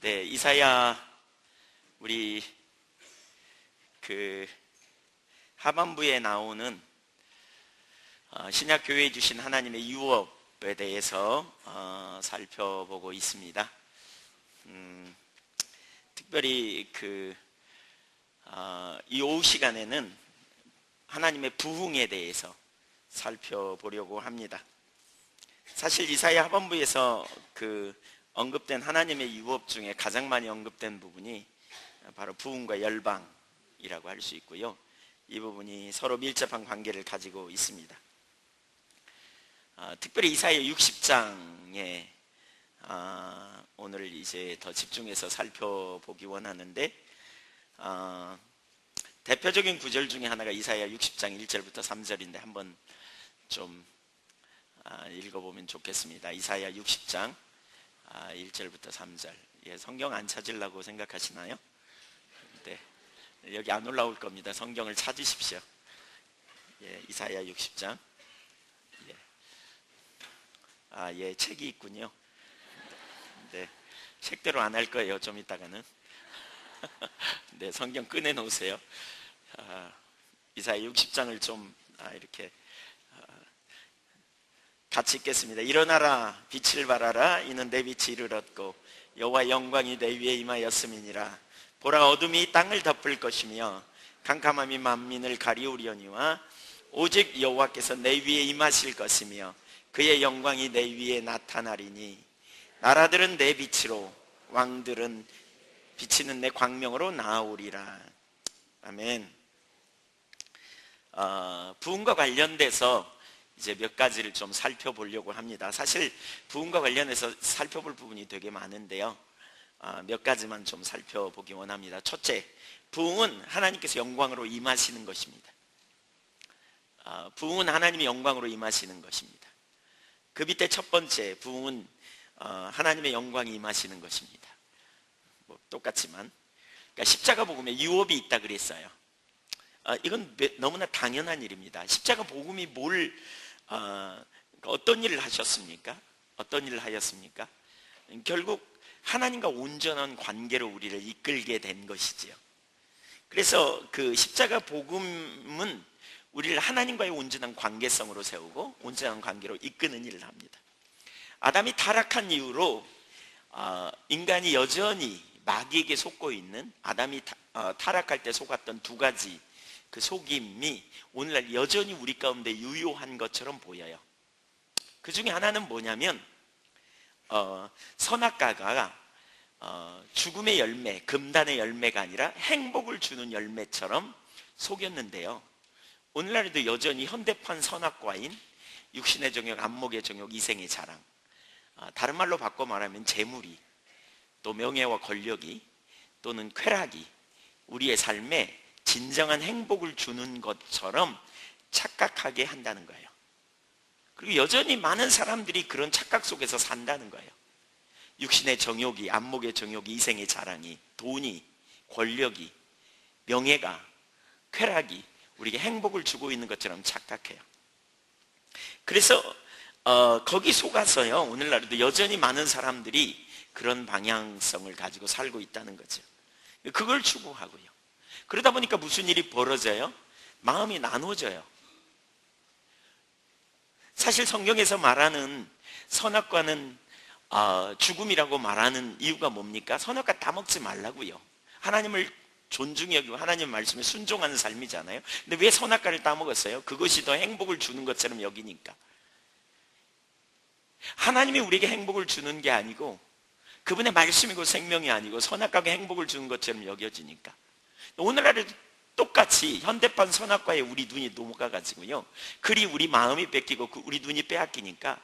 네, 이사야 우리 하반부에 나오는 신약 교회에 주신 하나님의 유업에 대해서 살펴보고 있습니다. 특별히 이 오후 시간에는 하나님의 부흥에 대해서 살펴보려고 합니다. 사실 이사야 하반부에서 언급된 하나님의 유업 중에 가장 많이 언급된 부분이 바로 부흥과 열방이라고 할 수 있고요. 이 부분이 서로 밀접한 관계를 가지고 있습니다. 특별히 이사야 60장에 오늘 이제 더 집중해서 살펴보기 원하는데, 대표적인 구절 중에 하나가 이사야 60장 1절부터 3절인데 한번 좀 읽어보면 좋겠습니다. 이사야 60장 1절부터 3절. 성경 안 찾으려고 생각하시나요? 네, 여기 안 올라올 겁니다. 성경을 찾으십시오. 이사야 60장. 책이 있군요. 네, 책대로 안 할 거예요. 좀 이따가는. 네, 성경 꺼내 놓으세요. 이사야 60장을 좀 이렇게 같이 읽겠습니다. 일어나라, 빛을 발하라. 이는 내 빛이 이르렀고 여호와의 영광이 내 위에 임하였음이니라. 보라, 어둠이 땅을 덮을 것이며 캄캄함이 만민을 가리우려니와 오직 여호와께서 내 위에 임하실 것이며 그의 영광이 내 위에 나타나리니 나라들은 내 빛으로 왕들은 비치는 내 광명으로 나아오리라. 아멘. 부흥과 관련돼서 이제 몇 가지를 좀 살펴보려고 합니다. 사실 부흥과 관련해서 살펴볼 부분이 되게 많은데요, 몇 가지만 좀 살펴보기 원합니다. 첫째, 부흥은 하나님께서 영광으로 임하시는 것입니다. 부흥은 하나님의 영광으로 임하시는 것입니다. 그 밑에 첫 번째, 부흥은 하나님의 영광이 임하시는 것입니다. 똑같지만, 그러니까 십자가 복음에 유업이 있다 그랬어요. 이건 너무나 당연한 일입니다. 십자가 복음이 어떤 일을 하셨습니까? 어떤 일을 하였습니까? 결국 하나님과 온전한 관계로 우리를 이끌게 된 것이지요. 그래서 십자가 복음은 우리를 하나님과의 온전한 관계성으로 세우고 온전한 관계로 이끄는 일을 합니다. 아담이 타락한 이후로 인간이 여전히 마귀에게 속고 있는, 아담이 타락할 때 속았던 두 가지 그 속임이 오늘날 여전히 우리 가운데 유효한 것처럼 보여요. 그 중에 하나는 뭐냐면, 선악과가 죽음의 열매, 금단의 열매가 아니라 행복을 주는 열매처럼 속였는데요, 오늘날에도 여전히 현대판 선악과인 육신의 정욕, 안목의 정욕, 이생의 자랑, 다른 말로 바꿔 말하면 재물이, 또 명예와 권력이, 또는 쾌락이 우리의 삶에 진정한 행복을 주는 것처럼 착각하게 한다는 거예요. 그리고 여전히 많은 사람들이 그런 착각 속에서 산다는 거예요. 육신의 정욕이, 안목의 정욕이, 이생의 자랑이, 돈이, 권력이, 명예가, 쾌락이 우리에게 행복을 주고 있는 것처럼 착각해요. 그래서 거기 속아서요, 오늘날에도 여전히 많은 사람들이 그런 방향성을 가지고 살고 있다는 거죠. 그걸 추구하고요. 그러다 보니까 무슨 일이 벌어져요? 마음이 나눠져요. 사실 성경에서 말하는 선악과는 죽음이라고 말하는 이유가 뭡니까? 선악과 따먹지 말라고요. 하나님을 존중히 여기고 하나님 말씀에 순종하는 삶이잖아요. 근데 왜 선악과를 따먹었어요? 그것이 더 행복을 주는 것처럼 여기니까. 하나님이 우리에게 행복을 주는 게 아니고, 그분의 말씀이고 생명이 아니고 선악과가 행복을 주는 것처럼 여겨지니까. 오늘날에도 똑같이 현대판 선악과에 우리 눈이 넘어가가지고요, 그리 우리 마음이 뺏기고 우리 눈이 빼앗기니까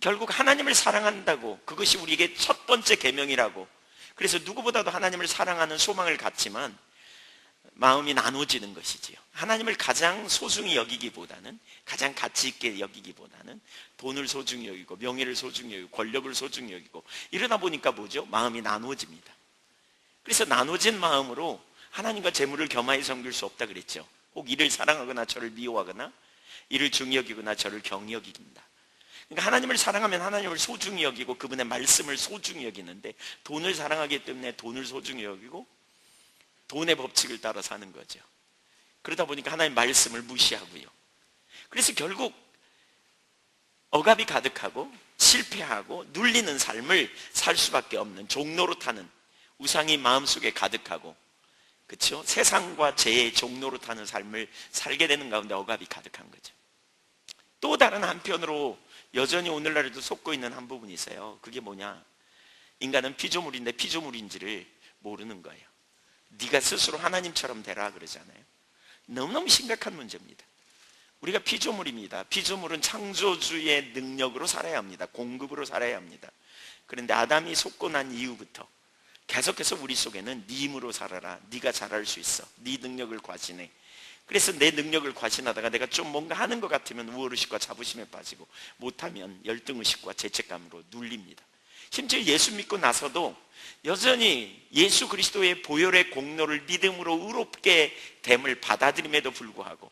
결국 하나님을 사랑한다고, 그것이 우리에게 첫 번째 계명이라고, 그래서 누구보다도 하나님을 사랑하는 소망을 갖지만 마음이 나눠지는 것이지요. 하나님을 가장 소중히 여기기보다는, 가장 가치 있게 여기기보다는 돈을 소중히 여기고, 명예를 소중히 여기고, 권력을 소중히 여기고, 이러다 보니까 뭐죠? 마음이 나눠집니다. 그래서 나눠진 마음으로 하나님과 재물을 겸하여 섬길 수 없다 그랬죠. 혹 이를 사랑하거나 저를 미워하거나 이를 중히 여기거나 저를 경히 여깁니다. 그러니까 하나님을 사랑하면 하나님을 소중히 여기고 그분의 말씀을 소중히 여기는데, 돈을 사랑하기 때문에 돈을 소중히 여기고 돈의 법칙을 따라 사는 거죠. 그러다 보니까 하나님의 말씀을 무시하고요. 그래서 결국 억압이 가득하고 실패하고 눌리는 삶을 살 수밖에 없는, 종로로 타는, 우상이 마음속에 가득하고, 그렇죠? 세상과 죄의 종로로 타는 삶을 살게 되는 가운데 억압이 가득한 거죠. 또 다른 한편으로 여전히 오늘날에도 속고 있는 한 부분이 있어요. 그게 뭐냐? 인간은 피조물인데 피조물인지를 모르는 거예요. 네가 스스로 하나님처럼 되라 그러잖아요. 너무너무 심각한 문제입니다. 우리가 피조물입니다. 피조물은 창조주의 능력으로 살아야 합니다. 공급으로 살아야 합니다. 그런데 아담이 속고 난 이후부터 계속해서 우리 속에는 네 힘으로 살아라, 네가 잘할 수 있어, 네 능력을 과신해. 그래서 내 능력을 과신하다가 내가 좀 뭔가 하는 것 같으면 우월의식과 자부심에 빠지고, 못하면 열등의식과 죄책감으로 눌립니다. 심지어 예수 믿고 나서도 여전히 예수 그리스도의 보혈의 공로를 믿음으로 의롭게 됨을 받아들임에도 불구하고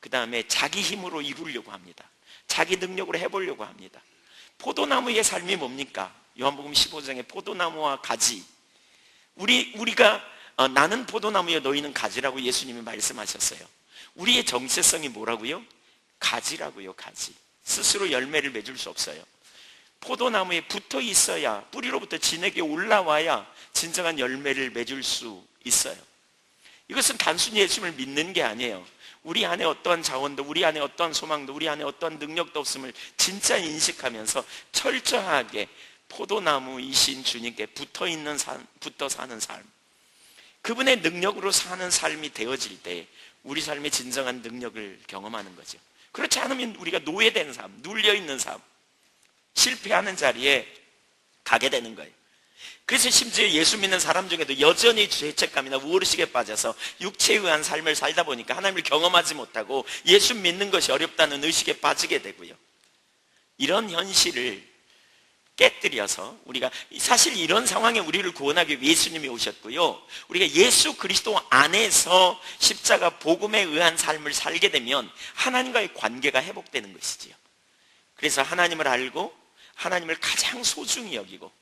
그 다음에 자기 힘으로 이루려고 합니다. 자기 능력으로 해보려고 합니다. 포도나무의 삶이 뭡니까? 요한복음 15장에 포도나무와 가지, 우리가 나는 포도나무여 너희는 가지라고 예수님이 말씀하셨어요. 우리의 정체성이 뭐라고요? 가지라고요. 가지. 스스로 열매를 맺을 수 없어요. 포도나무에 붙어 있어야, 뿌리로부터 진에게 올라와야 진정한 열매를 맺을 수 있어요. 이것은 단순히 예수님을 믿는 게 아니에요. 우리 안에 어떠한 자원도, 우리 안에 어떠한 소망도, 우리 안에 어떠한 능력도 없음을 진짜 인식하면서 철저하게 포도나무이신 주님께 붙어있는 삶, 붙어 사는 삶, 그분의 능력으로 사는 삶이 되어질 때 우리 삶의 진정한 능력을 경험하는 거죠. 그렇지 않으면 우리가 노예된 삶, 눌려있는 삶, 실패하는 자리에 가게 되는 거예요. 그래서 심지어 예수 믿는 사람 중에도 여전히 죄책감이나 우월의식에 빠져서 육체에 의한 삶을 살다 보니까 하나님을 경험하지 못하고 예수 믿는 것이 어렵다는 의식에 빠지게 되고요. 이런 현실을 깨뜨려서 우리가, 사실 이런 상황에 우리를 구원하기 위해 예수님이 오셨고요, 우리가 예수 그리스도 안에서 십자가 복음에 의한 삶을 살게 되면 하나님과의 관계가 회복되는 것이지요. 그래서 하나님을 알고 하나님을 가장 소중히 여기고,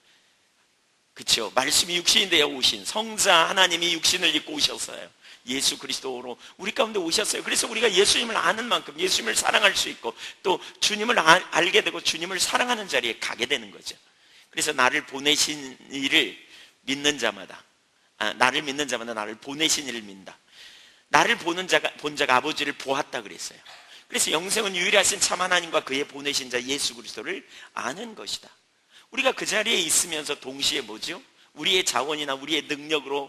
그렇죠? 말씀이 육신이 되어 오신 성자 하나님이 육신을 입고 오셨어요. 예수 그리스도로 우리 가운데 오셨어요. 그래서 우리가 예수님을 아는 만큼 예수님을 사랑할 수 있고, 또 주님을 알게 되고 주님을 사랑하는 자리에 가게 되는 거죠. 그래서 나를 보내신 이를 믿는 자마다, 나를 믿는 자마다 나를 보내신 이를 믿는다. 나를 본 자가 아버지를 보았다 그랬어요. 그래서 영생은 유일하신 참 하나님과 그의 보내신 자 예수 그리스도를 아는 것이다. 우리가 그 자리에 있으면서 동시에 뭐죠? 우리의 자원이나 우리의 능력으로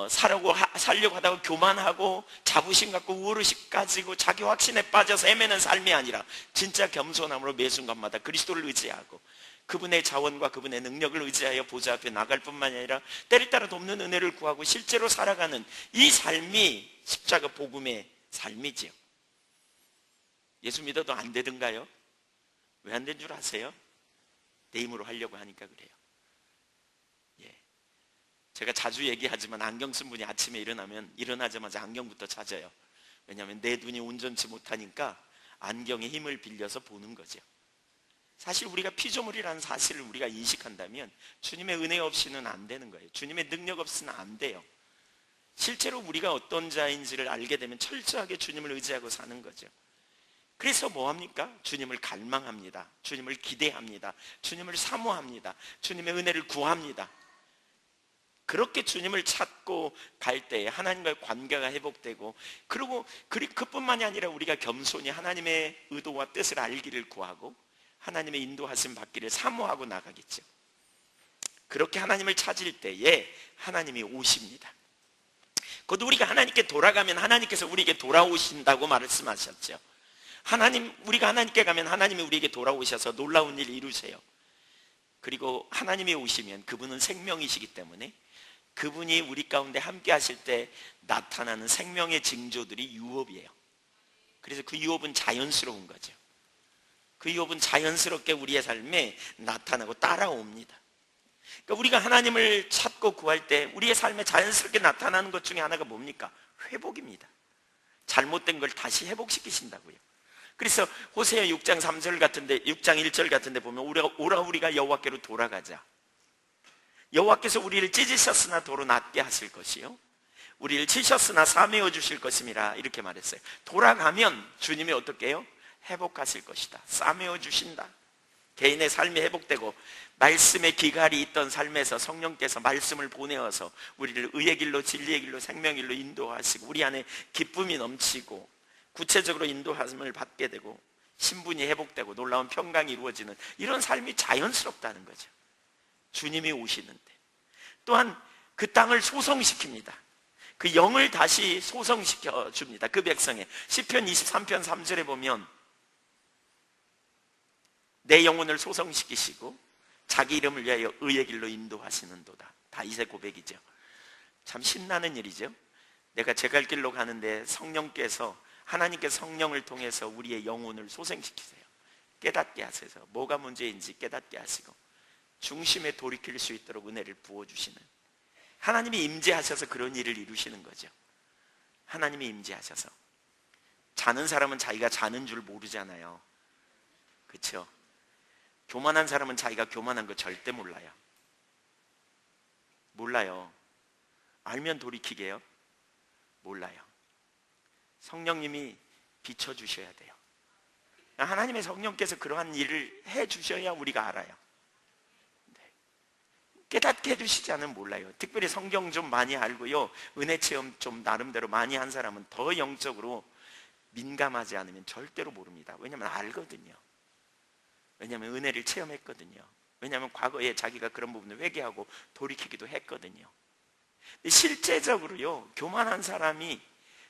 살려고 하다가 교만하고 자부심 갖고 우월의식 가지고 자기 확신에 빠져서 헤매는 삶이 아니라 진짜 겸손함으로 매 순간마다 그리스도를 의지하고 그분의 자원과 그분의 능력을 의지하여 보좌 앞에 나갈 뿐만 아니라 때를 따라 돕는 은혜를 구하고 실제로 살아가는 이 삶이 십자가 복음의 삶이지요. 예수 믿어도 안 되던가요? 왜 안 된 줄 아세요? 내 힘으로 하려고 하니까 그래요. 제가 자주 얘기하지만 안경 쓴 분이 아침에 일어나자마자 안경부터 찾아요. 왜냐하면 내 눈이 온전치 못하니까 안경에 힘을 빌려서 보는 거죠. 사실 우리가 피조물이라는 사실을 우리가 인식한다면 주님의 은혜 없이는 안 되는 거예요. 주님의 능력 없이는 안 돼요. 실제로 우리가 어떤 자인지를 알게 되면 철저하게 주님을 의지하고 사는 거죠. 그래서 뭐합니까? 주님을 갈망합니다. 주님을 기대합니다. 주님을 사모합니다. 주님의 은혜를 구합니다. 그렇게 주님을 찾고 갈 때에 하나님과의 관계가 회복되고, 그리고 그뿐만이 아니라 우리가 겸손히 하나님의 의도와 뜻을 알기를 구하고 하나님의 인도하심 받기를 사모하고 나가겠죠. 그렇게 하나님을 찾을 때에 하나님이 오십니다. 곧 우리가 하나님께 돌아가면 하나님께서 우리에게 돌아오신다고 말씀하셨죠. 우리가 하나님께 가면 하나님이 우리에게 돌아오셔서 놀라운 일을 이루세요. 그리고 하나님이 오시면 그분은 생명이시기 때문에 그분이 우리 가운데 함께 하실 때 나타나는 생명의 징조들이 유업이에요. 그래서 그 유업은 자연스러운 거죠. 그 유업은 자연스럽게 우리의 삶에 나타나고 따라옵니다. 그러니까 우리가 하나님을 찾고 구할 때 우리의 삶에 자연스럽게 나타나는 것 중에 하나가 뭡니까? 회복입니다. 잘못된 걸 다시 회복시키신다고요. 그래서 호세아 6장 3절 같은데 6장 1절 같은데 보면 우리가 여호와께로 돌아가자. 여호와께서 우리를 찢으셨으나 도로 낫게 하실 것이요 우리를 치셨으나 싸매어 주실 것임이라 이렇게 말했어요. 돌아가면 주님이 어떻게 해요? 회복하실 것이다. 싸매어 주신다. 개인의 삶이 회복되고 말씀의 기갈이 있던 삶에서 성령께서 말씀을 보내어서 우리를 의의 길로 진리의 길로 생명의 길로 인도하시고 우리 안에 기쁨이 넘치고 구체적으로 인도함을 받게 되고 신분이 회복되고 놀라운 평강이 이루어지는 이런 삶이 자연스럽다는 거죠. 주님이 오시는데 또한 그 땅을 소성시킵니다. 그 영을 다시 소성시켜 줍니다. 그 백성에 시편 23편 3절에 보면 내 영혼을 소성시키시고 자기 이름을 위하여 의의 길로 인도하시는도다. 다윗의 고백이죠. 참 신나는 일이죠. 내가 제 갈 길로 가는데 하나님께서 성령을 통해서 우리의 영혼을 소생시키세요. 깨닫게 하셔서 뭐가 문제인지 깨닫게 하시고 중심에 돌이킬 수 있도록 은혜를 부어주시는 하나님이 임재하셔서 그런 일을 이루시는 거죠. 하나님이 임재하셔서. 자는 사람은 자기가 자는 줄 모르잖아요. 그렇죠? 교만한 사람은 자기가 교만한 거 절대 몰라요. 몰라요. 알면 돌이키게요? 몰라요. 성령님이 비춰주셔야 돼요. 하나님의 성령께서 그러한 일을 해주셔야 우리가 알아요. 깨닫게 해주시지 않으면 몰라요. 특별히 성경 좀 많이 알고요 은혜 체험 좀 나름대로 많이 한 사람은 더 영적으로 민감하지 않으면 절대로 모릅니다. 왜냐하면 알거든요. 왜냐하면 은혜를 체험했거든요. 왜냐하면 과거에 자기가 그런 부분을 회개하고 돌이키기도 했거든요. 실제적으로요 교만한 사람이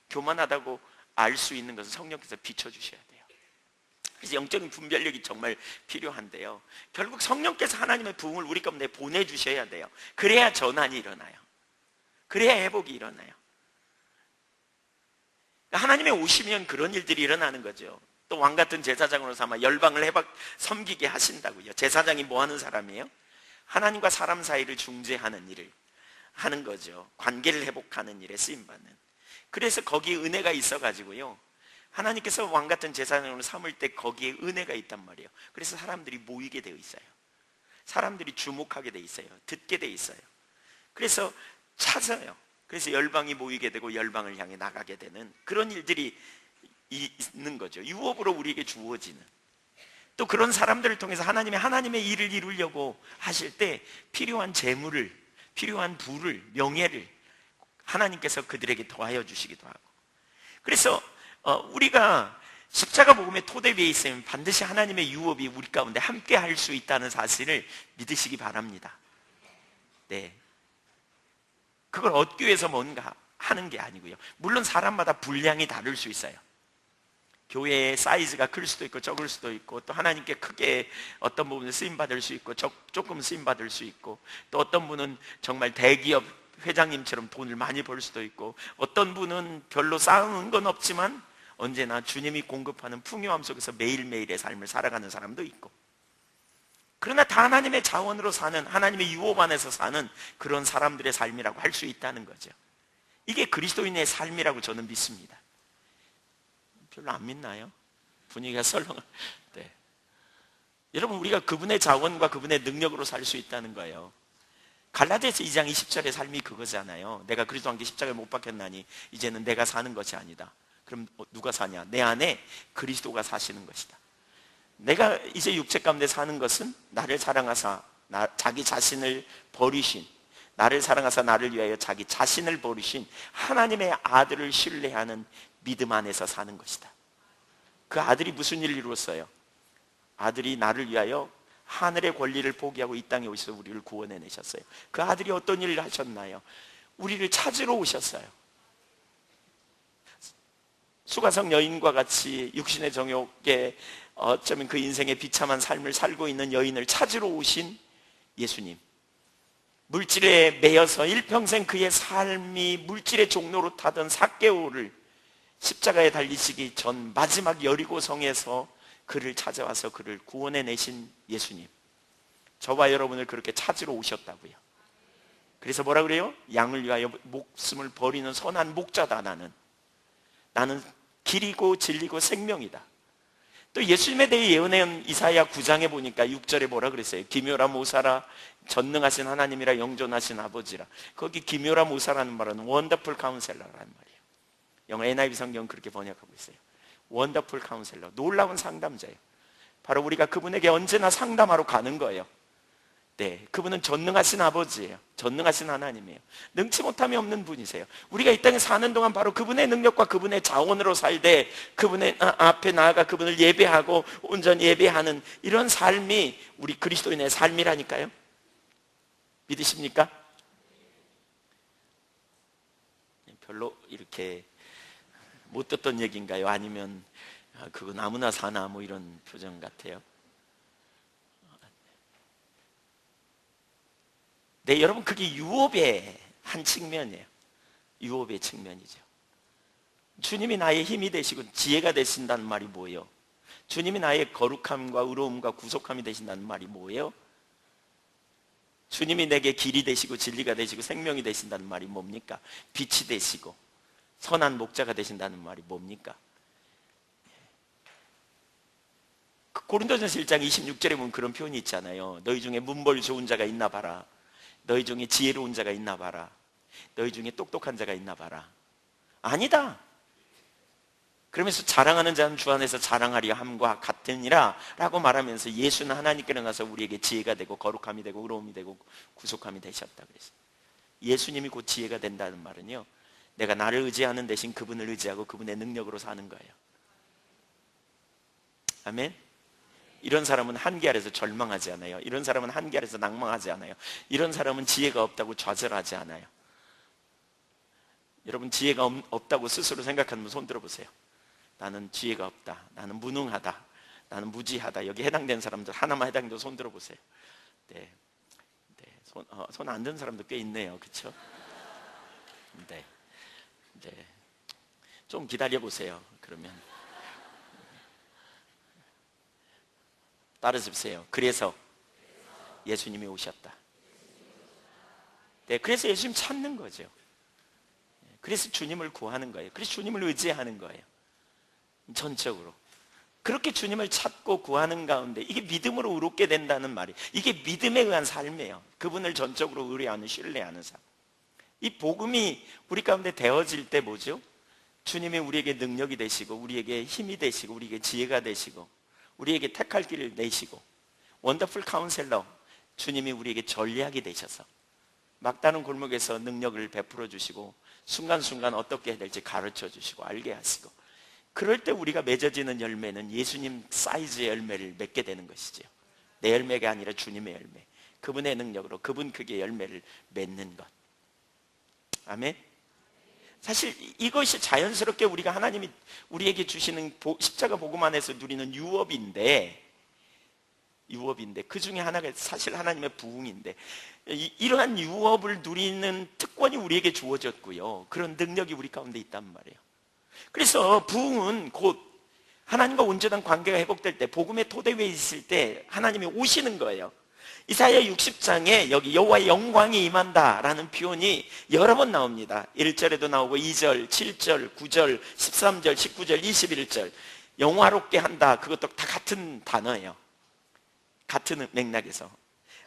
교만하다고 알 수 있는 것은 성령께서 비춰주셔야 돼요. 그래서 영적인 분별력이 정말 필요한데요 결국 성령께서 하나님의 부흥을 우리 가운데 보내주셔야 돼요. 그래야 전환이 일어나요. 그래야 회복이 일어나요. 하나님의 오시면 그런 일들이 일어나는 거죠. 또 왕같은 제사장으로 삼아 열방을 섬기게 하신다고요. 제사장이 뭐 하는 사람이에요? 하나님과 사람 사이를 중재하는 일을 하는 거죠. 관계를 회복하는 일에 쓰임받는. 그래서 거기에 은혜가 있어가지고요 하나님께서 왕같은 제사장으로 삼을 때 거기에 은혜가 있단 말이에요. 그래서 사람들이 모이게 되어 있어요. 사람들이 주목하게 되어 있어요. 듣게 되어 있어요. 그래서 찾아요. 그래서 열방이 모이게 되고 열방을 향해 나가게 되는 그런 일들이 있는 거죠. 유업으로 우리에게 주어지는. 또 그런 사람들을 통해서 하나님의 일을 이루려고 하실 때 필요한 재물을, 필요한 부를, 명예를 하나님께서 그들에게 더하여 주시기도 하고. 그래서 우리가 십자가 복음의 토대 위에 있으면 반드시 하나님의 유업이 우리 가운데 함께 할 수 있다는 사실을 믿으시기 바랍니다. 네. 그걸 얻기 위해서 뭔가 하는 게 아니고요. 물론 사람마다 분량이 다를 수 있어요. 교회의 사이즈가 클 수도 있고 적을 수도 있고 또 하나님께 크게 어떤 부분에 쓰임받을 수 있고 조금 쓰임받을 수 있고 또 어떤 분은 정말 대기업 회장님처럼 돈을 많이 벌 수도 있고 어떤 분은 별로 쌓은 건 없지만 언제나 주님이 공급하는 풍요함 속에서 매일매일의 삶을 살아가는 사람도 있고 그러나 다 하나님의 자원으로 사는 하나님의 유업 안에서 사는 그런 사람들의 삶이라고 할 수 있다는 거죠. 이게 그리스도인의 삶이라고 저는 믿습니다. 별로 안 믿나요? 분위기가 썰렁. 네. 여러분 우리가 그분의 자원과 그분의 능력으로 살 수 있다는 거예요. 갈라디아서 2장 20절의 삶이 그거잖아요. 내가 그리스도와 함께 십자가에 못 박혔나니 이제는 내가 사는 것이 아니다. 그럼 누가 사냐? 내 안에 그리스도가 사시는 것이다. 내가 이제 육체 가운데 사는 것은 나를 사랑하사 자기 자신을 버리신, 나를 사랑하사 나를 위하여 자기 자신을 버리신 하나님의 아들을 신뢰하는 믿음 안에서 사는 것이다. 그 아들이 무슨 일을 이루었어요? 아들이 나를 위하여 하늘의 권리를 포기하고 이 땅에 오셔서 우리를 구원해내셨어요. 그 아들이 어떤 일을 하셨나요? 우리를 찾으러 오셨어요. 수가성 여인과 같이 육신의 정욕에 어쩌면 그 인생의 비참한 삶을 살고 있는 여인을 찾으러 오신 예수님. 물질에 매여서 일평생 그의 삶이 물질의 종로로 타던 삭개오를 십자가에 달리시기 전 마지막 여리고성에서 그를 찾아와서 그를 구원해내신 예수님. 저와 여러분을 그렇게 찾으러 오셨다고요. 그래서 뭐라 그래요? 양을 위하여 목숨을 버리는 선한 목자다. 나는 길이고 진리고 생명이다. 또 예수님에 대해 예언한 이사야 9장에 보니까 6절에 뭐라 그랬어요? 기묘라 모사라, 전능하신 하나님이라, 영존하신 아버지라. 거기 기묘라 모사라는 말은 원더풀 카운셀러라는 말이에요. 영어 NIV 성경은 그렇게 번역하고 있어요. 원더풀 카운셀러, 놀라운 상담자예요. 바로 우리가 그분에게 언제나 상담하러 가는 거예요. 네, 그분은 전능하신 아버지예요. 전능하신 하나님이에요. 능치 못함이 없는 분이세요. 우리가 이 땅에 사는 동안 바로 그분의 능력과 그분의 자원으로 살되 그분의 앞에 나아가 그분을 예배하고 온전히 예배하는 이런 삶이 우리 그리스도인의 삶이라니까요. 믿으십니까? 별로 이렇게 못 듣던 얘기인가요? 아니면 그건 아무나 사나 뭐 이런 표정 같아요. 네, 여러분, 그게 유업의 한 측면이에요. 유업의 측면이죠. 주님이 나의 힘이 되시고 지혜가 되신다는 말이 뭐예요? 주님이 나의 거룩함과 의로움과 구속함이 되신다는 말이 뭐예요? 주님이 내게 길이 되시고 진리가 되시고 생명이 되신다는 말이 뭡니까? 빛이 되시고 선한 목자가 되신다는 말이 뭡니까? 고린도전서 1장 26절에 보면 그런 표현이 있잖아요. 너희 중에 문벌 좋은 자가 있나 봐라. 너희 중에 지혜로운 자가 있나 봐라. 너희 중에 똑똑한 자가 있나 봐라. 아니다. 그러면서 자랑하는 자는 주 안에서 자랑하리 함과 같으니라 라고 말하면서 예수는 하나님께로 가서 우리에게 지혜가 되고 거룩함이 되고 의로움이 되고 구속함이 되셨다 그랬어요. 예수님이 곧 지혜가 된다는 말은요, 내가 나를 의지하는 대신 그분을 의지하고 그분의 능력으로 사는 거예요. 아멘. 이런 사람은 한계 아래서 절망하지 않아요. 이런 사람은 한계 아래서 낭망하지 않아요. 이런 사람은 지혜가 없다고 좌절하지 않아요. 여러분, 지혜가 없다고 스스로 생각하는 분 손 들어보세요. 나는 지혜가 없다, 나는 무능하다, 나는 무지하다, 여기 해당되는 사람들 하나만 해당돼도 손 들어보세요. 네, 손 안 든 사람도 꽤 있네요. 그렇죠? 네, 좀 기다려보세요. 그러면 따라해보세요. 그래서 예수님이 오셨다. 네, 그래서 예수님 찾는 거죠. 그래서 주님을 구하는 거예요. 그래서 주님을 의지하는 거예요. 전적으로 그렇게 주님을 찾고 구하는 가운데 이게 믿음으로 의롭게 된다는 말이, 이게 믿음에 의한 삶이에요. 그분을 전적으로 의뢰하는, 신뢰하는 삶. 이 복음이 우리 가운데 되어질 때 뭐죠? 주님이 우리에게 능력이 되시고 우리에게 힘이 되시고 우리에게 지혜가 되시고 우리에게 택할 길을 내시고 원더풀 카운셀러, 주님이 우리에게 전략이 되셔서 막다른 골목에서 능력을 베풀어 주시고 순간순간 어떻게 해야 될지 가르쳐 주시고 알게 하시고, 그럴 때 우리가 맺어지는 열매는 예수님 사이즈의 열매를 맺게 되는 것이죠. 내 열매가 아니라 주님의 열매, 그분의 능력으로 그분 크기의 열매를 맺는 것. 아멘. 사실 이것이 자연스럽게 우리가 하나님이 우리에게 주시는 십자가 복음 안에서 누리는 유업인데 그 중에 하나가 사실 하나님의 부흥인데, 이러한 유업을 누리는 특권이 우리에게 주어졌고요, 그런 능력이 우리 가운데 있단 말이에요. 그래서 부흥은 곧 하나님과 온전한 관계가 회복될 때, 복음의 토대 위에 있을 때 하나님이 오시는 거예요. 이사야 60장에 여기 여호와의 영광이 임한다라는 표현이 여러 번 나옵니다. 1절에도 나오고 2절, 7절, 9절, 13절, 19절, 21절. 영화롭게 한다, 그것도 다 같은 단어예요. 같은 맥락에서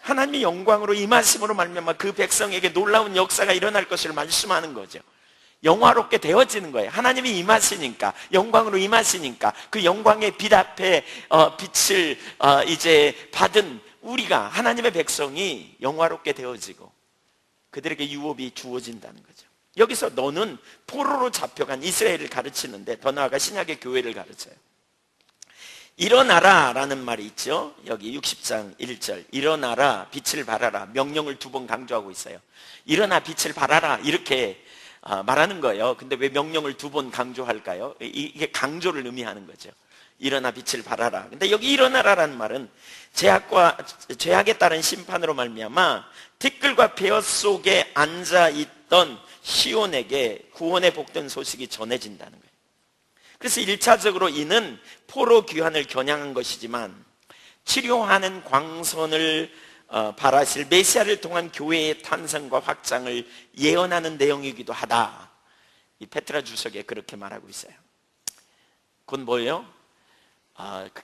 하나님이 영광으로 임하심으로 말미암아 그 백성에게 놀라운 역사가 일어날 것을 말씀하는 거죠. 영화롭게 되어지는 거예요. 하나님이 임하시니까, 영광으로 임하시니까 그 영광의 빛 앞에 빛을 이제 받은 우리가, 하나님의 백성이 영화롭게 되어지고 그들에게 유업이 주어진다는 거죠. 여기서 너는 포로로 잡혀간 이스라엘을 가르치는데, 더 나아가 신약의 교회를 가르쳐요. 일어나라 라는 말이 있죠. 여기 60장 1절, 일어나라, 빛을 발하라. 명령을 2번 강조하고 있어요. 일어나 빛을 발하라, 이렇게 말하는 거예요. 근데 왜 명령을 2번 강조할까요? 이게 강조를 의미하는 거죠. 일어나 빛을 발하라. 근데 여기 일어나라라는 말은 죄악에 따른 심판으로 말미암아 티끌과 베어 속에 앉아있던 시온에게 구원의 복된 소식이 전해진다는 거예요. 그래서 1차적으로 이는 포로 귀환을 겨냥한 것이지만, 치료하는 광선을 바라실 메시아를 통한 교회의 탄생과 확장을 예언하는 내용이기도 하다. 이 페트라 주석에 그렇게 말하고 있어요. 그건 뭐예요?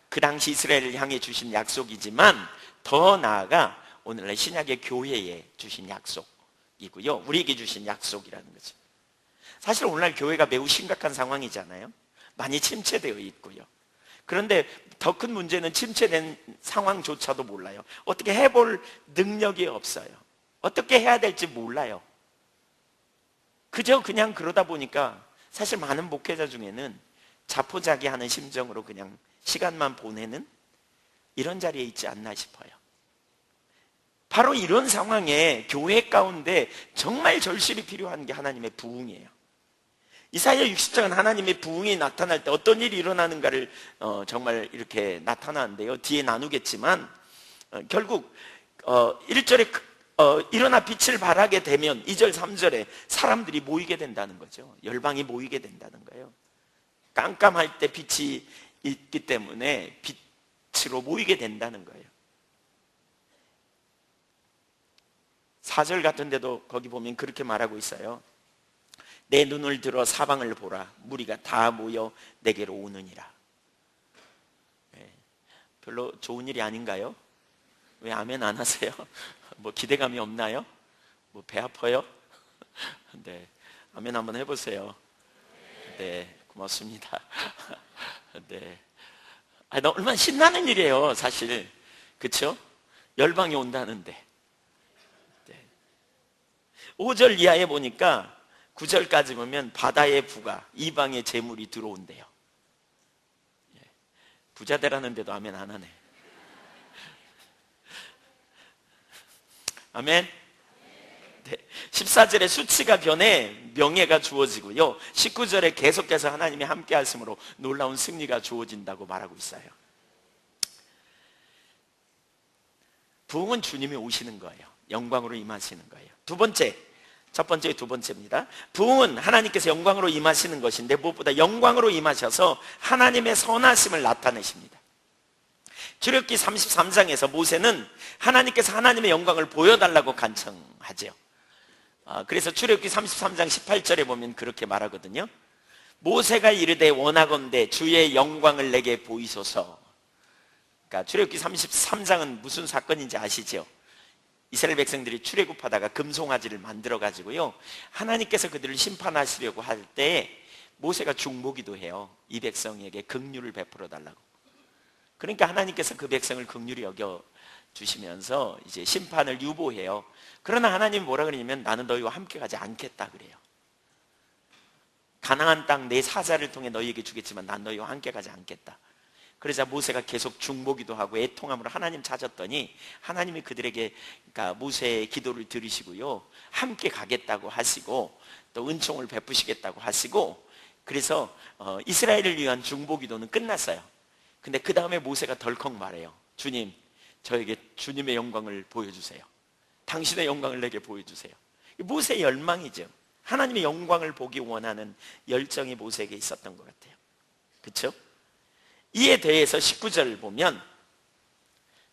그 당시 이스라엘을 향해 주신 약속이지만 더 나아가 오늘날 신약의 교회에 주신 약속이고요, 우리에게 주신 약속이라는 거죠. 사실 오늘날 교회가 매우 심각한 상황이잖아요. 많이 침체되어 있고요. 그런데 더 큰 문제는 침체된 상황조차도 몰라요. 어떻게 해볼 능력이 없어요. 어떻게 해야 될지 몰라요. 그저 그냥 그러다 보니까 사실 많은 목회자 중에는 자포자기하는 심정으로 그냥 시간만 보내는 이런 자리에 있지 않나 싶어요. 바로 이런 상황에 교회 가운데 정말 절실히 필요한 게 하나님의 부흥이에요. 이사야 60장은 하나님의 부흥이 나타날 때 어떤 일이 일어나는가를 정말 이렇게 나타나는데요, 뒤에 나누겠지만 결국 1절에 일어나 빛을 발하게 되면 2절 3절에 사람들이 모이게 된다는 거죠. 열방이 모이게 된다는 거예요. 깜깜할 때 빛이 있기 때문에 빛으로 모이게 된다는 거예요. 4절 같은 데도 거기 보면 그렇게 말하고 있어요. 내 눈을 들어 사방을 보라. 무리가 다 모여 내게로 오느니라. 별로 좋은 일이 아닌가요? 왜 아멘 안 하세요? 뭐 기대감이 없나요? 뭐 배 아파요? 네, 아멘 한번 해보세요. 네, 고맙습니다. 네, 얼마나 신나는 일이에요, 사실. 그렇죠? 열방이 온다는데. 네. 5절 이하에 보니까 9절까지 보면 바다의 부가 이방의 재물이 들어온대요. 부자 되라는데도 아멘 안 하네. 아멘. 네. 14절에 수치가 변해 명예가 주어지고요, 19절에 계속해서 하나님이 함께 하심으로 놀라운 승리가 주어진다고 말하고 있어요. 부흥은 주님이 오시는 거예요. 영광으로 임하시는 거예요. 첫 번째, 두 번째입니다. 부흥은 하나님께서 영광으로 임하시는 것인데 무엇보다 영광으로 임하셔서 하나님의 선하심을 나타내십니다. 출애굽기 33장에서 모세는 하나님께서 하나님의 영광을 보여달라고 간청하죠. 그래서 출애굽기 33장 18절에 보면 그렇게 말하거든요. 모세가 이르되 원하건대 주의 영광을 내게 보이소서. 그러니까 출애굽기 33장은 무슨 사건인지 아시죠? 이스라엘 백성들이 출애굽하다가 금송아지를 만들어 가지고요, 하나님께서 그들을 심판하시려고 할 때 모세가 중보기도 해요. 이 백성에게 긍휼을 베풀어 달라고. 그러니까 하나님께서 그 백성을 긍휼히 여겨 주시면서 이제 심판을 유보해요. 그러나 하나님이 뭐라 그러냐면 나는 너희와 함께 가지 않겠다 그래요. 가나안 땅 내 사자를 통해 너희에게 주겠지만 난 너희와 함께 가지 않겠다. 그러자 모세가 계속 중보기도 하고 애통함으로 하나님 찾았더니 하나님이 그들에게, 그러니까 모세의 기도를 들으시고요, 함께 가겠다고 하시고 또 은총을 베푸시겠다고 하시고, 그래서 이스라엘을 위한 중보기도는 끝났어요. 근데 그 다음에 모세가 덜컥 말해요. 주님, 저에게 주님의 영광을 보여주세요. 당신의 영광을 내게 보여주세요. 모세의 열망이죠. 하나님의 영광을 보기 원하는 열정이 모세에게 있었던 것 같아요. 그렇죠? 이에 대해서 19절 보면,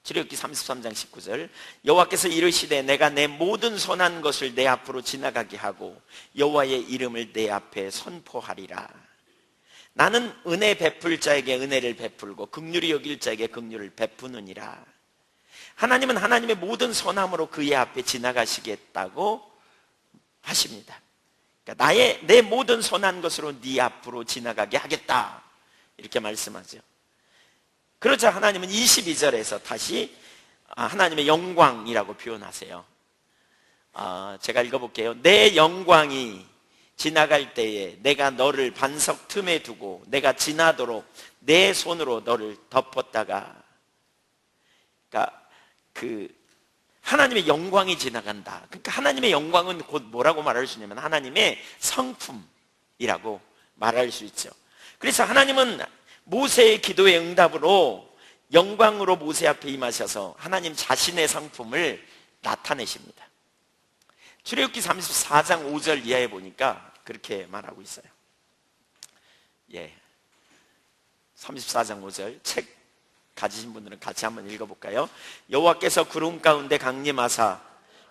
출애굽기 33장 19절, 여호와께서 이르시되 내가 내 모든 선한 것을 내 앞으로 지나가게 하고 여호와의 이름을 내 앞에 선포하리라. 나는 은혜 베풀 자에게 은혜를 베풀고 긍휼히 여길 자에게 긍휼을 베푸느니라. 하나님은 하나님의 모든 선함으로 그의 앞에 지나가시겠다고 하십니다. 그러니까 내 모든 선한 것으로 네 앞으로 지나가게 하겠다, 이렇게 말씀하죠. 그러자 하나님은 22절에서 다시 하나님의 영광이라고 표현하세요. 제가 읽어볼게요. 내 영광이 지나갈 때에 내가 너를 반석 틈에 두고 내가 지나도록 내 손으로 너를 덮었다가, 그러니까 하나님의 영광이 지나간다. 그러니까 하나님의 영광은 곧 뭐라고 말할 수 있냐면 하나님의 성품이라고 말할 수 있죠. 그래서 하나님은 모세의 기도의 응답으로 영광으로 모세 앞에 임하셔서 하나님 자신의 성품을 나타내십니다. 출애굽기 34장 5절 이하에 보니까 그렇게 말하고 있어요. 34장 5절, 책 가지신 분들은 같이 한번 읽어볼까요? 여호와께서 구름 가운데 강림하사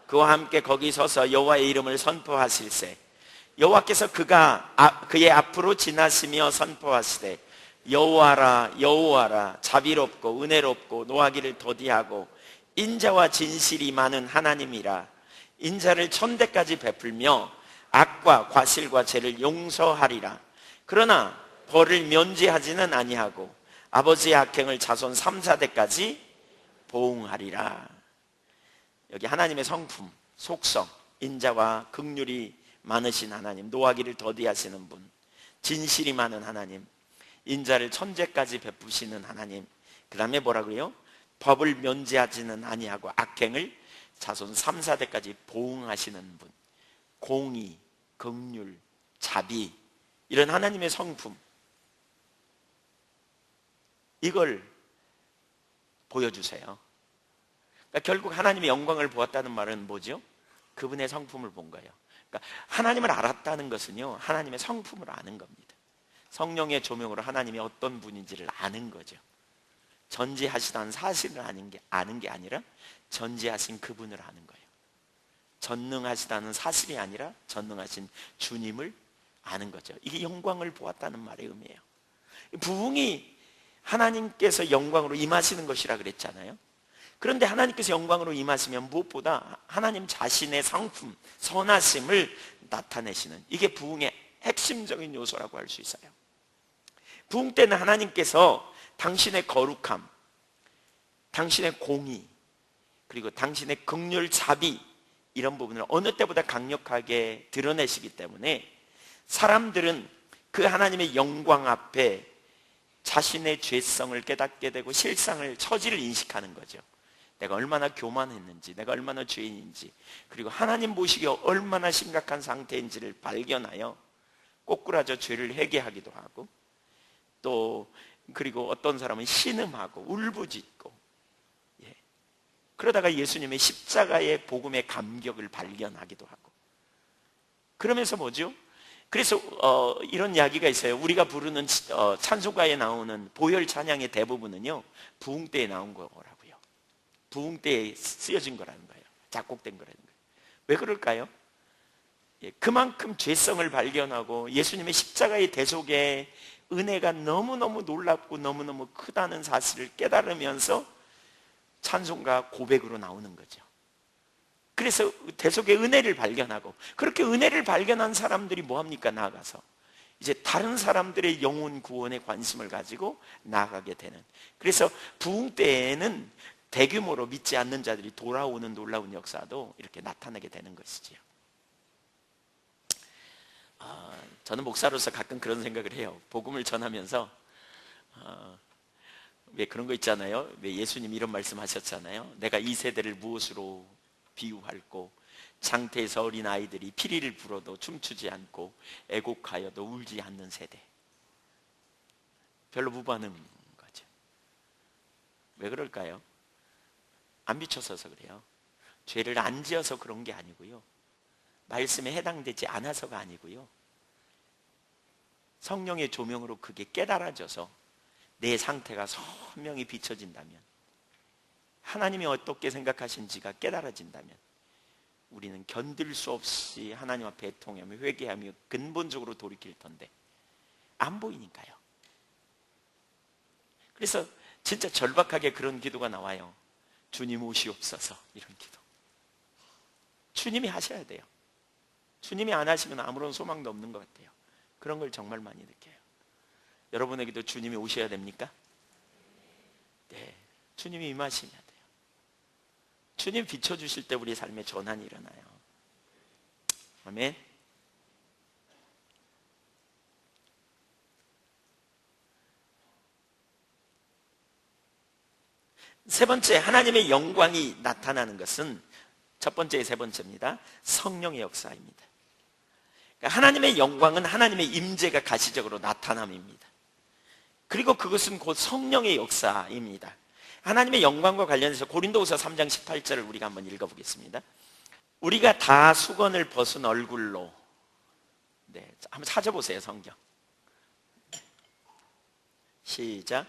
그와 함께 거기 서서 여호와의 이름을 선포하실세. 여호와께서 그의 앞으로 지나시며 선포하시되 여호와라 여호와라 자비롭고 은혜롭고 노하기를 더디하고 인자와 진실이 많은 하나님이라. 인자를 천대까지 베풀며 악과 과실과 죄를 용서하리라. 그러나 벌을 면제하지는 아니하고 아버지의 악행을 자손 3, 4대까지 보응하리라. 여기 하나님의 성품, 속성, 인자와 긍휼이 많으신 하나님, 노하기를 더디하시는 분, 진실이 많은 하나님, 인자를 천재까지 베푸시는 하나님, 그 다음에 뭐라고요? 법을 면제하지는 아니하고 악행을 자손 3, 4대까지 보응하시는 분, 공의, 긍휼, 자비, 이런 하나님의 성품, 이걸 보여주세요. 그러니까 결국 하나님의 영광을 보았다는 말은 뭐죠? 그분의 성품을 본 거예요. 그러니까 하나님을 알았다는 것은요, 하나님의 성품을 아는 겁니다. 성령의 조명으로 하나님이 어떤 분인지를 아는 거죠. 전지하시다는 사실을 아는 게 아니라 전지하신 그분을 아는 거예요. 전능하시다는 사실이 아니라 전능하신 주님을 아는 거죠. 이게 영광을 보았다는 말의 의미예요. 부흥이 하나님께서 영광으로 임하시는 것이라 그랬잖아요. 그런데 하나님께서 영광으로 임하시면 무엇보다 하나님 자신의 성품, 선하심을 나타내시는, 이게 부흥의 핵심적인 요소라고 할 수 있어요. 부흥 때는 하나님께서 당신의 거룩함, 당신의 공의, 그리고 당신의 긍휼, 자비, 이런 부분을 어느 때보다 강력하게 드러내시기 때문에 사람들은 그 하나님의 영광 앞에 자신의 죄성을 깨닫게 되고 실상을, 처지를 인식하는 거죠. 내가 얼마나 교만했는지, 내가 얼마나 죄인인지, 그리고 하나님 보시기에 얼마나 심각한 상태인지를 발견하여 꼬꾸라져 죄를 회개하기도 하고, 또 그리고 어떤 사람은 신음하고 울부짖고, 그러다가 예수님의 십자가의 복음의 감격을 발견하기도 하고, 그러면서 뭐죠? 그래서 이런 이야기가 있어요. 우리가 부르는 찬송가에 나오는 보혈 찬양의 대부분은요, 부흥 때에 나온 거라고요. 부흥 때에 쓰여진 거라는 거예요. 작곡된 거라는 거예요. 왜 그럴까요? 그만큼 죄성을 발견하고 예수님의 십자가의 대속의 은혜가 너무너무 놀랍고 너무너무 크다는 사실을 깨달으면서 찬송가 고백으로 나오는 거죠. 그래서 대속의 은혜를 발견하고, 그렇게 은혜를 발견한 사람들이 뭐합니까? 나아가서 이제 다른 사람들의 영혼 구원에 관심을 가지고 나아가게 되는, 그래서 부흥 때에는 대규모로 믿지 않는 자들이 돌아오는 놀라운 역사도 이렇게 나타나게 되는 것이지요. 저는 목사로서 가끔 그런 생각을 해요. 복음을 전하면서 왜 그런 거 있잖아요. 왜 예수님 이런 말씀 하셨잖아요. 내가 이 세대를 무엇으로 비유할꼬? 장태에서 어린 아이들이 피리를 불어도 춤추지 않고 애곡하여도 울지 않는 세대. 별로 무반응인 거죠. 왜 그럴까요? 안 비춰서서 그래요. 죄를 안 지어서 그런 게 아니고요, 말씀에 해당되지 않아서가 아니고요, 성령의 조명으로 그게 깨달아져서 내 상태가 선명히 비춰진다면, 하나님이 어떻게 생각하신지가 깨달아진다면 우리는 견딜 수 없이 하나님 앞에 애통하며 회개하며 근본적으로 돌이킬 텐데 안 보이니까요. 그래서 진짜 절박하게 그런 기도가 나와요. 주님 오시옵소서, 이런 기도. 주님이 하셔야 돼요. 주님이 안 하시면 아무런 소망도 없는 것 같아요. 그런 걸 정말 많이 느껴요. 여러분에게도 주님이 오셔야 됩니까? 네, 주님이 임하셔야 돼요. 주님 비춰주실 때 우리 삶에 전환이 일어나요. 아멘. 세 번째, 하나님의 영광이 나타나는 것은 첫 번째, 세 번째입니다. 성령의 역사입니다. 그러니까 하나님의 영광은 하나님의 임재가 가시적으로 나타남입니다. 그리고 그것은 곧 성령의 역사입니다. 하나님의 영광과 관련해서 고린도후서 3장 18절을 우리가 한번 읽어보겠습니다. 우리가 다 수건을 벗은 얼굴로, 네, 한번 찾아보세요. 성경 시작.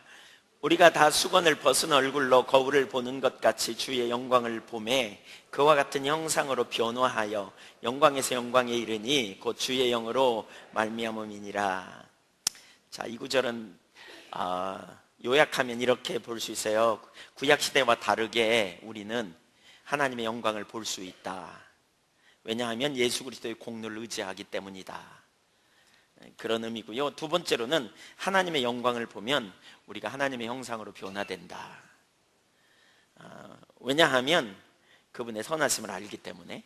우리가 다 수건을 벗은 얼굴로 거울을 보는 것 같이 주의 영광을 보매 그와 같은 형상으로 변화하여 영광에서 영광에 이르니 곧 주의 영으로 말미암음이니라. 자, 이 구절은 요약하면 이렇게 볼 수 있어요. 구약 시대와 다르게 우리는 하나님의 영광을 볼 수 있다. 왜냐하면 예수 그리스도의 공로를 의지하기 때문이다. 그런 의미고요. 두 번째로는 하나님의 영광을 보면 우리가 하나님의 형상으로 변화된다. 왜냐하면 그분의 선하심을 알기 때문에.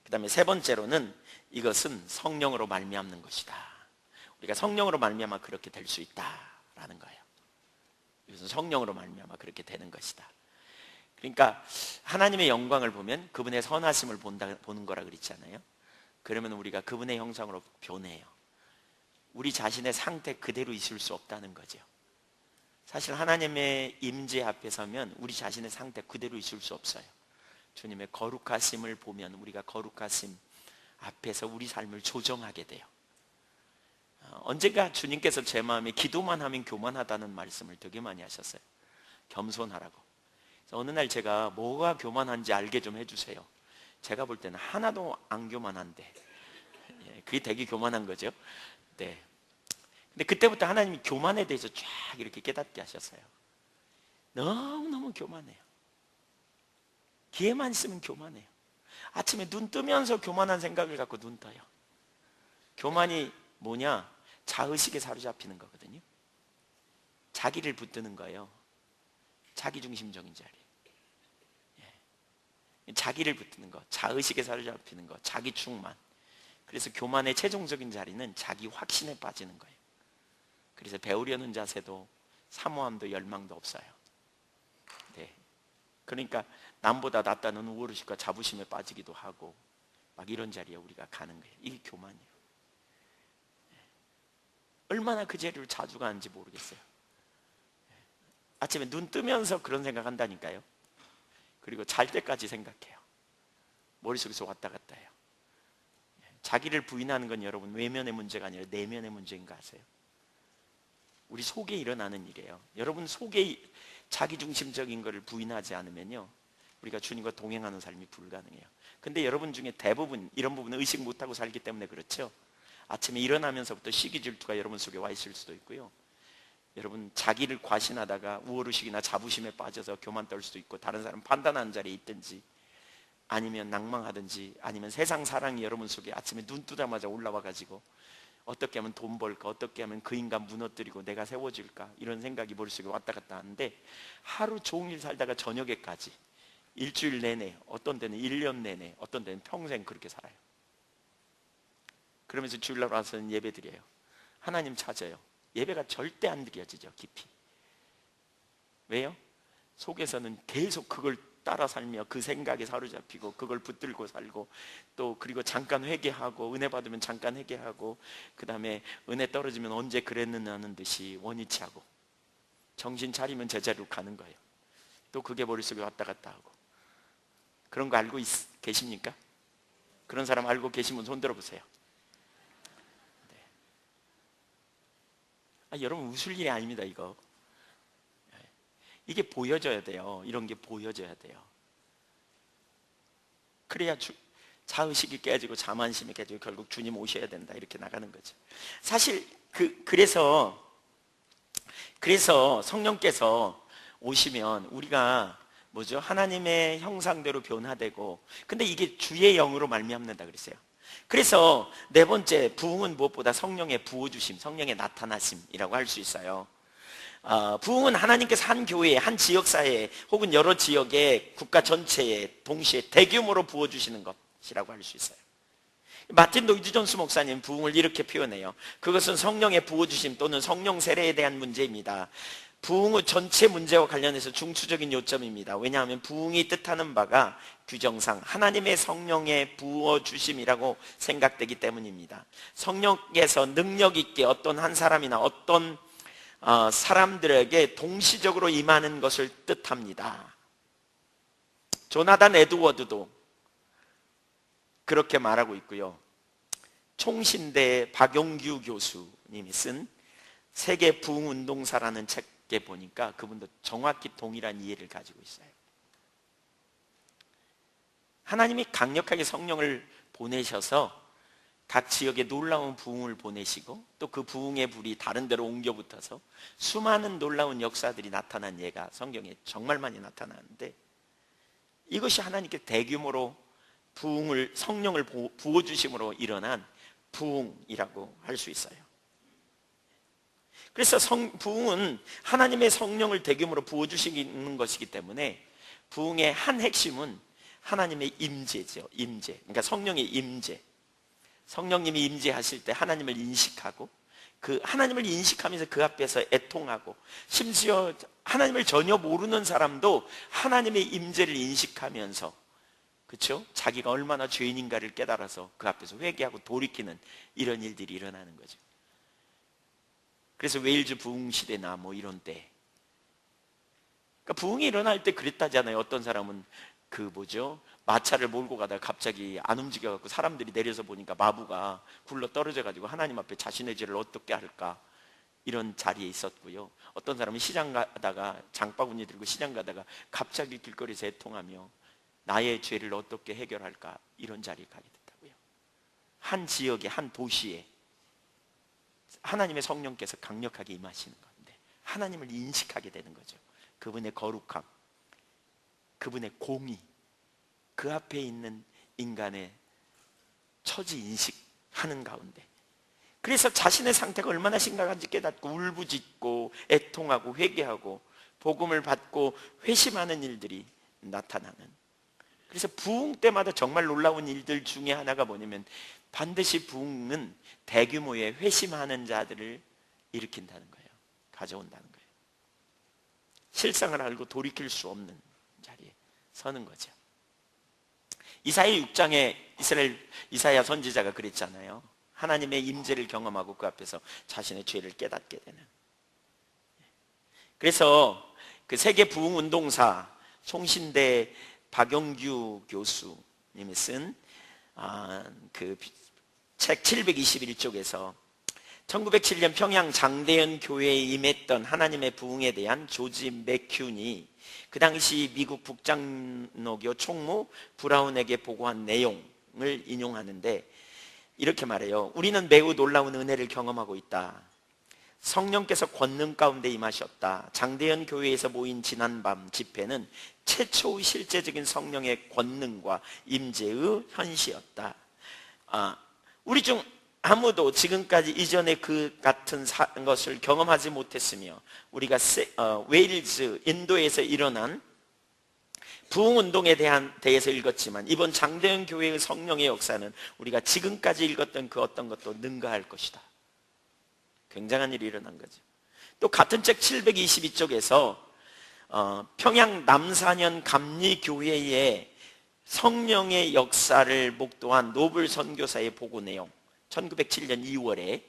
그 다음에 세 번째로는 이것은 성령으로 말미암는 것이다. 우리가 성령으로 말미암아 그렇게 될 수 있다라는 거예요. 이것은 성령으로 말미암아 그렇게 되는 것이다. 그러니까 하나님의 영광을 보면 그분의 선하심을 보는 거라 그랬잖아요. 그러면 우리가 그분의 형상으로 변해요. 우리 자신의 상태 그대로 있을 수 없다는 거죠. 사실 하나님의 임재 앞에 서면 우리 자신의 상태 그대로 있을 수 없어요. 주님의 거룩하심을 보면 우리가 거룩하심 앞에서 우리 삶을 조정하게 돼요. 언젠가 주님께서 제 마음에 기도만 하면 교만하다는 말씀을 되게 많이 하셨어요. 겸손하라고. 그래서 어느 날 제가 뭐가 교만한지 알게 좀 해주세요. 제가 볼 때는 하나도 안 교만한데, 그게 되게 교만한 거죠. 네. 근데 그때부터 하나님이 교만에 대해서 쫙 이렇게 깨닫게 하셨어요. 너무너무 교만해요. 기회만 있으면 교만해요. 아침에 눈 뜨면서 교만한 생각을 갖고 눈 떠요. 교만이 뭐냐? 자의식에 사로잡히는 거거든요. 자기를 붙드는 거예요. 자기중심적인 자리. 자기를 붙드는 거, 자의식에 사로잡히는 거, 자기 충만. 그래서 교만의 최종적인 자리는 자기 확신에 빠지는 거예요. 그래서 배우려는 자세도 사모함도 열망도 없어요. 네. 그러니까 남보다 낫다는 우월의식과 자부심에 빠지기도 하고 막 이런 자리에 우리가 가는 거예요. 이게 교만이에요. 얼마나 그 자리를 자주 가는지 모르겠어요. 아침에 눈 뜨면서 그런 생각한다니까요. 그리고 잘 때까지 생각해요. 머릿속에서 왔다 갔다 해요. 자기를 부인하는 건 여러분 외면의 문제가 아니라 내면의 문제인 거 아세요? 우리 속에 일어나는 일이에요. 여러분 속에 자기중심적인 것을 부인하지 않으면요, 우리가 주님과 동행하는 삶이 불가능해요. 근데 여러분 중에 대부분 이런 부분을 의식 못하고 살기 때문에 그렇죠. 아침에 일어나면서부터 시기 질투가 여러분 속에 와 있을 수도 있고요, 여러분 자기를 과신하다가 우월의식이나 자부심에 빠져서 교만 떨 수도 있고, 다른 사람 판단하는 자리에 있든지 아니면 낭망하든지, 아니면 세상 사랑이 여러분 속에 아침에 눈 뜨자마자 올라와 가지고 어떻게 하면 돈 벌까, 어떻게 하면 그 인간 무너뜨리고 내가 세워질까, 이런 생각이 머릿속에 왔다 갔다 하는데, 하루 종일 살다가 저녁에까지 일주일 내내, 어떤 때는 1년 내내, 어떤 때는 평생 그렇게 살아요. 그러면서 주일날 와서는 예배 드려요. 하나님 찾아요. 예배가 절대 안 드려지죠. 깊이. 왜요? 속에서는 계속 그걸 따라 살며 그 생각에 사로잡히고 그걸 붙들고 살고, 또 그리고 잠깐 회개하고, 은혜 받으면 잠깐 회개하고, 그 다음에 은혜 떨어지면 언제 그랬느냐는 듯이 원위치 하고, 정신 차리면 제자리로 가는 거예요. 또 그게 머릿속에 왔다 갔다 하고. 그런 거 알고 계십니까? 그런 사람 알고 계시면 손 들어보세요. 네. 여러분 웃을 일이 아닙니다. 이게 보여져야 돼요. 이런 게 보여져야 돼요. 그래야 자의식이 깨지고 자만심이 깨지고 결국 주님 오셔야 된다, 이렇게 나가는 거죠. 사실 그래서 성령께서 오시면 우리가 뭐죠? 하나님의 형상대로 변화되고, 근데 이게 주의 영으로 말미암는다 그랬어요. 그래서 네 번째, 부흥은 무엇보다 성령의 부어주심, 성령의 나타나심이라고 할 수 있어요. 부흥은 하나님께서 한 교회에, 한 지역사회에, 혹은 여러 지역의 국가 전체에 동시에 대규모로 부어주시는 것이라고 할 수 있어요. 마틴 로이드 존스 목사님 부흥을 이렇게 표현해요. 그것은 성령의 부어주심 또는 성령 세례에 대한 문제입니다. 부흥의 전체 문제와 관련해서 중추적인 요점입니다. 왜냐하면 부흥이 뜻하는 바가 규정상 하나님의 성령의 부어주심이라고 생각되기 때문입니다. 성령께서 능력 있게 어떤 한 사람이나 어떤 사람들에게 동시적으로 임하는 것을 뜻합니다. 조나단 에드워드도 그렇게 말하고 있고요. 총신대 박용규 교수님이 쓴 세계 부흥운동사라는 책에 보니까 그분도 정확히 동일한 이해를 가지고 있어요. 하나님이 강력하게 성령을 보내셔서 각 지역에 놀라운 부흥을 보내시고 또 그 부흥의 불이 다른 데로 옮겨 붙어서 수많은 놀라운 역사들이 나타난 예가 성경에 정말 많이 나타나는데, 이것이 하나님께 대규모로 부흥을, 성령을 부어주심으로 일어난 부흥이라고 할 수 있어요. 그래서 부흥은 하나님의 성령을 대규모로 부어주시는 것이기 때문에 부흥의 한 핵심은 하나님의 임재죠. 임재. 그러니까 성령의 임재. 성령님이 임재하실 때 하나님을 인식하고, 그 하나님을 인식하면서 그 앞에서 애통하고, 심지어 하나님을 전혀 모르는 사람도 하나님의 임재를 인식하면서, 그렇죠? 자기가 얼마나 죄인인가를 깨달아서 그 앞에서 회개하고 돌이키는 이런 일들이 일어나는 거죠. 그래서 웨일즈 부흥 시대나 뭐 이런 때, 그러니까 부흥이 일어날 때 그랬다잖아요. 어떤 사람은 마차를 몰고 가다가 갑자기 안 움직여갖고 사람들이 내려서 보니까 마부가 굴러 떨어져가지고 하나님 앞에 자신의 죄를 어떻게 할까, 이런 자리에 있었고요. 어떤 사람은 시장 가다가, 장바구니 들고 시장 가다가 갑자기 길거리에서 애통하며 나의 죄를 어떻게 해결할까, 이런 자리에 가게 됐다고요. 한 지역에, 한 도시에 하나님의 성령께서 강력하게 임하시는 건데 하나님을 인식하게 되는 거죠. 그분의 거룩함, 그분의 공의, 그 앞에 있는 인간의 처지 인식하는 가운데, 그래서 자신의 상태가 얼마나 심각한지 깨닫고 울부짖고 애통하고 회개하고 복음을 받고 회심하는 일들이 나타나는, 그래서 부흥 때마다 정말 놀라운 일들 중에 하나가 뭐냐면, 반드시 부흥은 대규모의 회심하는 자들을 일으킨다는 거예요. 가져온다는 거예요. 실상을 알고 돌이킬 수 없는 자리에 서는 거죠. 이사야 6장에 이사야 선지자가 그랬잖아요. 하나님의 임재를 경험하고 그 앞에서 자신의 죄를 깨닫게 되는. 그래서 그 세계 부흥 운동사 송신대 박영규 교수님이 쓴 그 책 721쪽에서 1907년 평양 장대현 교회에 임했던 하나님의 부흥에 대한 조지 맥큐니, 그 당시 미국 북장로교 총무 브라운에게 보고한 내용을 인용하는데 이렇게 말해요. 우리는 매우 놀라운 은혜를 경험하고 있다. 성령께서 권능 가운데 임하셨다. 장대현 교회에서 모인 지난밤 집회는 최초의 실제적인 성령의 권능과 임재의 현시였다. 우리 중 아무도 지금까지 이전에 그 같은 것을 경험하지 못했으며, 우리가 웨일즈, 인도에서 일어난 부흥운동에 대해서 읽었지만 이번 장대현 교회의 성령의 역사는 우리가 지금까지 읽었던 그 어떤 것도 능가할 것이다. 굉장한 일이 일어난 거죠. 또 같은 책 722쪽에서 평양 남산현 감리교회의 성령의 역사를 목도한 노블 선교사의 보고 내용, 1907년 2월에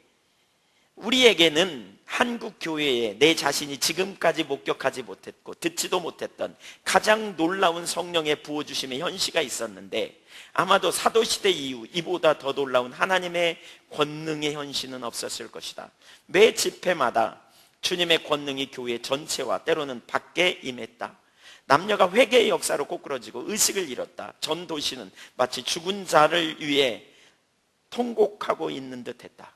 우리에게는 한국 교회에 내 자신이 지금까지 목격하지 못했고 듣지도 못했던 가장 놀라운 성령의 부어주심의 현시가 있었는데, 아마도 사도시대 이후 이보다 더 놀라운 하나님의 권능의 현시는 없었을 것이다. 매 집회마다 주님의 권능이 교회 전체와 때로는 밖에 임했다. 남녀가 회개의 역사로 꼬꾸러지고 의식을 잃었다. 전 도시는 마치 죽은 자를 위해 통곡하고 있는 듯 했다.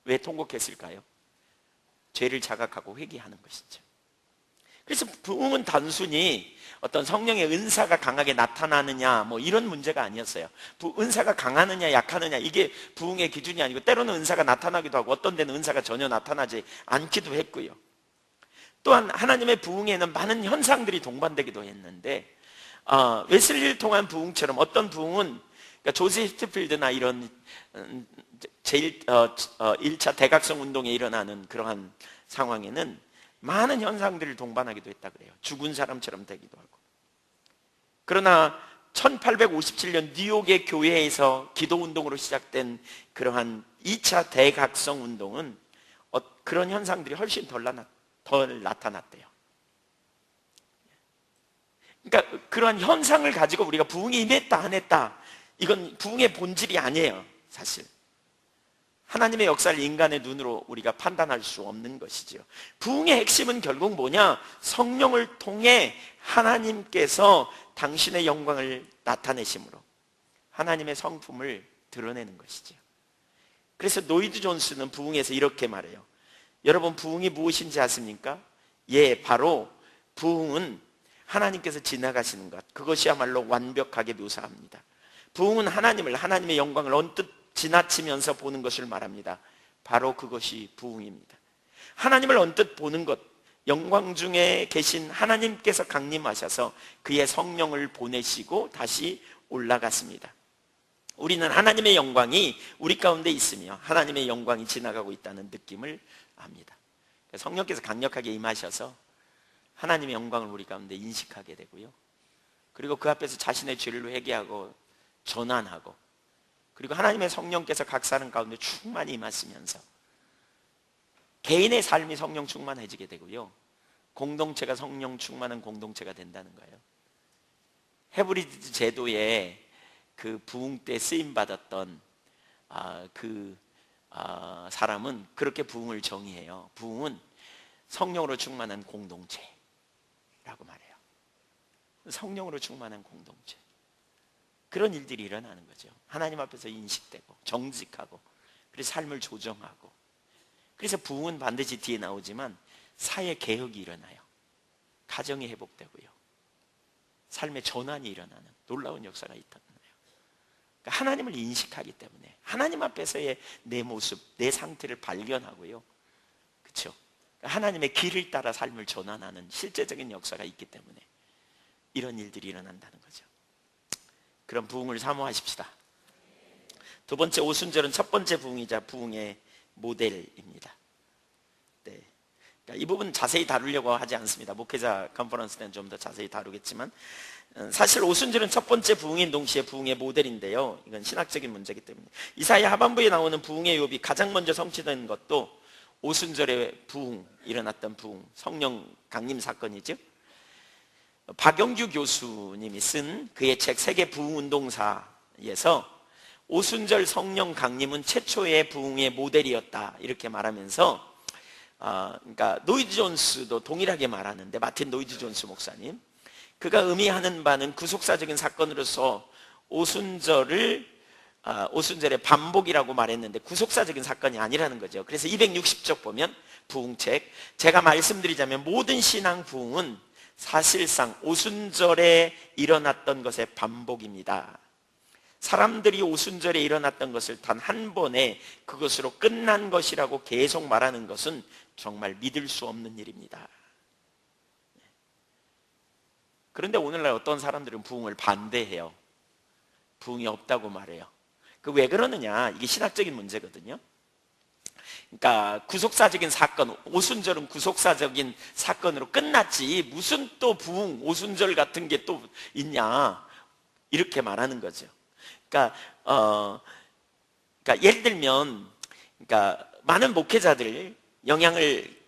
왜 통곡했을까요? 죄를 자각하고 회개하는 것이죠. 그래서 부흥은 단순히 어떤 성령의 은사가 강하게 나타나느냐 뭐 이런 문제가 아니었어요. 은사가 강하느냐 약하느냐 이게 부흥의 기준이 아니고, 때로는 은사가 나타나기도 하고 어떤 데는 은사가 전혀 나타나지 않기도 했고요. 또한 하나님의 부흥에는 많은 현상들이 동반되기도 했는데, 웨슬리를 통한 부흥처럼 어떤 부흥은, 그러니까 조지 히트필드나 이런 제 1차 대각성 운동에 일어나는 그러한 상황에는 많은 현상들을 동반하기도 했다 그래요. 죽은 사람처럼 되기도 하고. 그러나 1857년 뉴욕의 교회에서 기도운동으로 시작된 그러한 2차 대각성 운동은 그런 현상들이 훨씬 덜 나타났대요. 그러니까 그러한 현상을 가지고 우리가 부흥이 임했다 안 했다, 이건 부흥의 본질이 아니에요. 사실 하나님의 역사를 인간의 눈으로 우리가 판단할 수 없는 것이지요. 부흥의 핵심은 결국 뭐냐? 성령을 통해 하나님께서 당신의 영광을 나타내심으로 하나님의 성품을 드러내는 것이지요. 그래서 노이드 존스는 부흥에서 이렇게 말해요. 여러분, 부흥이 무엇인지 아십니까? 예, 바로 부흥은 하나님께서 지나가시는 것, 그것이야말로 완벽하게 묘사합니다. 부흥은 하나님의 영광을 언뜻 지나치면서 보는 것을 말합니다. 바로 그것이 부흥입니다. 하나님을 언뜻 보는 것, 영광 중에 계신 하나님께서 강림하셔서 그의 성령을 보내시고 다시 올라갔습니다. 우리는 하나님의 영광이 우리 가운데 있으며 하나님의 영광이 지나가고 있다는 느낌을 압니다. 성령께서 강력하게 임하셔서 하나님의 영광을 우리 가운데 인식하게 되고요, 그리고 그 앞에서 자신의 죄를 회개하고 전환하고, 그리고 하나님의 성령께서 각 사람 가운데 충만히 임하시면서 개인의 삶이 성령 충만해지게 되고요, 공동체가 성령 충만한 공동체가 된다는 거예요. 헤브리드 제도에 그 부흥 때 쓰임 받았던 사람은 그렇게 부흥을 정의해요. 부흥은 성령으로 충만한 공동체라고 말해요. 성령으로 충만한 공동체, 그런 일들이 일어나는 거죠. 하나님 앞에서 인식되고 정직하고, 그래서 삶을 조정하고. 그래서 부흥은 반드시 뒤에 나오지만 사회 개혁이 일어나요. 가정이 회복되고요, 삶의 전환이 일어나는 놀라운 역사가 있다는 거예요. 그러니까 하나님을 인식하기 때문에 하나님 앞에서의 내 모습, 내 상태를 발견하고요, 그렇죠? 하나님의 길을 따라 삶을 전환하는 실제적인 역사가 있기 때문에 이런 일들이 일어난다는 거죠. 그런 부흥을 사모하십시다. 두 번째, 오순절은 첫 번째 부흥이자 부흥의 모델입니다. 네. 그러니까 이 부분 자세히 다루려고 하지 않습니다. 목회자 컨퍼런스 때는 좀 더 자세히 다루겠지만, 사실 오순절은 첫 번째 부흥인 동시에 부흥의 모델인데요, 이건 신학적인 문제이기 때문에 이사야 하반부에 나오는 부흥의 욥이 가장 먼저 성취된 것도 오순절의 부흥, 일어났던 부흥, 성령 강림 사건이죠. 박영규 교수님이 쓴 그의 책 세계 부흥운동사에서 오순절 성령 강림은 최초의 부흥의 모델이었다, 이렇게 말하면서 그러니까 노이드 존스도 동일하게 말하는데, 마틴 노이드 존스 목사님, 그가 의미하는 바는 구속사적인 사건으로서 오순절의 반복이라고 말했는데 구속사적인 사건이 아니라는 거죠. 그래서 260쪽 보면 부흥책, 제가 말씀드리자면 모든 신앙 부흥은 사실상 오순절에 일어났던 것의 반복입니다. 사람들이 오순절에 일어났던 것을 단 한 번에 그것으로 끝난 것이라고 계속 말하는 것은 정말 믿을 수 없는 일입니다. 그런데 오늘날 어떤 사람들은 부흥을 반대해요. 부흥이 없다고 말해요. 그 왜 그러느냐, 이게 신학적인 문제거든요. 그러니까 구속사적인 사건, 오순절은 구속사적인 사건으로 끝났지 무슨 또 부흥, 오순절 같은 게 또 있냐, 이렇게 말하는 거죠. 그러니까 예를 들면, 그러니까 많은 목회자들이 영향을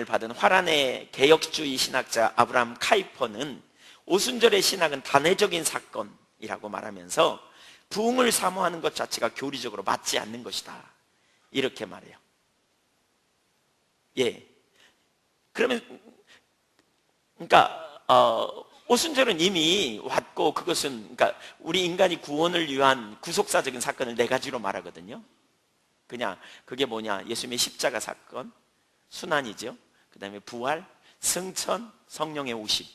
받은 화란의 개혁주의 신학자 아브라함 카이퍼는 오순절의 신학은 단회적인 사건이라고 말하면서 부흥을 사모하는 것 자체가 교리적으로 맞지 않는 것이다, 이렇게 말해요. 예. 그러면 그러니까 오순절은 이미 왔고, 그것은 그러니까 우리 인간이 구원을 위한 구속사적인 사건을 네 가지로 말하거든요. 그냥 그게 뭐냐, 예수님의 십자가 사건, 순환이죠. 그 다음에 부활, 승천, 성령의 오심,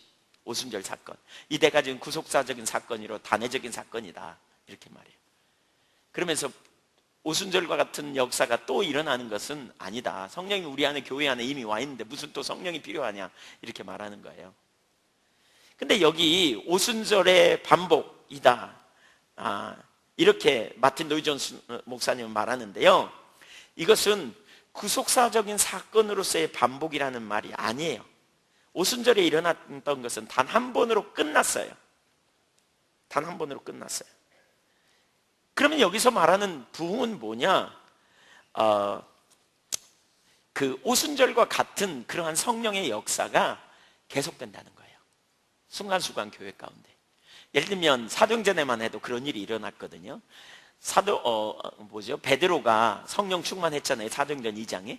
오순절 사건, 이 네 가지는 구속사적인 사건이로 단회적인 사건이다, 이렇게 말해요. 그러면서 오순절과 같은 역사가 또 일어나는 것은 아니다, 성령이 우리 안에, 교회 안에 이미 와 있는데 무슨 또 성령이 필요하냐, 이렇게 말하는 거예요. 근데 여기 오순절의 반복이다, 이렇게 마틴 노이드 존스 목사님은 말하는데요, 이것은 구속사적인 사건으로서의 반복이라는 말이 아니에요. 오순절에 일어났던 것은 단 한 번으로 끝났어요. 단 한 번으로 끝났어요. 그러면 여기서 말하는 부흥은 뭐냐? 그 오순절과 같은 그러한 성령의 역사가 계속된다는 거예요. 순간순간 교회 가운데. 예를 들면 사도행전에만 해도 그런 일이 일어났거든요. 베드로가 성령 충만했잖아요, 사도행전 2장에.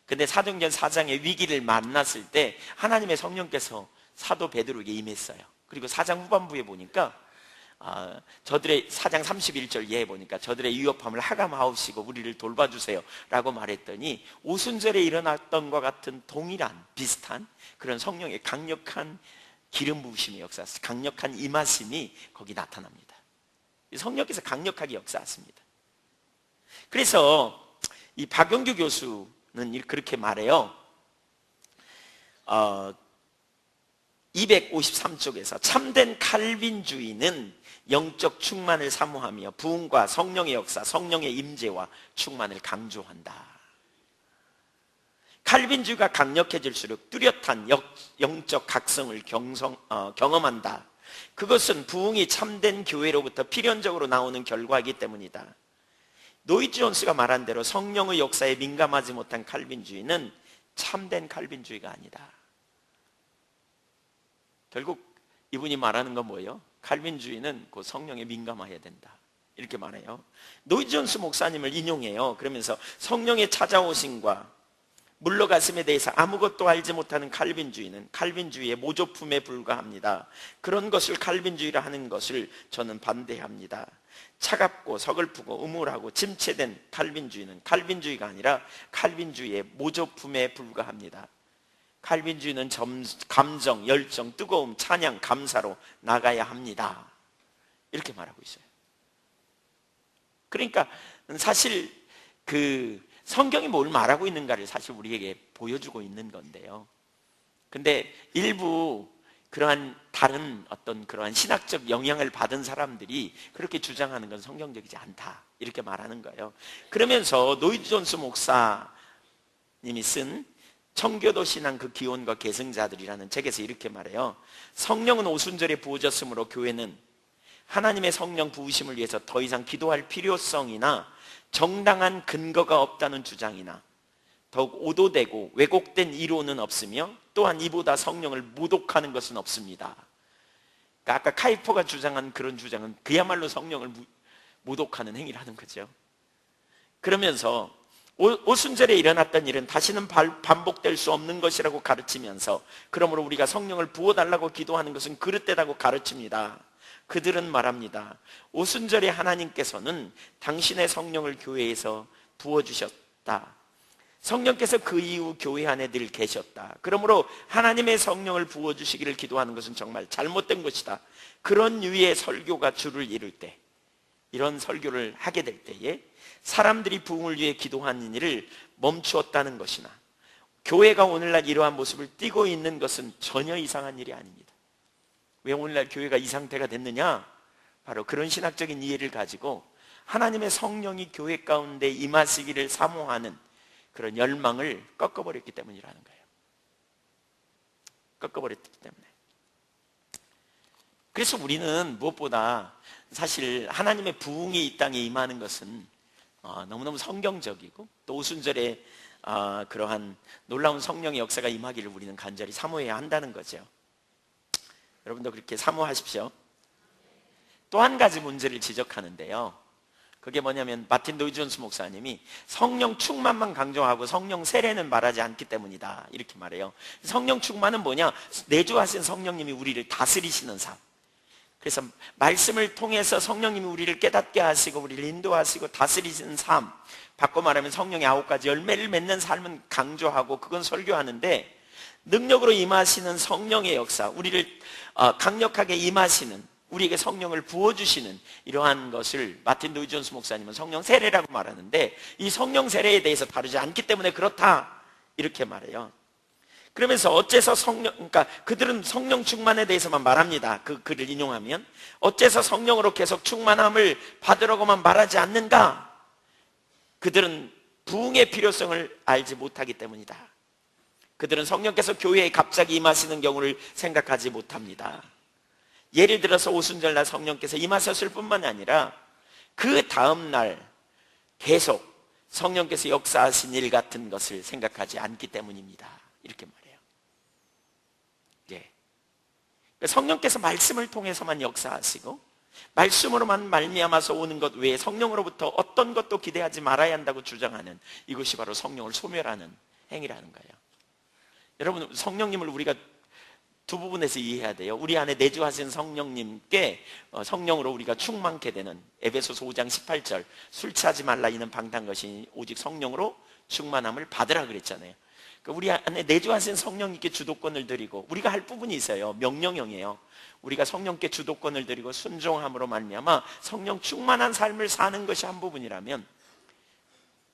근데 사도행전 4장의 위기를 만났을 때 하나님의 성령께서 사도 베드로에게 임했어요. 그리고 4장 후반부에 보니까 저들의 4장 31절 예에 보니까 저들의 위협함을 하감하옵시고 우리를 돌봐주세요 라고 말했더니 오순절에 일어났던 것 같은 동일한 비슷한 그런 성령의 강력한 기름 부으심의 역사, 강력한 임하심이 거기 나타납니다. 성령께서 강력하게 역사하십니다. 그래서 이 박영규 교수는 그렇게 말해요. 253쪽에서 참된 칼빈주의는 영적 충만을 사모하며 부흥과 성령의 역사, 성령의 임재와 충만을 강조한다. 칼빈주의가 강력해질수록 뚜렷한 영적 각성을 경험한다. 그것은 부흥이 참된 교회로부터 필연적으로 나오는 결과이기 때문이다. 노이즈 존스가 말한 대로 성령의 역사에 민감하지 못한 칼빈주의는 참된 칼빈주의가 아니다. 결국 이분이 말하는 건 뭐예요? 칼빈주의는 그 성령에 민감해야 된다. 이렇게 말해요. 노이즈 존스 목사님을 인용해요. 그러면서 성령의 찾아오심과 물러가심에 대해서 아무것도 알지 못하는 칼빈주의는 칼빈주의의 모조품에 불과합니다. 그런 것을 칼빈주의라 하는 것을 저는 반대합니다. 차갑고 서글프고 음울하고 침체된 칼빈주의는 칼빈주의가 아니라 칼빈주의의 모조품에 불과합니다. 칼빈주의는 감정, 열정, 뜨거움, 찬양, 감사로 나가야 합니다. 이렇게 말하고 있어요. 그러니까 사실 성경이 뭘 말하고 있는가를 사실 우리에게 보여주고 있는 건데요. 근데 일부 그러한 다른 어떤 그러한 신학적 영향을 받은 사람들이 그렇게 주장하는 건 성경적이지 않다. 이렇게 말하는 거예요. 그러면서 노이즈 존스 목사님이 쓴 청교도 신앙 그 기원과 계승자들이라는 책에서 이렇게 말해요. 성령은 오순절에 부어졌으므로 교회는 하나님의 성령 부으심을 위해서 더 이상 기도할 필요성이나 정당한 근거가 없다는 주장이나 더욱 오도되고 왜곡된 이론은 없으며 또한 이보다 성령을 모독하는 것은 없습니다. 그러니까 아까 카이퍼가 주장한 그런 주장은 그야말로 성령을 모독하는 행위를 하는 거죠. 그러면서 오순절에 일어났던 일은 다시는 반복될 수 없는 것이라고 가르치면서 그러므로 우리가 성령을 부어달라고 기도하는 것은 그릇되다고 가르칩니다. 그들은 말합니다. 오순절에 하나님께서는 당신의 성령을 교회에서 부어주셨다. 성령께서 그 이후 교회 안에 늘 계셨다. 그러므로 하나님의 성령을 부어주시기를 기도하는 것은 정말 잘못된 것이다. 그런 유의 설교가 주를 이룰 때, 이런 설교를 하게 될 때에 사람들이 부흥을 위해 기도하는 일을 멈추었다는 것이나 교회가 오늘날 이러한 모습을 띠고 있는 것은 전혀 이상한 일이 아닙니다. 왜 오늘날 교회가 이 상태가 됐느냐? 바로 그런 신학적인 이해를 가지고 하나님의 성령이 교회 가운데 임하시기를 사모하는 그런 열망을 꺾어버렸기 때문이라는 거예요. 꺾어버렸기 때문에. 그래서 우리는 무엇보다 사실 하나님의 부흥이 이 땅에 임하는 것은 너무너무 성경적이고 또 오순절에 그러한 놀라운 성령의 역사가 임하기를 우리는 간절히 사모해야 한다는 거죠. 여러분도 그렇게 사모하십시오. 또 한 가지 문제를 지적하는데요. 그게 뭐냐면 마틴 노이즈 존스 목사님이 성령 충만만 강조하고 성령 세례는 말하지 않기 때문이다. 이렇게 말해요. 성령 충만은 뭐냐? 내주하신 성령님이 우리를 다스리시는 삶. 그래서 말씀을 통해서 성령님이 우리를 깨닫게 하시고 우리를 인도하시고 다스리시는 삶. 바꿔 말하면 성령의 9가지 열매를 맺는 삶은 강조하고 그건 설교하는데 능력으로 임하시는 성령의 역사, 우리를 강력하게 임하시는, 우리에게 성령을 부어주시는 이러한 것을 마틴 노이즈 존스 목사님은 성령 세례라고 말하는데 이 성령 세례에 대해서 다루지 않기 때문에 그렇다 이렇게 말해요. 그러면서 어째서 그러니까 그들은 성령 충만에 대해서만 말합니다. 그 글을 인용하면 어째서 성령으로 계속 충만함을 받으라고만 말하지 않는가? 그들은 부흥의 필요성을 알지 못하기 때문이다. 그들은 성령께서 교회에 갑자기 임하시는 경우를 생각하지 못합니다. 예를 들어서 오순절날 성령께서 임하셨을 뿐만 아니라 그 다음날 계속 성령께서 역사하신 일 같은 것을 생각하지 않기 때문입니다. 이렇게 말해요. 예. 성령께서 말씀을 통해서만 역사하시고 말씀으로만 말미암아서 오는 것 외에 성령으로부터 어떤 것도 기대하지 말아야 한다고 주장하는 이것이 바로 성령을 소멸하는 행위라는 거예요. 여러분 성령님을 우리가 두 부분에서 이해해야 돼요. 우리 안에 내주하신 성령님께 성령으로 우리가 충만케 되는, 에베소서 5장 18절 술 취하지 말라 이는 방탕한 것이 오직 성령으로 충만함을 받으라 그랬잖아요. 그러니까 우리 안에 내주하신 성령님께 주도권을 드리고, 우리가 할 부분이 있어요. 명령형이에요. 우리가 성령께 주도권을 드리고 순종함으로 말미암아 성령 충만한 삶을 사는 것이 한 부분이라면,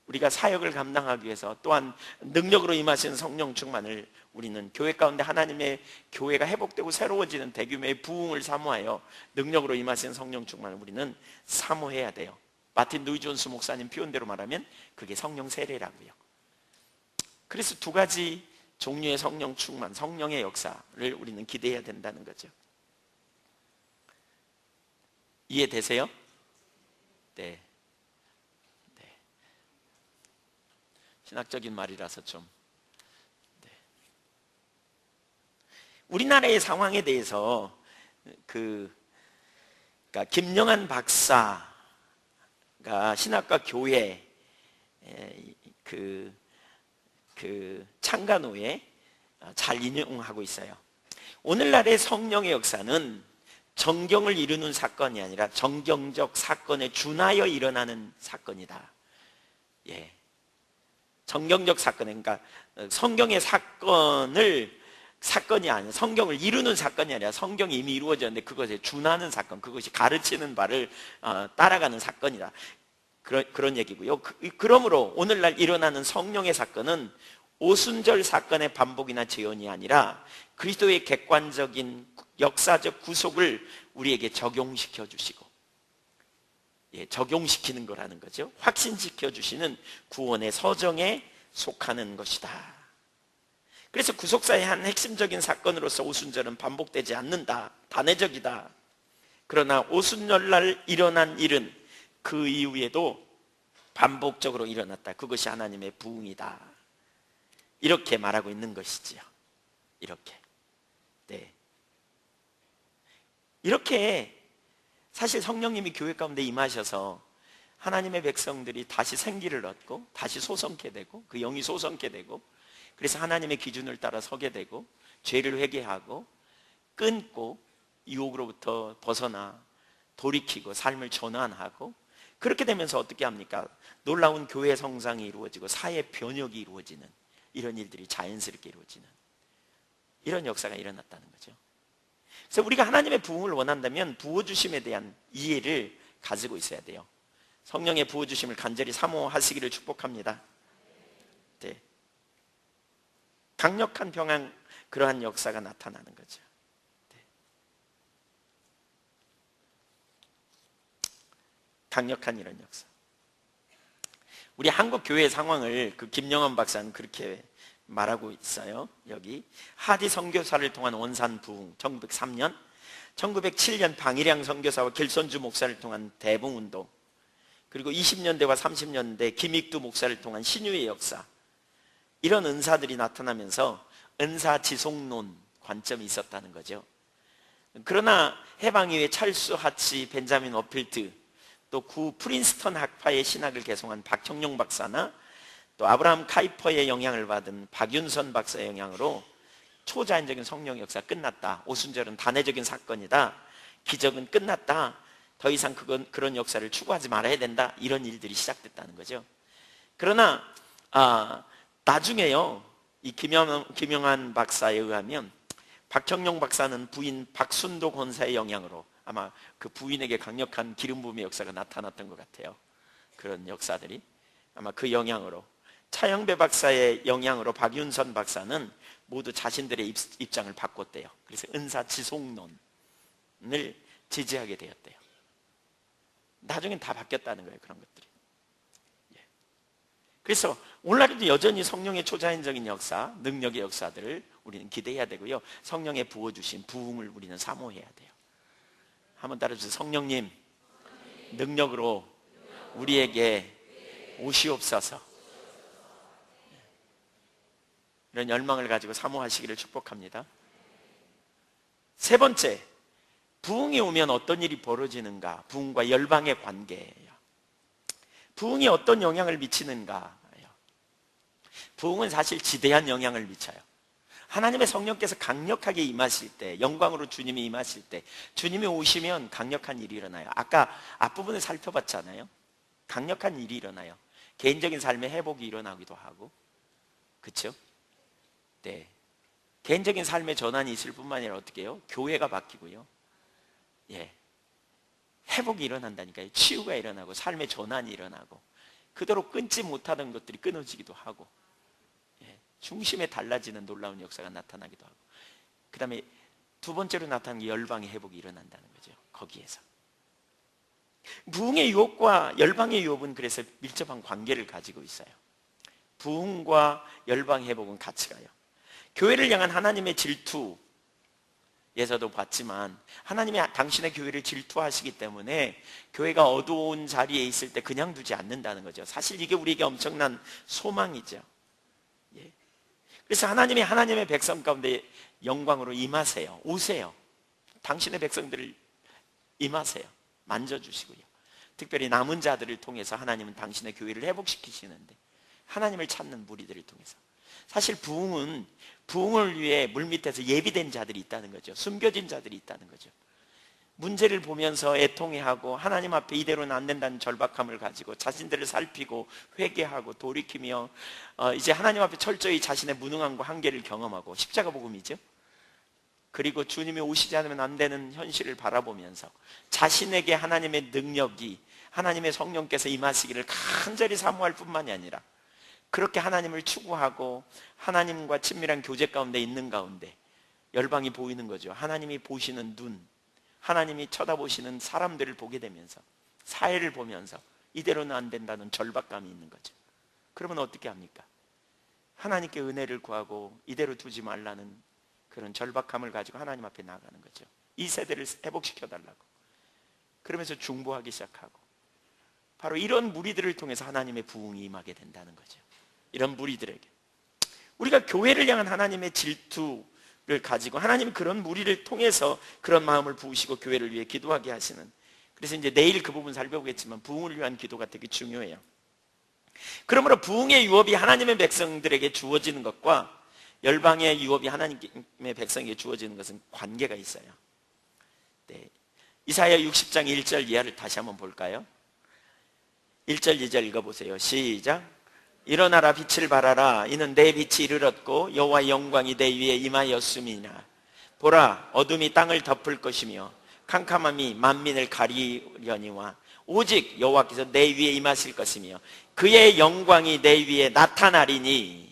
우리가 사역을 감당하기 위해서 또한 능력으로 임하신 성령 충만을 우리는 교회 가운데 하나님의 교회가 회복되고 새로워지는 대규모의 부흥을 사모하여 능력으로 임하신 성령 충만을 우리는 사모해야 돼요. 마틴 루이 존스 목사님 표현대로 말하면 그게 성령 세례라고요. 그래서 두 가지 종류의 성령 충만, 성령의 역사를 우리는 기대해야 된다는 거죠. 이해되세요? 네. 신학적인 말이라서 좀. 네. 우리나라의 상황에 대해서 그러니까 김영한 박사가 신학과 교회 창간호에 잘 인용하고 있어요. 오늘날의 성령의 역사는 정경을 이루는 사건이 아니라 정경적 사건에 준하여 일어나는 사건이다. 예. 정경적 사건, 그러니까 성경의 사건이 아니라, 성경을 이루는 사건이 아니라 성경이 이미 이루어졌는데 그것에 준하는 사건, 그것이 가르치는 바를 따라가는 사건이다. 그런 얘기고요. 그러므로 오늘날 일어나는 성령의 사건은 오순절 사건의 반복이나 재현이 아니라 그리스도의 객관적인 역사적 구속을 우리에게 적용시켜 주시고, 적용시키는 거라는 거죠. 확신시켜 주시는 구원의 서정에 속하는 것이다. 그래서 구속사의 한 핵심적인 사건으로서 오순절은 반복되지 않는다, 단회적이다. 그러나 오순절날 일어난 일은 그 이후에도 반복적으로 일어났다. 그것이 하나님의 부흥이다. 이렇게 말하고 있는 것이지요. 이렇게. 네. 이렇게 사실 성령님이 교회 가운데 임하셔서 하나님의 백성들이 다시 생기를 얻고 다시 소성케 되고 그 영이 소성케 되고, 그래서 하나님의 기준을 따라 서게 되고 죄를 회개하고 끊고 유혹으로부터 벗어나 돌이키고 삶을 전환하고, 그렇게 되면서 어떻게 합니까? 놀라운 교회 성장이 이루어지고 사회 변혁이 이루어지는 이런 일들이 자연스럽게 이루어지는 이런 역사가 일어났다는 거죠. 그래서 우리가 하나님의 부흥을 원한다면 부어주심에 대한 이해를 가지고 있어야 돼요. 성령의 부어주심을 간절히 사모하시기를 축복합니다. 네. 강력한 평안, 그러한 역사가 나타나는 거죠. 네. 강력한 이런 역사. 우리 한국 교회의 상황을 김영환 박사는 그렇게 말하고 있어요. 여기 하디 선교사를 통한 원산 부흥 1903년, 1907년 방일양 선교사와 길선주 목사를 통한 대붕운동, 그리고 20년대와 30년대 김익두 목사를 통한 신유의 역사, 이런 은사들이 나타나면서 은사 지속론 관점이 있었다는 거죠. 그러나 해방 이후에 찰스 하치, 벤자민 워필트, 또 구 프린스턴 학파의 신학을 개송한 박형룡 박사나 또 아브라함 카이퍼의 영향을 받은 박윤선 박사의 영향으로 초자연적인 성령 역사 끝났다. 오순절은 단회적인 사건이다. 기적은 끝났다. 더 이상 그런 역사를 추구하지 말아야 된다. 이런 일들이 시작됐다는 거죠. 그러나 나중에요, 이 김영환 박사에 의하면 박형룡 박사는 부인 박순도 권사의 영향으로 아마 그 부인에게 강력한 기름 부음의 역사가 나타났던 것 같아요. 그런 역사들이 아마 그 영향으로, 차영배 박사의 영향으로 박윤선 박사는 모두 자신들의 입장을 바꿨대요. 그래서 은사 지속론을 지지하게 되었대요. 나중엔 다 바뀌었다는 거예요, 그런 것들이. 그래서 오늘날에도 여전히 성령의 초자연적인 역사, 능력의 역사들을 우리는 기대해야 되고요, 성령의 부어주신 부흥을 우리는 사모해야 돼요. 한번 따라주세요. 성령님, 능력으로 우리에게 오시옵소서. 이런 열망을 가지고 사모하시기를 축복합니다. 세 번째, 부흥이 오면 어떤 일이 벌어지는가? 부흥과 열방의 관계예요. 부흥이 어떤 영향을 미치는가? 부흥은 사실 지대한 영향을 미쳐요. 하나님의 성령께서 강력하게 임하실 때, 영광으로 주님이 임하실 때, 주님이 오시면 강력한 일이 일어나요. 아까 앞부분을 살펴봤잖아요. 강력한 일이 일어나요. 개인적인 삶의 회복이 일어나기도 하고, 그렇죠? 네. 개인적인 삶의 전환이 있을 뿐만 아니라 어떻게 해요? 교회가 바뀌고요. 예. 회복이 일어난다니까요. 치유가 일어나고 삶의 전환이 일어나고 그대로 끊지 못하던 것들이 끊어지기도 하고, 예. 중심에 달라지는 놀라운 역사가 나타나기도 하고, 그 다음에 두 번째로 나타나는 게 열방의 회복이 일어난다는 거죠. 거기에서 부흥의 유업과 열방의 유업은 그래서 밀접한 관계를 가지고 있어요. 부흥과 열방의 회복은 같이 가요. 교회를 향한 하나님의 질투에서도 봤지만 하나님이 당신의 교회를 질투하시기 때문에 교회가 어두운 자리에 있을 때 그냥 두지 않는다는 거죠. 사실 이게 우리에게 엄청난 소망이죠. 예. 그래서 하나님이 하나님의 백성 가운데 영광으로 임하세요. 오세요. 당신의 백성들을 임하세요. 만져주시고요. 특별히 남은 자들을 통해서 하나님은 당신의 교회를 회복시키시는데, 하나님을 찾는 무리들을 통해서. 사실 부흥을 위해 물밑에서 예비된 자들이 있다는 거죠. 숨겨진 자들이 있다는 거죠. 문제를 보면서 애통해하고 하나님 앞에 이대로는 안 된다는 절박함을 가지고 자신들을 살피고 회개하고 돌이키며 이제 하나님 앞에 철저히 자신의 무능함과 한계를 경험하고, 십자가 복음이죠. 그리고 주님이 오시지 않으면 안 되는 현실을 바라보면서 자신에게 하나님의 능력이, 하나님의 성령께서 임하시기를 간절히 사모할 뿐만이 아니라 그렇게 하나님을 추구하고 하나님과 친밀한 교제 가운데 있는 가운데 열방이 보이는 거죠. 하나님이 보시는 눈, 하나님이 쳐다보시는 사람들을 보게 되면서, 사회를 보면서 이대로는 안 된다는 절박감이 있는 거죠. 그러면 어떻게 합니까? 하나님께 은혜를 구하고 이대로 두지 말라는 그런 절박함을 가지고 하나님 앞에 나가는 거죠. 이 세대를 회복시켜 달라고. 그러면서 중보하기 시작하고, 바로 이런 무리들을 통해서 하나님의 부흥이 임하게 된다는 거죠. 이런 무리들에게 우리가 교회를 향한 하나님의 질투를 가지고 하나님이 그런 무리를 통해서 그런 마음을 부으시고 교회를 위해 기도하게 하시는, 그래서 이제 내일 그 부분 살펴보겠지만 부흥을 위한 기도가 되게 중요해요. 그러므로 부흥의 유업이 하나님의 백성들에게 주어지는 것과 열방의 유업이 하나님의 백성에게 주어지는 것은 관계가 있어요. 네. 이사야 60장 1절 이하를 다시 한번 볼까요? 1절 2절 읽어보세요. 시작. 일어나라, 빛을 발하라. 이는 내 빛이 이르렀고 여호와의 영광이 내 위에 임하였음이니라. 보라, 어둠이 땅을 덮을 것이며 캄캄함이 만민을 가리려니와 오직 여호와께서 내 위에 임하실 것이며 그의 영광이 내 위에 나타나리니.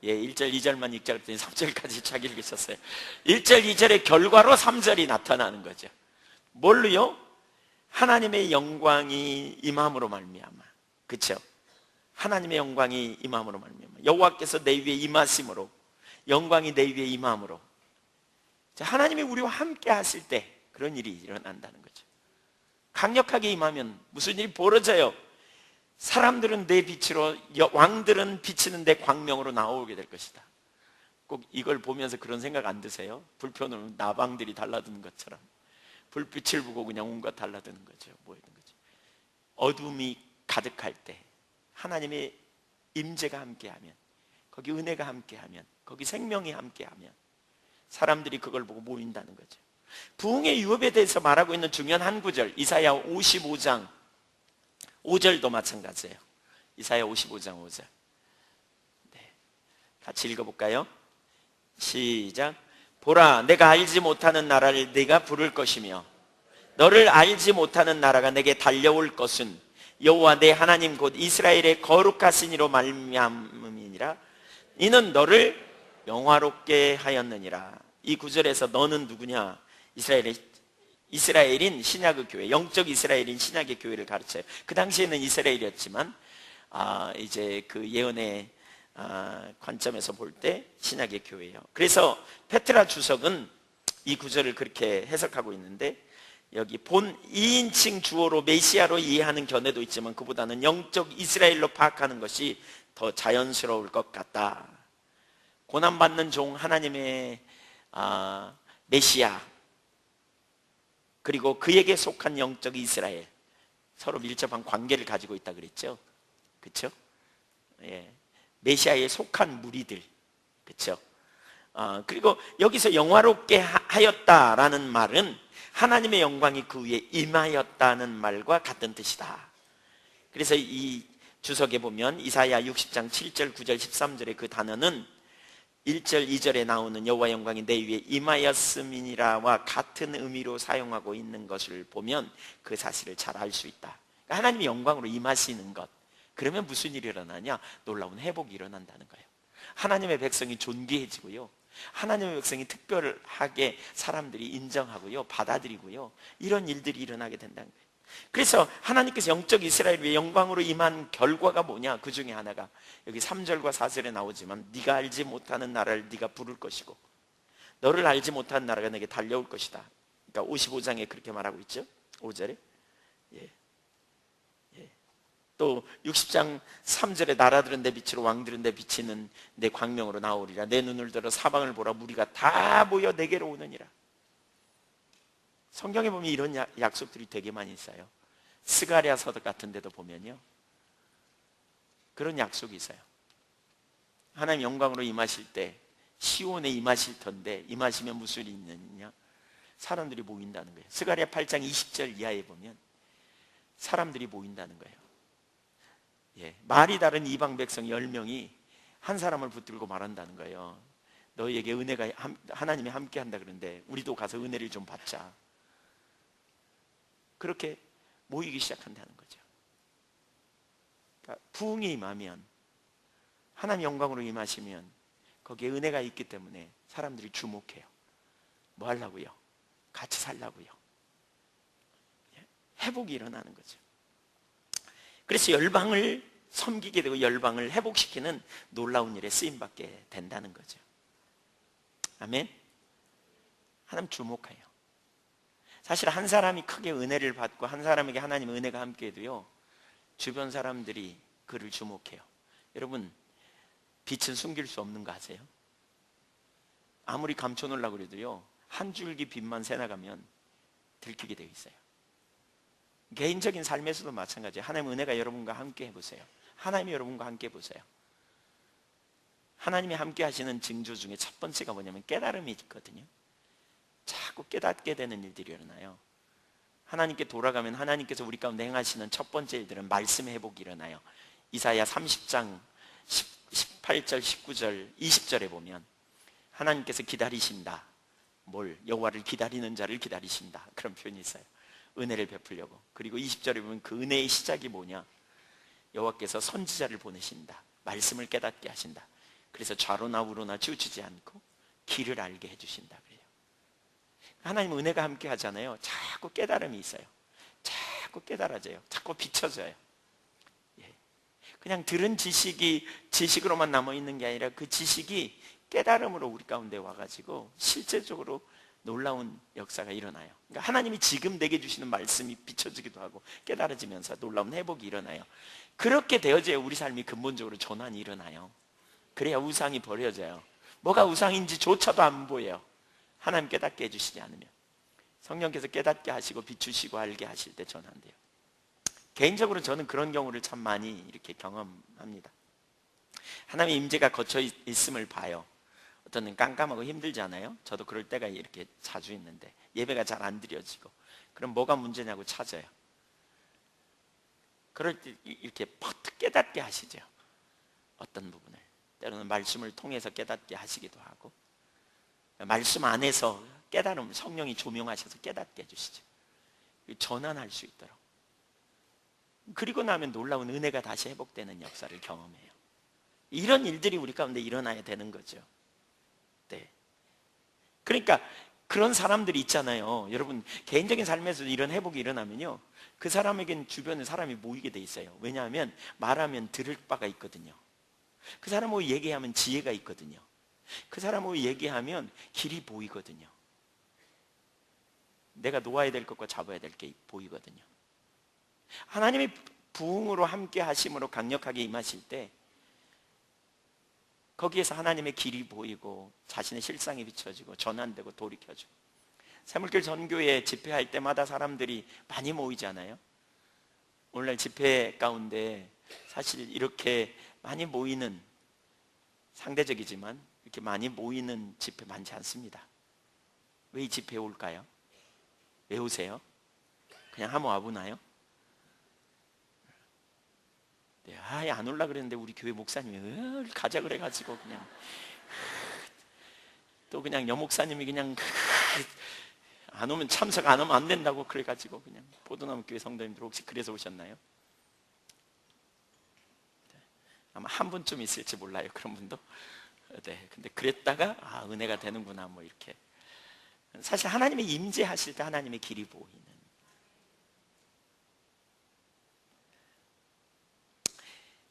예, 1절 2절만 읽자랬더니 3절까지 쫙 읽으셨어요. 1절 2절의 결과로 3절이 나타나는 거죠. 뭘로요? 하나님의 영광이 임함으로 말미암아. 그렇죠? 하나님의 영광이 임함으로 말미암아. 여호와께서 내 위에 임하심으로, 영광이 내 위에 임함으로. 하나님이 우리와 함께 하실 때 그런 일이 일어난다는 거죠. 강력하게 임하면 무슨 일이 벌어져요? 사람들은 내 빛으로, 왕들은 비치는 내 광명으로 나오게 될 것이다. 꼭 이걸 보면서 그런 생각 안 드세요? 불편으로 나방들이 달라드는 것처럼 불빛을 보고 그냥 온갖 달라드는 거죠. 뭐이든 거죠. 어둠이 가득할 때 하나님의 임재가 함께하면, 거기 은혜가 함께하면, 거기 생명이 함께하면 사람들이 그걸 보고 모인다는 거죠. 부흥의 유업에 대해서 말하고 있는 중요한 한 구절, 이사야 55장 5절도 마찬가지예요. 이사야 55장 5절. 네. 같이 읽어볼까요? 시작. 보라, 내가 알지 못하는 나라를 네가 부를 것이며 너를 알지 못하는 나라가 내게 달려올 것은 여호와 내 하나님 곧 이스라엘의 거룩하신 이로 말미암음이니라. 이는 너를 영화롭게 하였느니라. 이 구절에서 너는 누구냐? 이스라엘인 신약의 교회, 영적 이스라엘인 신약의 교회를 가르쳐요. 그 당시에는 이스라엘이었지만 이제 그 예언의 관점에서 볼 때 신약의 교회예요. 그래서 페트라 주석은 이 구절을 그렇게 해석하고 있는데, 여기 본 2인칭 주어로 메시아로 이해하는 견해도 있지만 그보다는 영적 이스라엘로 파악하는 것이 더 자연스러울 것 같다. 고난받는 종 하나님의 메시아, 그리고 그에게 속한 영적 이스라엘, 서로 밀접한 관계를 가지고 있다 그랬죠. 그렇죠? 예. 메시아에 속한 무리들, 그렇죠? 그리고 여기서 영화롭게 하였다라는 말은 하나님의 영광이 그 위에 임하였다는 말과 같은 뜻이다. 그래서 이 주석에 보면 이사야 60장 7절, 9절, 13절의 그 단어는 1절, 2절에 나오는 여호와 영광이 내 위에 임하였음이니라와 같은 의미로 사용하고 있는 것을 보면 그 사실을 잘 알 수 있다. 그러니까 하나님이 영광으로 임하시는 것, 그러면 무슨 일이 일어나냐? 놀라운 회복이 일어난다는 거예요. 하나님의 백성이 존귀해지고요, 하나님의 백성이 특별하게 사람들이 인정하고요, 받아들이고요, 이런 일들이 일어나게 된다는 거예요. 그래서 하나님께서 영적 이스라엘 위에 영광으로 임한 결과가 뭐냐? 그 중에 하나가 여기 3절과 4절에 나오지만 네가 알지 못하는 나라를 네가 부를 것이고 너를 알지 못하는 나라가 내게 달려올 것이다. 그러니까 55장에 그렇게 말하고 있죠. 5절에. 예. 또 60장 3절에 나라들은 내 빛으로 왕들은 내 비치는 내 광명으로 나오리라. 내 눈을 들어 사방을 보라. 무리가 다 모여 내게로 오느니라. 성경에 보면 이런 약속들이 되게 많이 있어요. 스가랴 서적 같은 데도 보면요, 그런 약속이 있어요. 하나님 영광으로 임하실 때 시온에 임하실 텐데 임하시면 무슨 일이 있느냐? 사람들이 모인다는 거예요. 스가랴 8장 20절 이하에 보면 사람들이 모인다는 거예요. 예, 말이 다른 이방 백성 10명이 한 사람을 붙들고 말한다는 거예요. 너희에게 은혜가 하나님이 함께 한다 그러는데 우리도 가서 은혜를 좀 받자. 그렇게 모이기 시작한다는 거죠. 그러니까 부흥이 임하면, 하나님 영광으로 임하시면 거기에 은혜가 있기 때문에 사람들이 주목해요. 뭐 하려고요? 같이 살라고요. 회복이 일어나는 거죠. 그래서 열방을 섬기게 되고 열방을 회복시키는 놀라운 일에 쓰임받게 된다는 거죠. 아멘. 하나님 주목해요. 사실 한 사람이 크게 은혜를 받고 한 사람에게 하나님의 은혜가 함께해도요, 주변 사람들이 그를 주목해요. 여러분, 빛은 숨길 수 없는 거 아세요? 아무리 감춰놓으려고 해도요, 한 줄기 빛만 새나가면 들키게 되어 있어요. 개인적인 삶에서도 마찬가지예요. 하나님의 은혜가 여러분과 함께 해보세요. 하나님이 여러분과 함께 보세요. 하나님이 함께 하시는 징조 중에 첫 번째가 뭐냐면 깨달음이 있거든요. 자꾸 깨닫게 되는 일들이 일어나요. 하나님께 돌아가면 하나님께서 우리 가운데 행하시는 첫 번째 일들은 말씀 회복이 일어나요. 이사야 30장 18절, 19절, 20절에 보면 하나님께서 기다리신다. 뭘? 여호와를 기다리는 자를 기다리신다. 그런 표현이 있어요. 은혜를 베풀려고. 그리고 20절에 보면 그 은혜의 시작이 뭐냐? 여호와께서 선지자를 보내신다. 말씀을 깨닫게 하신다. 그래서 좌로나 우로나 치우치지 않고 길을 알게 해주신다. 그래요. 하나님은 은혜가 함께 하잖아요. 자꾸 깨달음이 있어요. 자꾸 깨달아져요. 자꾸 비춰져요. 예. 그냥 들은 지식이 지식으로만 남아있는 게 아니라 그 지식이 깨달음으로 우리 가운데 와가지고 실제적으로 놀라운 역사가 일어나요. 그러니까 하나님이 지금 내게 주시는 말씀이 비춰지기도 하고 깨달아지면서 놀라운 회복이 일어나요. 그렇게 되어져야 우리 삶이 근본적으로 전환이 일어나요. 그래야 우상이 버려져요. 뭐가 우상인지조차도 안 보여요. 하나님 깨닫게 해주시지 않으면. 성령께서 깨닫게 하시고 비추시고 알게 하실 때 전환돼요. 개인적으로 저는 그런 경우를 참 많이 이렇게 경험합니다. 하나님의 임재가 거쳐 있음을 봐요. 어떤 때는 깜깜하고 힘들잖아요. 저도 그럴 때가 이렇게 자주 있는데 예배가 잘 안 드려지고, 그럼 뭐가 문제냐고 찾아요. 그럴 때 이렇게 퍼뜩 깨닫게 하시죠. 어떤 부분을 때로는 말씀을 통해서 깨닫게 하시기도 하고, 말씀 안에서 깨달음, 성령이 조명하셔서 깨닫게 해주시죠. 전환할 수 있도록. 그리고 나면 놀라운 은혜가 다시 회복되는 역사를 경험해요. 이런 일들이 우리 가운데 일어나야 되는 거죠. 네. 그러니까 그런 사람들이 있잖아요. 여러분, 개인적인 삶에서 이런 회복이 일어나면요, 그 사람에겐 주변에 사람이 모이게 돼 있어요. 왜냐하면 말하면 들을 바가 있거든요. 그 사람하고 얘기하면 지혜가 있거든요. 그 사람하고 얘기하면 길이 보이거든요. 내가 놓아야 될 것과 잡아야 될 게 보이거든요. 하나님의 부흥으로 함께 하심으로 강력하게 임하실 때 거기에서 하나님의 길이 보이고 자신의 실상이 비춰지고 전환되고 돌이켜지고, 새물길 전교회 집회할 때마다 사람들이 많이 모이잖아요. 오늘날 집회 가운데 사실 이렇게 많이 모이는, 상대적이지만 이렇게 많이 모이는 집회 많지 않습니다. 왜 이 집회에 올까요? 왜 오세요? 그냥 한번 와보나요? 네, 안 올라 그랬는데 우리 교회 목사님이 가자 그래가지고 그냥 또 그냥 여목사님이 그냥 안 오면 참석 안 하면 안 된다고 그래가지고 그냥 포도나무 교회 성도님들 혹시 그래서 오셨나요? 아마 한 분쯤 있을지 몰라요, 그런 분도. 네, 근데 그랬다가 은혜가 되는구나 뭐 이렇게. 사실 하나님의 임재하실 때 하나님의 길이 보이는.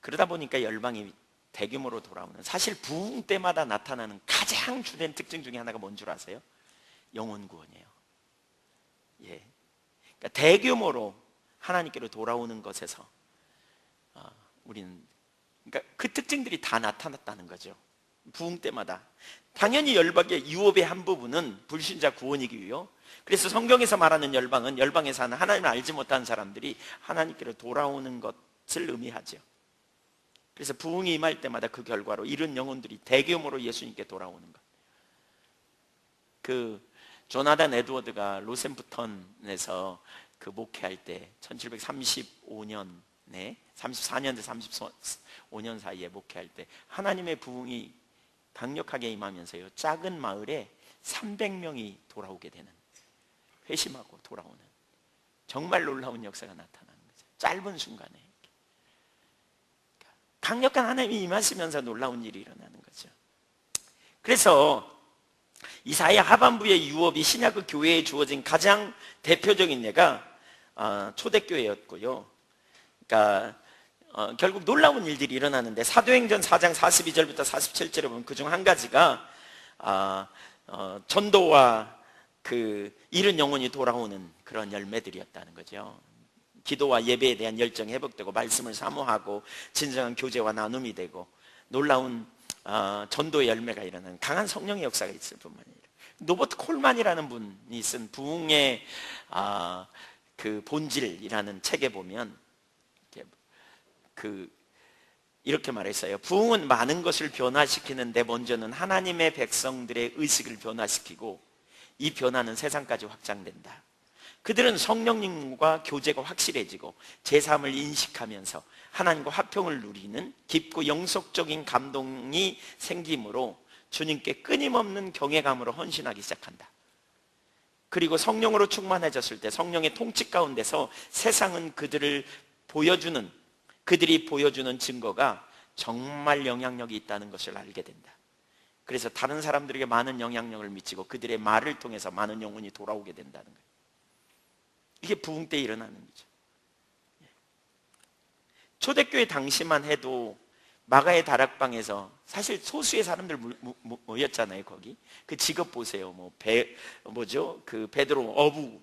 그러다 보니까 열방이 대규모로 돌아오는, 사실 부흥 때마다 나타나는 가장 주된 특징 중에 하나가 뭔 줄 아세요? 영혼 구원이에요. 예, 그러니까 대규모로 하나님께로 돌아오는 것에서 우리는, 그러니까 그 특징들이 다 나타났다는 거죠. 부흥 때마다. 당연히 열방의 유업의 한 부분은 불신자 구원이기요. 그래서 성경에서 말하는 열방은 열방에 사는 하나님을 알지 못하는 사람들이 하나님께로 돌아오는 것을 의미하죠. 그래서 부흥이 임할 때마다 그 결과로 이른 영혼들이 대규모로 예수님께 돌아오는 것. 그 조나단 에드워드가 로셈프턴에서 그 목회할 때 1735년에 34년에서 35년 사이에 목회할 때 하나님의 부흥이 강력하게 임하면서요, 작은 마을에 300명이 돌아오게 되는, 회심하고 돌아오는 정말 놀라운 역사가 나타나는 거죠. 짧은 순간에 강력한 하나님이 임하시면서 놀라운 일이 일어나는 거죠. 그래서 이사야 하반부의 유업이 신약의 교회에 주어진 가장 대표적인 예가 초대교회였고요. 그러니까 결국 놀라운 일들이 일어나는데 사도행전 4장 42절부터 47절에 보면 그중 한 가지가 전도와 그 잃은 영혼이 돌아오는 그런 열매들이었다는 거죠. 기도와 예배에 대한 열정이 회복되고 말씀을 사모하고 진정한 교제와 나눔이 되고 놀라운 전도의 열매가 일어나는 강한 성령의 역사가 있을 뿐만 아니라, 노버트 콜만이라는 분이 쓴 부흥의 그 본질이라는 책에 보면 이렇게 말했어요. 부흥은 많은 것을 변화시키는데 먼저는 하나님의 백성들의 의식을 변화시키고 이 변화는 세상까지 확장된다. 그들은 성령님과 교제가 확실해지고 제3을 인식하면서 하나님과 화평을 누리는 깊고 영속적인 감동이 생기므로 주님께 끊임없는 경외감으로 헌신하기 시작한다. 그리고 성령으로 충만해졌을 때 성령의 통치 가운데서 세상은 그들이 보여주는 증거가 정말 영향력이 있다는 것을 알게 된다. 그래서 다른 사람들에게 많은 영향력을 미치고 그들의 말을 통해서 많은 영혼이 돌아오게 된다는 거예요. 이게 부흥 때 일어나는 거죠. 초대교회 당시만 해도 마가의 다락방에서 사실 소수의 사람들 모였잖아요. 거기 그 직업 보세요. 그 베드로 어부,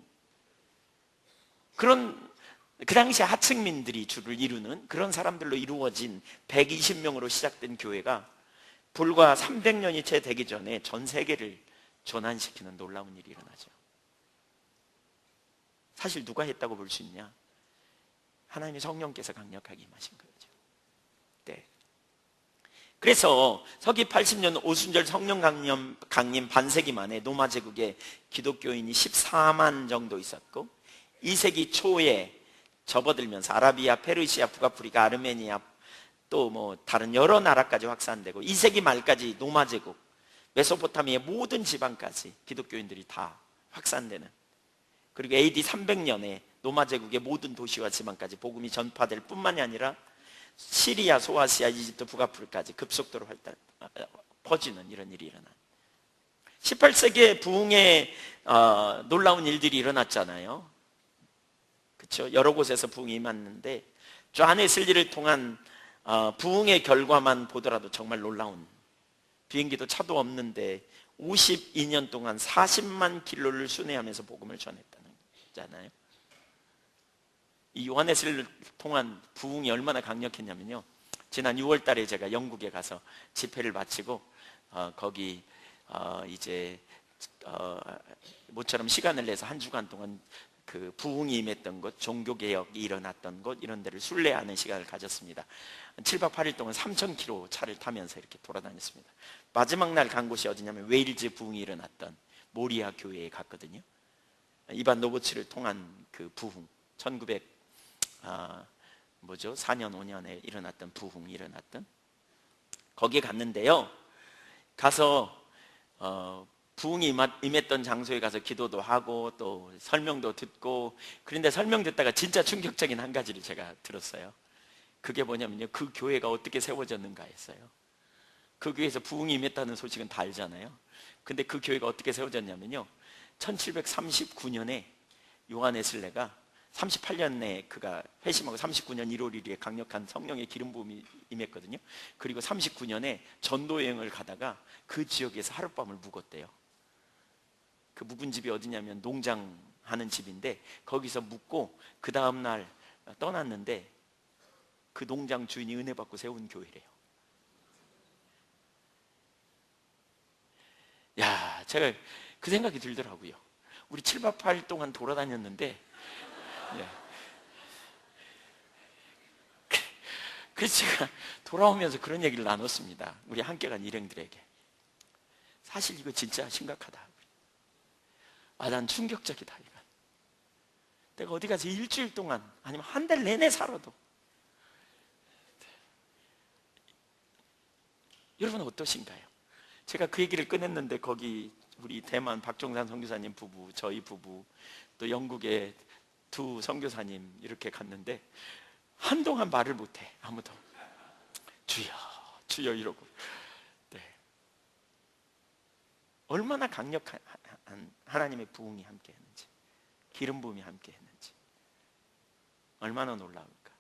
그런 그 당시 하층민들이 주를 이루는 그런 사람들로 이루어진 120명으로 시작된 교회가 불과 300년이 채 되기 전에 전 세계를 전환시키는 놀라운 일이 일어나죠. 사실 누가 했다고 볼 수 있냐? 하나님의 성령께서 강력하게 임하신 거죠. 네. 그래서 서기 80년 오순절 성령 강림 반세기 만에 로마 제국에 기독교인이 14만 정도 있었고 2세기 초에 접어들면서 아라비아, 페르시아, 북아프리카, 아르메니아 또 다른 여러 나라까지 확산되고 2세기 말까지 로마 제국, 메소포타미아의 모든 지방까지 기독교인들이 다 확산되는, 그리고 AD 300년에 로마 제국의 모든 도시와 지방까지 복음이 전파될 뿐만이 아니라 시리아, 소아시아, 이집트, 북아프리카까지 급속도로 퍼지는 이런 일이 일어난 18세기에 부흥의 놀라운 일들이 일어났잖아요. 그렇죠? 여러 곳에서 부흥이 임했는데 존 웨슬리를 통한 부흥의 결과만 보더라도 정말 놀라운, 비행기도 차도 없는데 52년 동안 40만 킬로를 순회하면서 복음을 전했다는 거잖아요. 이 요한 웨슬리를 통한 부흥이 얼마나 강력했냐면요, 지난 6월 달에 제가 영국에 가서 집회를 마치고 거기 이제 모처럼 시간을 내서 한 주간 동안 그 부흥이 임했던 곳, 종교개혁이 일어났던 곳, 이런 데를 순례하는 시간을 가졌습니다. 7박 8일 동안 3,000km 차를 타면서 이렇게 돌아다녔습니다. 마지막 날 간 곳이 어디냐면 웨일즈 부흥이 일어났던 모리아 교회에 갔거든요. 이반 노보츠를 통한 그 부흥, 1904년 5년에 일어났던 부흥이 일어났던 거기에 갔는데요. 가서 부흥이 임했던 장소에 가서 기도도 하고 또 설명도 듣고, 그런데 설명 듣다가 진짜 충격적인 한 가지를 제가 들었어요. 그게 뭐냐면요, 그 교회가 어떻게 세워졌는가 했어요. 그 교회에서 부흥이 임했다는 소식은 다 알잖아요. 근데 그 교회가 어떻게 세워졌냐면요, 1739년에 요한 웨슬레가 38년에 그가 회심하고 39년 1월 1일에 강력한 성령의 기름 부음이 임했거든요. 그리고 39년에 전도 여행을 가다가 그 지역에서 하룻밤을 묵었대요. 그 묵은 집이 어디냐면 농장 하는 집인데, 거기서 묵고 그 다음날 떠났는데 그 농장 주인이 은혜 받고 세운 교회래요. 야, 제가 그 생각이 들더라고요. 우리 7박 8일 동안 돌아다녔는데, 예. 그래서 제가 돌아오면서 그런 얘기를 나눴습니다. 우리 함께 간 일행들에게. 사실 이거 진짜 심각하다. 난 충격적이다 이건. 내가 어디 가서 일주일 동안 아니면 한 달 내내 살아도, 여러분 어떠신가요? 제가 그 얘기를 꺼냈는데 거기 우리 대만 박종산 선교사님 부부, 저희 부부, 또 영국의 두 선교사님 이렇게 갔는데 한동안 말을 못해. 아무도 주여 주여 이러고. 네. 얼마나 강력한 하나님의 부흥이 함께 했는지, 기름 부음이 함께 했는지 얼마나 놀라울까.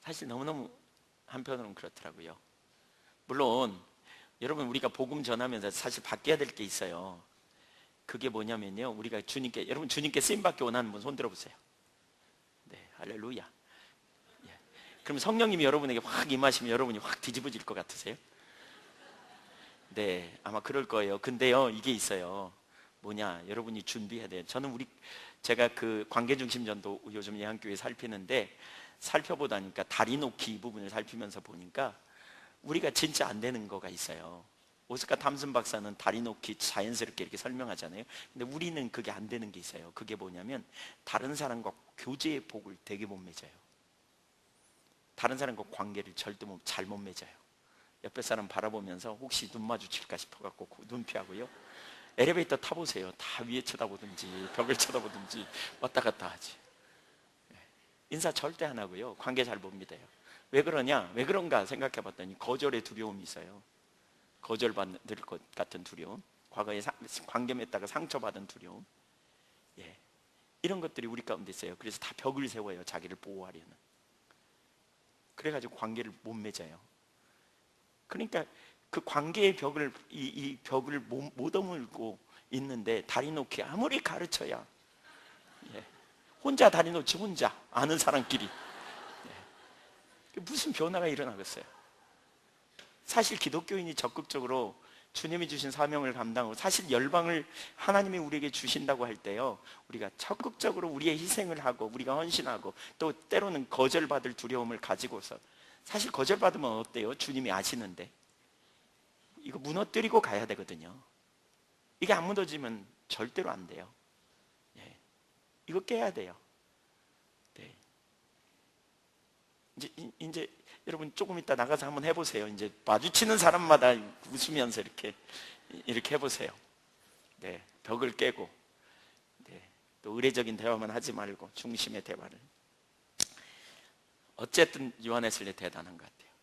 사실 너무너무 한편으로는 그렇더라고요. 물론 여러분, 우리가 복음 전하면서 사실 바뀌어야 될 게 있어요. 그게 뭐냐면요, 우리가 주님께, 여러분 주님께 쓰임받기 원하는 분 손 들어보세요. 네, 할렐루야. 예. 그럼 성령님이 여러분에게 확 임하시면 여러분이 확 뒤집어질 것 같으세요? 네, 아마 그럴 거예요. 근데요, 이게 있어요. 뭐냐, 여러분이 준비해야 돼요. 제가 그 관계중심전도 요즘 예한교회 살피는데, 살펴보다니까 다리 놓기 이 부분을 살피면서 보니까 우리가 진짜 안 되는 거가 있어요. 오스카 탐슨 박사는 다리 놓기 자연스럽게 이렇게 설명하잖아요. 근데 우리는 그게 안 되는 게 있어요. 그게 뭐냐면 다른 사람과 교제의 복을 되게 못 맺어요. 다른 사람과 관계를 절대 잘 못 맺어요. 옆에 사람 바라보면서 혹시 눈 마주칠까 싶어갖고 눈 피하고요. 엘리베이터 타보세요. 다 위에 쳐다보든지 벽을 쳐다보든지 왔다 갔다 하지. 인사 절대 안 하고요. 관계 잘 못 믿어요. 왜 그러냐? 왜 그런가 생각해 봤더니 거절의 두려움이 있어요. 거절받을 것 같은 두려움, 과거에 관계 맺다가 상처받은 두려움, 예. 이런 것들이 우리 가운데 있어요. 그래서 다 벽을 세워요. 자기를 보호하려는. 그래가지고 관계를 못 맺어요. 그러니까 그 관계의 벽을, 이 벽을 못 어물고 있는데 다리 놓기 아무리 가르쳐야, 예. 혼자 다리 놓지, 혼자 아는 사람끼리, 예. 무슨 변화가 일어나겠어요? 사실 기독교인이 적극적으로 주님이 주신 사명을 감당하고, 사실 열방을 하나님이 우리에게 주신다고 할 때요, 우리가 적극적으로 우리의 희생을 하고 우리가 헌신하고, 또 때로는 거절받을 두려움을 가지고서, 사실 거절받으면 어때요? 주님이 아시는데 이거 무너뜨리고 가야 되거든요. 이게 안 무너지면 절대로 안 돼요. 예. 이거 깨야 돼요. 네. 이제 여러분 조금 이따 나가서 한번 해보세요. 이제 마주치는 사람마다 웃으면서 이렇게 해보세요. 네, 벽을 깨고, 네, 또 의례적인 대화만 하지 말고 중심의 대화를. 어쨌든 요한 웨슬리 대단한 것 같아요.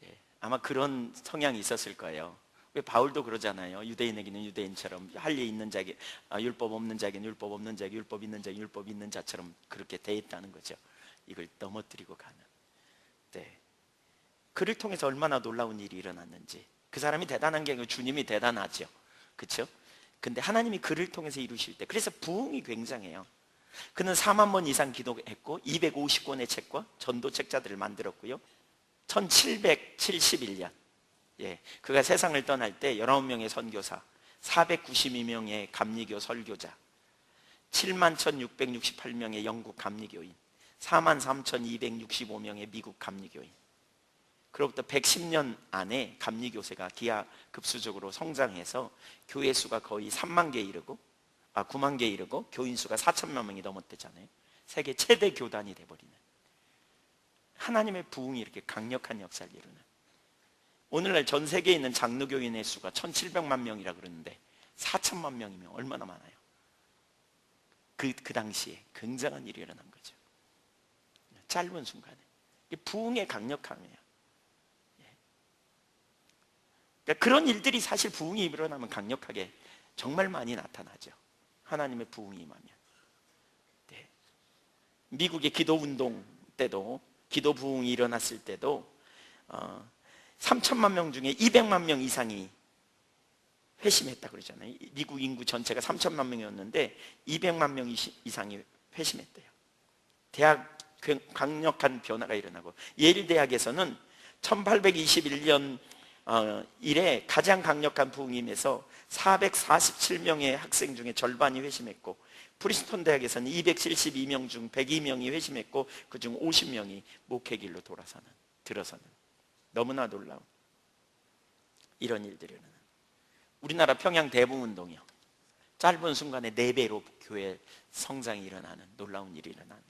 예, 아마 그런 성향이 있었을 거예요. 왜 바울도 그러잖아요. 유대인에게는 유대인처럼, 할례 있는 자에게 율법 없는 자에게는 율법 없는 자에게 율법 있는 자에게 율법 있는 자처럼 그렇게 돼 있다는 거죠. 이걸 넘어뜨리고 가는. 네. 그를 통해서 얼마나 놀라운 일이 일어났는지. 그 사람이 대단한 게 아니고 주님이 대단하죠. 그렇죠? 근데 하나님이 그를 통해서 이루실 때, 그래서 부흥이 굉장해요. 그는 4만 번 이상 기도했고 250권의 책과 전도 책자들을 만들었고요. 1771년 예, 그가 세상을 떠날 때 19명의 선교사, 492명의 감리교 설교자, 71,668명의 영국 감리교인, 43,265명의 미국 감리교인, 그로부터 110년 안에 감리교세가 기하급수적으로 성장해서 교회 수가 거의 3만 개에 이르고 9만 개에 이르고 교인 수가 4천만 명이 넘었대잖아요. 세계 최대 교단이 돼버리는, 하나님의 부흥이 이렇게 강력한 역사를 이루는, 오늘날 전 세계에 있는 장로교인의 수가 1,700만 명이라 그러는데 4천만 명이면 얼마나 많아요. 그 당시에 굉장한 일이 일어난 거죠. 짧은 순간에. 이게 부흥의 강력함이에요. 그러니까 그런 일들이 사실 부흥이 일어나면 강력하게 정말 많이 나타나죠. 하나님의 부흥이 임하면. 네. 미국의 기도운동 때도, 기도 부흥이 일어났을 때도 3천만 명 중에 200만 명 이상이 회심했다 그러잖아요. 미국 인구 전체가 3천만 명이었는데 200만 명 이상이 회심했대요. 대학 강력한 변화가 일어나고, 예일 대학에서는 1821년 이래 가장 강력한 부흥임에서 447명의 학생 중에 절반이 회심했고, 프리스톤 대학에서는 272명 중 102명이 회심했고, 그중 50명이 목회길로 들어서는 너무나 놀라운 이런 일들이 일어나는, 우리나라 평양 대붕운동이요, 짧은 순간에 4배로 교회 성장이 일어나는, 놀라운 일이 일어나는,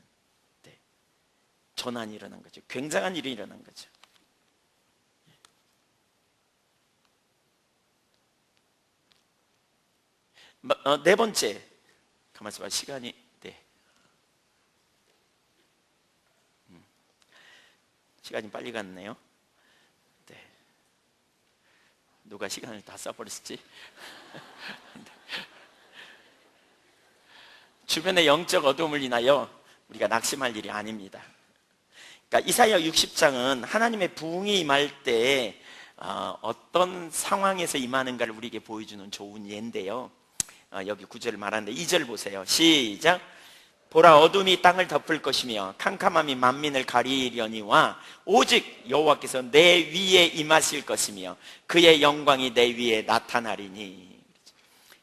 네. 전환이 일어난 거죠. 굉장한 일이 일어난 거죠. 네 번째, 가만히 있어봐. 시간이, 네. 시간이 빨리 갔네요. 네. 누가 시간을 다 써버렸지? 주변의 영적 어둠을 인하여 우리가 낙심할 일이 아닙니다. 그러니까 이사야 60장은 하나님의 부흥이 임할 때 어떤 상황에서 임하는가를 우리에게 보여주는 좋은 예인데요. 여기 9절을 말하는데 2절 보세요. 시작. 보라, 어둠이 땅을 덮을 것이며 캄캄함이 만민을 가리려니와 오직 여호와께서 내 위에 임하실 것이며 그의 영광이 내 위에 나타나리니.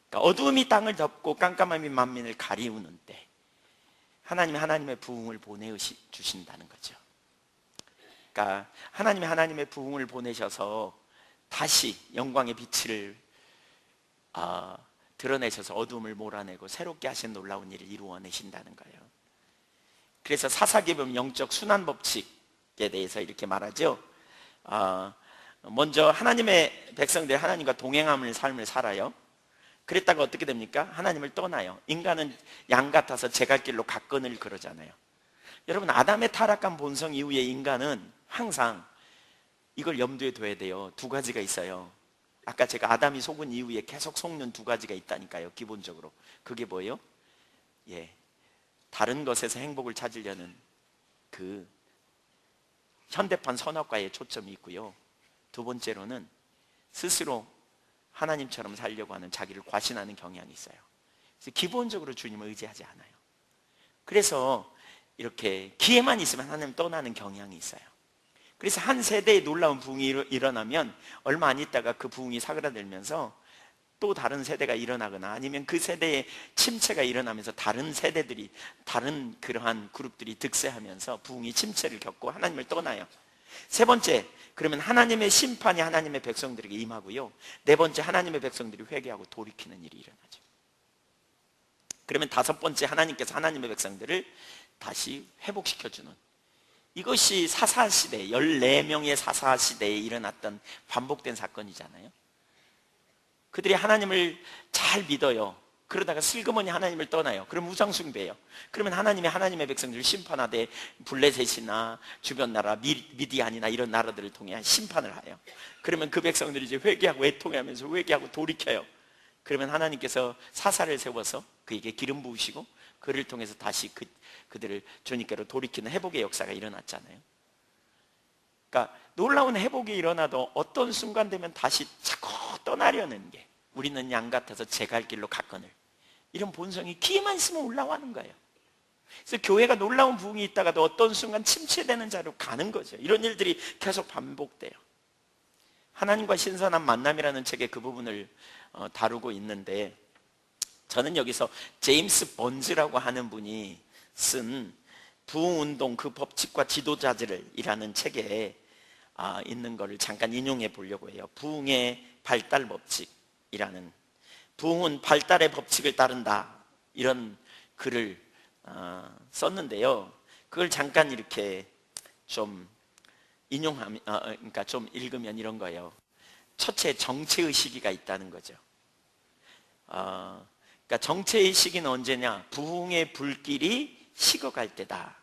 그러니까 어둠이 땅을 덮고 깜깜함이 만민을 가리우는 때 하나님이 하나님의 부흥을 보내주신다는 거죠. 그러니까 하나님이 하나님의 부흥을 보내셔서 다시 영광의 빛을 드러내셔서 어둠을 몰아내고 새롭게 하신 놀라운 일을 이루어내신다는 거예요. 그래서 사사기에 보면 영적 순환 법칙에 대해서 이렇게 말하죠. 먼저 하나님의 백성들이 하나님과 동행하는 삶을 살아요. 그랬다가 어떻게 됩니까? 하나님을 떠나요. 인간은 양 같아서 제 갈 길로 가거늘 그러잖아요. 여러분, 아담의 타락한 본성 이후에 인간은 항상 이걸 염두에 둬야 돼요. 두 가지가 있어요. 아까 제가 아담이 속은 이후에 계속 속는 두 가지가 있다니까요. 기본적으로 그게 뭐예요? 예, 다른 것에서 행복을 찾으려는 그 현대판 선악과의 초점이 있고요. 두 번째로는 스스로 하나님처럼 살려고 하는, 자기를 과신하는 경향이 있어요. 그래서 기본적으로 주님을 의지하지 않아요. 그래서 이렇게 기회만 있으면 하나님 떠나는 경향이 있어요. 그래서 한 세대에 놀라운 부흥이 일어나면 얼마 안 있다가 그 부흥이 사그라들면서 또 다른 세대가 일어나거나, 아니면 그 세대에 침체가 일어나면서 다른 세대들이, 다른 그러한 그룹들이 득세하면서 부흥이 침체를 겪고 하나님을 떠나요. 세 번째, 그러면 하나님의 심판이 하나님의 백성들에게 임하고요. 네 번째, 하나님의 백성들이 회개하고 돌이키는 일이 일어나죠. 그러면 다섯 번째, 하나님께서 하나님의 백성들을 다시 회복시켜주는, 이것이 사사시대, 14명의 사사시대에 일어났던 반복된 사건이잖아요. 그들이 하나님을 잘 믿어요. 그러다가 슬그머니 하나님을 떠나요. 그럼 우상숭배해요. 그러면 하나님이 하나님의 백성들을 심판하되 블레셋이나 주변 나라, 미디안이나 이런 나라들을 통해 심판을 해요. 그러면 그 백성들이 이제 회개하고 애통하면서 회개하고 돌이켜요. 그러면 하나님께서 사사를 세워서 그에게 기름 부으시고 그를 통해서 다시 그들을 주님께로 돌이키는 회복의 역사가 일어났잖아요. 그러니까 놀라운 회복이 일어나도 어떤 순간 되면 다시 자꾸 떠나려는 게, 우리는 양 같아서 제 갈 길로 갔거늘, 이런 본성이 기회만 있으면 올라가는 거예요. 그래서 교회가 놀라운 부흥이 있다가도 어떤 순간 침체되는 자로 가는 거죠. 이런 일들이 계속 반복돼요. 하나님과 신선한 만남이라는 책에 그 부분을 다루고 있는데, 저는 여기서 제임스 번즈라고 하는 분이 쓴 부흥운동 그 법칙과 지도자들이라는 책에 있는 것을 잠깐 인용해 보려고 해요. 부흥의 발달 법칙이라는, 부흥은 발달의 법칙을 따른다, 이런 글을 썼는데요. 그걸 잠깐 이렇게 좀 인용하면, 그러니까 좀 읽으면 이런 거예요. 첫째, 정체의 시기가 있다는 거죠. 그러니까 정체의 시기는 언제냐? 부흥의 불길이 식어갈 때다.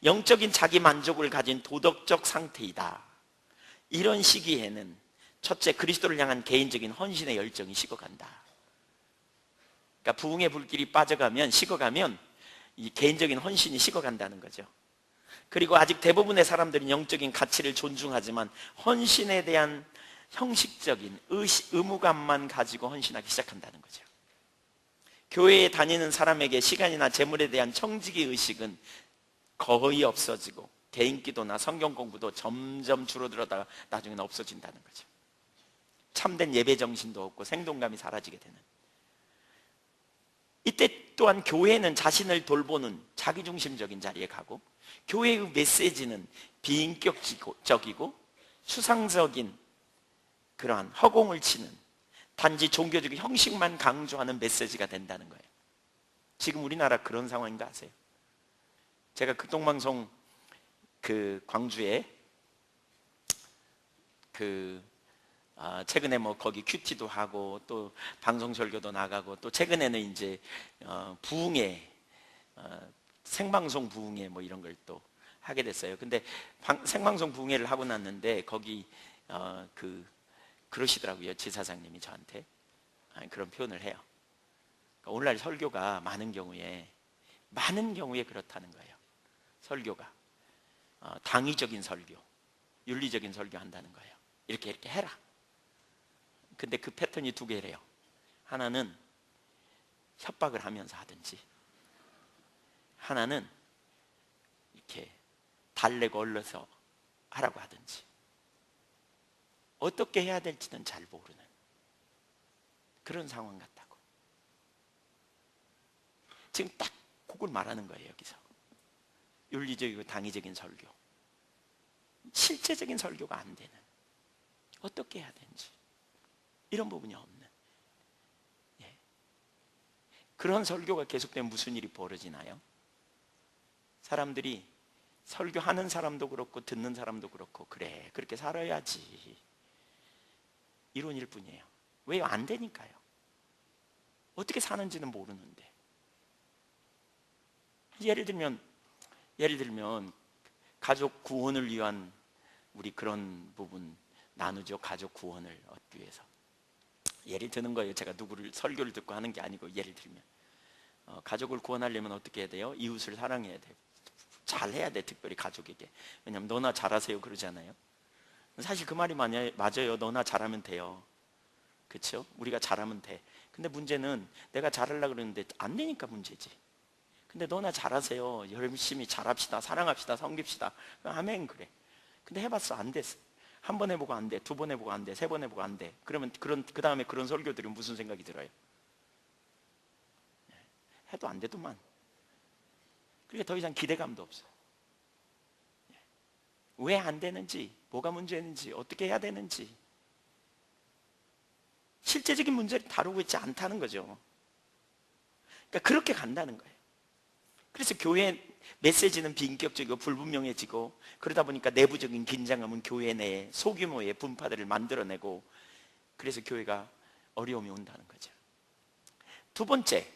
영적인 자기 만족을 가진 도덕적 상태이다. 이런 시기에는 첫째, 그리스도를 향한 개인적인 헌신의 열정이 식어간다. 그러니까 부흥의 불길이 빠져가면, 식어가면 이 개인적인 헌신이 식어간다는 거죠. 그리고 아직 대부분의 사람들은 영적인 가치를 존중하지만 헌신에 대한 형식적인 의무감만 가지고 헌신하기 시작한다는 거죠. 교회에 다니는 사람에게 시간이나 재물에 대한 청지기 의식은 거의 없어지고, 개인 기도나 성경 공부도 점점 줄어들어다가 나중에는 없어진다는 거죠. 참된 예배 정신도 없고 생동감이 사라지게 되는. 이때 또한 교회는 자신을 돌보는 자기중심적인 자리에 가고, 교회의 메시지는 비인격적이고 추상적인 그러한 허공을 치는, 단지 종교적인 형식만 강조하는 메시지가 된다는 거예요. 지금 우리나라 그런 상황인가 아세요? 제가 극동방송 광주에 최근에 뭐 거기 큐티도 하고 또 방송 설교도 나가고, 또 최근에는 이제 부흥회, 생방송 부흥회 뭐 이런 걸 또 하게 됐어요. 근데 생방송 부흥회를 하고 났는데 거기 그러시더라고요. 지사장님이 저한테 그런 표현을 해요. 그러니까 오늘날 설교가 많은 경우에 그렇다는 거예요. 설교가 당위적인 설교, 윤리적인 설교 한다는 거예요. 이렇게 해라. 근데 그 패턴이 두 개래요. 하나는 협박을 하면서 하든지, 하나는 이렇게 달래고 얼려서 하라고 하든지, 어떻게 해야 될지는 잘 모르는 그런 상황 같다고. 지금 딱 그걸 말하는 거예요. 여기서 윤리적이고 당위적인 설교, 실제적인 설교가 안 되는, 어떻게 해야 되는지 이런 부분이 없는, 그런 설교가 계속되면 무슨 일이 벌어지나요? 사람들이, 설교하는 사람도 그렇고 듣는 사람도 그렇고, 그래 그렇게 살아야지, 이론일 뿐이에요. 왜요? 안 되니까요. 어떻게 사는지는 모르는데. 예를 들면 가족 구원을 위한 우리 그런 부분 나누죠. 가족 구원을 얻기 위해서. 예를 드는 거예요. 제가 누구를 설교를 듣고 하는 게 아니고, 예를 들면 가족을 구원하려면 어떻게 해야 돼요? 이웃을 사랑해야 돼요. 잘해야 돼. 특별히 가족에게. 왜냐하면 너나 잘하세요 그러잖아요. 사실 그 말이 맞아요. 너나 잘하면 돼요. 그렇죠? 우리가 잘하면 돼. 근데 문제는 내가 잘하려고 그러는데 안 되니까 문제지. 근데 너나 잘하세요. 열심히 잘합시다. 사랑합시다. 섬깁시다. 아멘. 그래. 근데 해봤어. 안 됐어. 한 번 해보고 안 돼. 두 번 해보고 안 돼. 세 번 해보고 안 돼. 그러면 그 다음에 그런 설교들은 무슨 생각이 들어요? 해도 안 되더만. 그러니까 더 이상 기대감도 없어. 왜 안 되는지, 뭐가 문제인지, 어떻게 해야 되는지, 실제적인 문제를 다루고 있지 않다는 거죠. 그러니까 그렇게 간다는 거예요. 그래서 교회 메시지는 비인격적이고 불분명해지고, 그러다 보니까 내부적인 긴장감은 교회 내에 소규모의 분파들을 만들어내고, 그래서 교회가 어려움이 온다는 거죠. 두 번째,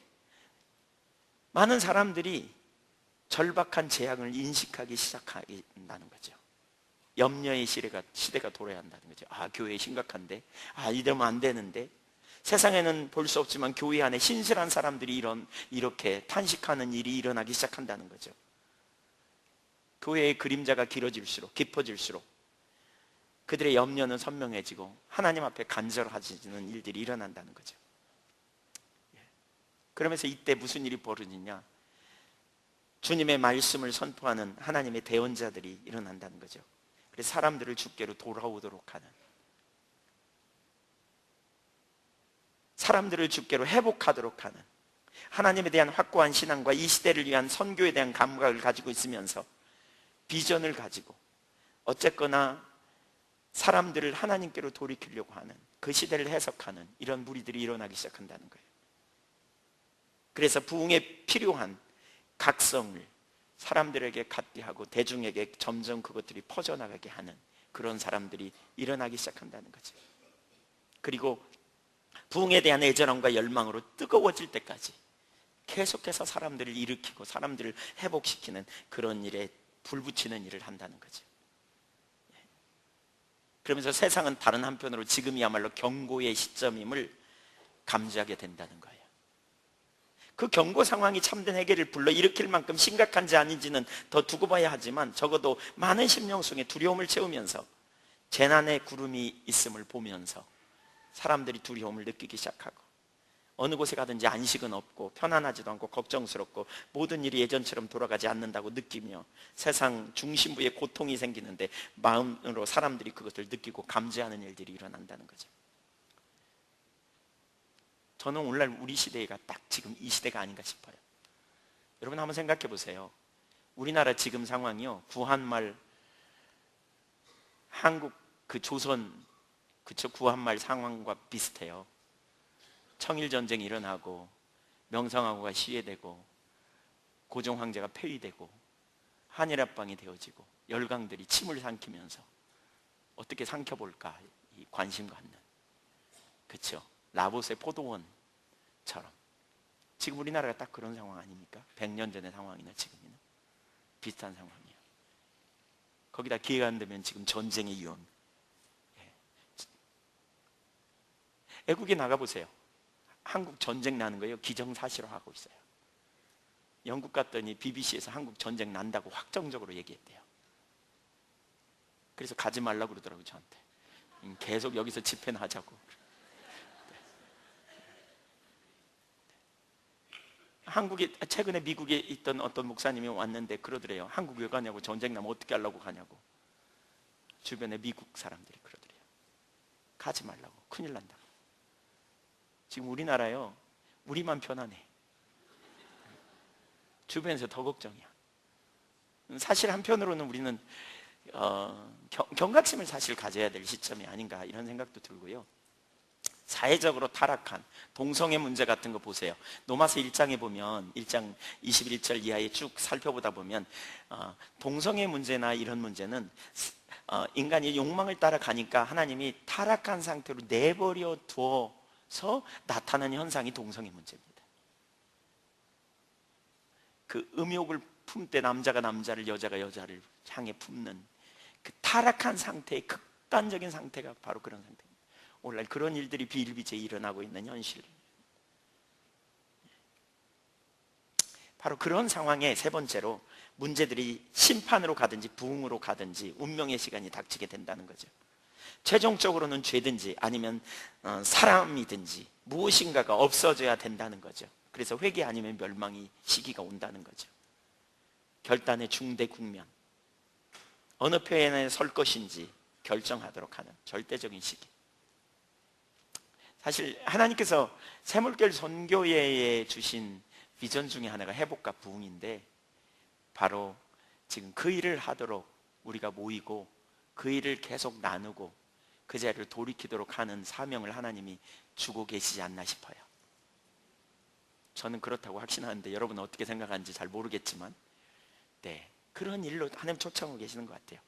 많은 사람들이 절박한 재앙을 인식하기 시작한다는 거죠. 염려의 시대가 돌아야 한다는 거죠. 교회 심각한데, 이러면 안 되는데. 세상에는 볼 수 없지만 교회 안에 신실한 사람들이 이렇게 탄식하는 일이 일어나기 시작한다는 거죠. 교회의 그림자가 깊어질수록 그들의 염려는 선명해지고 하나님 앞에 간절해지는 일들이 일어난다는 거죠. 그러면서 이때 무슨 일이 벌어지냐? 주님의 말씀을 선포하는 하나님의 대언자들이 일어난다는 거죠. 그래서 사람들을 주께로 돌아오도록 하는, 사람들을 주께로 회복하도록 하는, 하나님에 대한 확고한 신앙과 이 시대를 위한 선교에 대한 감각을 가지고 있으면서 비전을 가지고 어쨌거나 사람들을 하나님께로 돌이키려고 하는, 그 시대를 해석하는 이런 무리들이 일어나기 시작한다는 거예요. 그래서 부흥에 필요한 각성을 사람들에게 갖게 하고 대중에게 점점 그것들이 퍼져나가게 하는 그런 사람들이 일어나기 시작한다는 거죠. 그리고 부흥에 대한 애절함과 열망으로 뜨거워질 때까지 계속해서 사람들을 일으키고 사람들을 회복시키는 그런 일에 불붙이는 일을 한다는 거죠. 그러면서 세상은 다른 한편으로 지금이야말로 경고의 시점임을 감지하게 된다는 거예요. 그 경고 상황이 참된 회개를 불러일으킬 만큼 심각한지 아닌지는 더 두고 봐야 하지만 적어도 많은 심령 속에 두려움을 채우면서 재난의 구름이 있음을 보면서 사람들이 두려움을 느끼기 시작하고, 어느 곳에 가든지 안식은 없고 편안하지도 않고 걱정스럽고 모든 일이 예전처럼 돌아가지 않는다고 느끼며 세상 중심부에 고통이 생기는데 마음으로 사람들이 그것을 느끼고 감지하는 일들이 일어난다는 거죠. 저는 오늘날 우리 시대가 딱 지금 이 시대가 아닌가 싶어요. 여러분 한번 생각해 보세요. 우리나라 지금 상황이요, 구한말 한국 그 조선 그쵸, 구한말 상황과 비슷해요. 청일전쟁이 일어나고 명성황후가 시해되고 고종 황제가 폐위되고 한일합방이 되어지고 열강들이 침을 삼키면서 어떻게 삼켜볼까 이 관심 갖는, 그쵸, 라보스의 포도원처럼 지금 우리나라가 딱 그런 상황 아닙니까? 100년 전의 상황이나 지금이나 비슷한 상황이에요. 거기다 기회가 안 되면 지금 전쟁의 위험. 외국에 나가보세요. 한국 전쟁 나는 거예요, 기정사실화하고 있어요. 영국 갔더니 BBC에서 한국 전쟁 난다고 확정적으로 얘기했대요. 그래서 가지 말라고 그러더라고요, 저한테. 계속 여기서 집회나 하자고. 한국에, 최근에 미국에 있던 어떤 목사님이 왔는데 그러더래요. 한국 왜 가냐고, 전쟁 나면 어떻게 하려고 가냐고. 주변에 미국 사람들이 그러더래요. 가지 말라고, 큰일 난다고. 지금 우리나라요, 우리만 편안해. 주변에서 더 걱정이야. 사실 한편으로는 우리는 경각심을 사실 가져야 될 시점이 아닌가 이런 생각도 들고요. 사회적으로 타락한 동성애 문제 같은 거 보세요. 로마서 1장에 보면 1장 21절 이하에 쭉 살펴보다 보면 동성애 문제나 이런 문제는 인간이 욕망을 따라가니까 하나님이 타락한 상태로 내버려 두어서 나타나는 현상이 동성애 문제입니다. 그 음욕을 품때 남자가 남자를, 여자가 여자를 향해 품는 그 타락한 상태의 극단적인 상태가 바로 그런 상태입니다. 오늘날 그런 일들이 비일비재히 일어나고 있는 현실. 바로 그런 상황에 세 번째로 문제들이 심판으로 가든지 부흥으로 가든지 운명의 시간이 닥치게 된다는 거죠. 최종적으로는 죄든지 아니면 사람이든지 무엇인가가 없어져야 된다는 거죠. 그래서 회개 아니면 멸망의 시기가 온다는 거죠. 결단의 중대 국면, 어느 편에 설 것인지 결정하도록 하는 절대적인 시기. 사실 하나님께서 새물결 선교회에 주신 비전 중에 하나가 회복과 부흥인데, 바로 지금 그 일을 하도록 우리가 모이고 그 일을 계속 나누고 그 자리를 돌이키도록 하는 사명을 하나님이 주고 계시지 않나 싶어요. 저는 그렇다고 확신하는데 여러분은 어떻게 생각하는지 잘 모르겠지만, 네, 그런 일로 하나님 초청하고 계시는 것 같아요.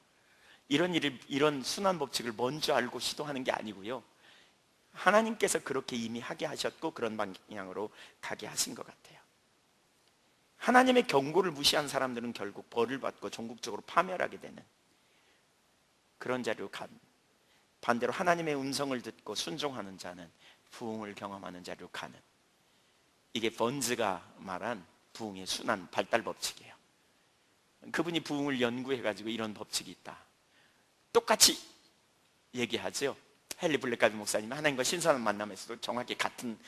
이런 순환 법칙을 먼저 알고 시도하는 게 아니고요, 하나님께서 그렇게 이미 하게 하셨고 그런 방향으로 가게 하신 것 같아요. 하나님의 경고를 무시한 사람들은 결국 벌을 받고 전국적으로 파멸하게 되는 그런 자리로 간, 반대로 하나님의 음성을 듣고 순종하는 자는 부흥을 경험하는 자리로 가는, 이게 번즈가 말한 부흥의 순환 발달 법칙이에요. 그분이 부흥을 연구해가지고 이런 법칙이 있다 똑같이 얘기하죠. 헨리 블랙가비 목사님이 하나님과 신선한 만남에서도 정확히 같은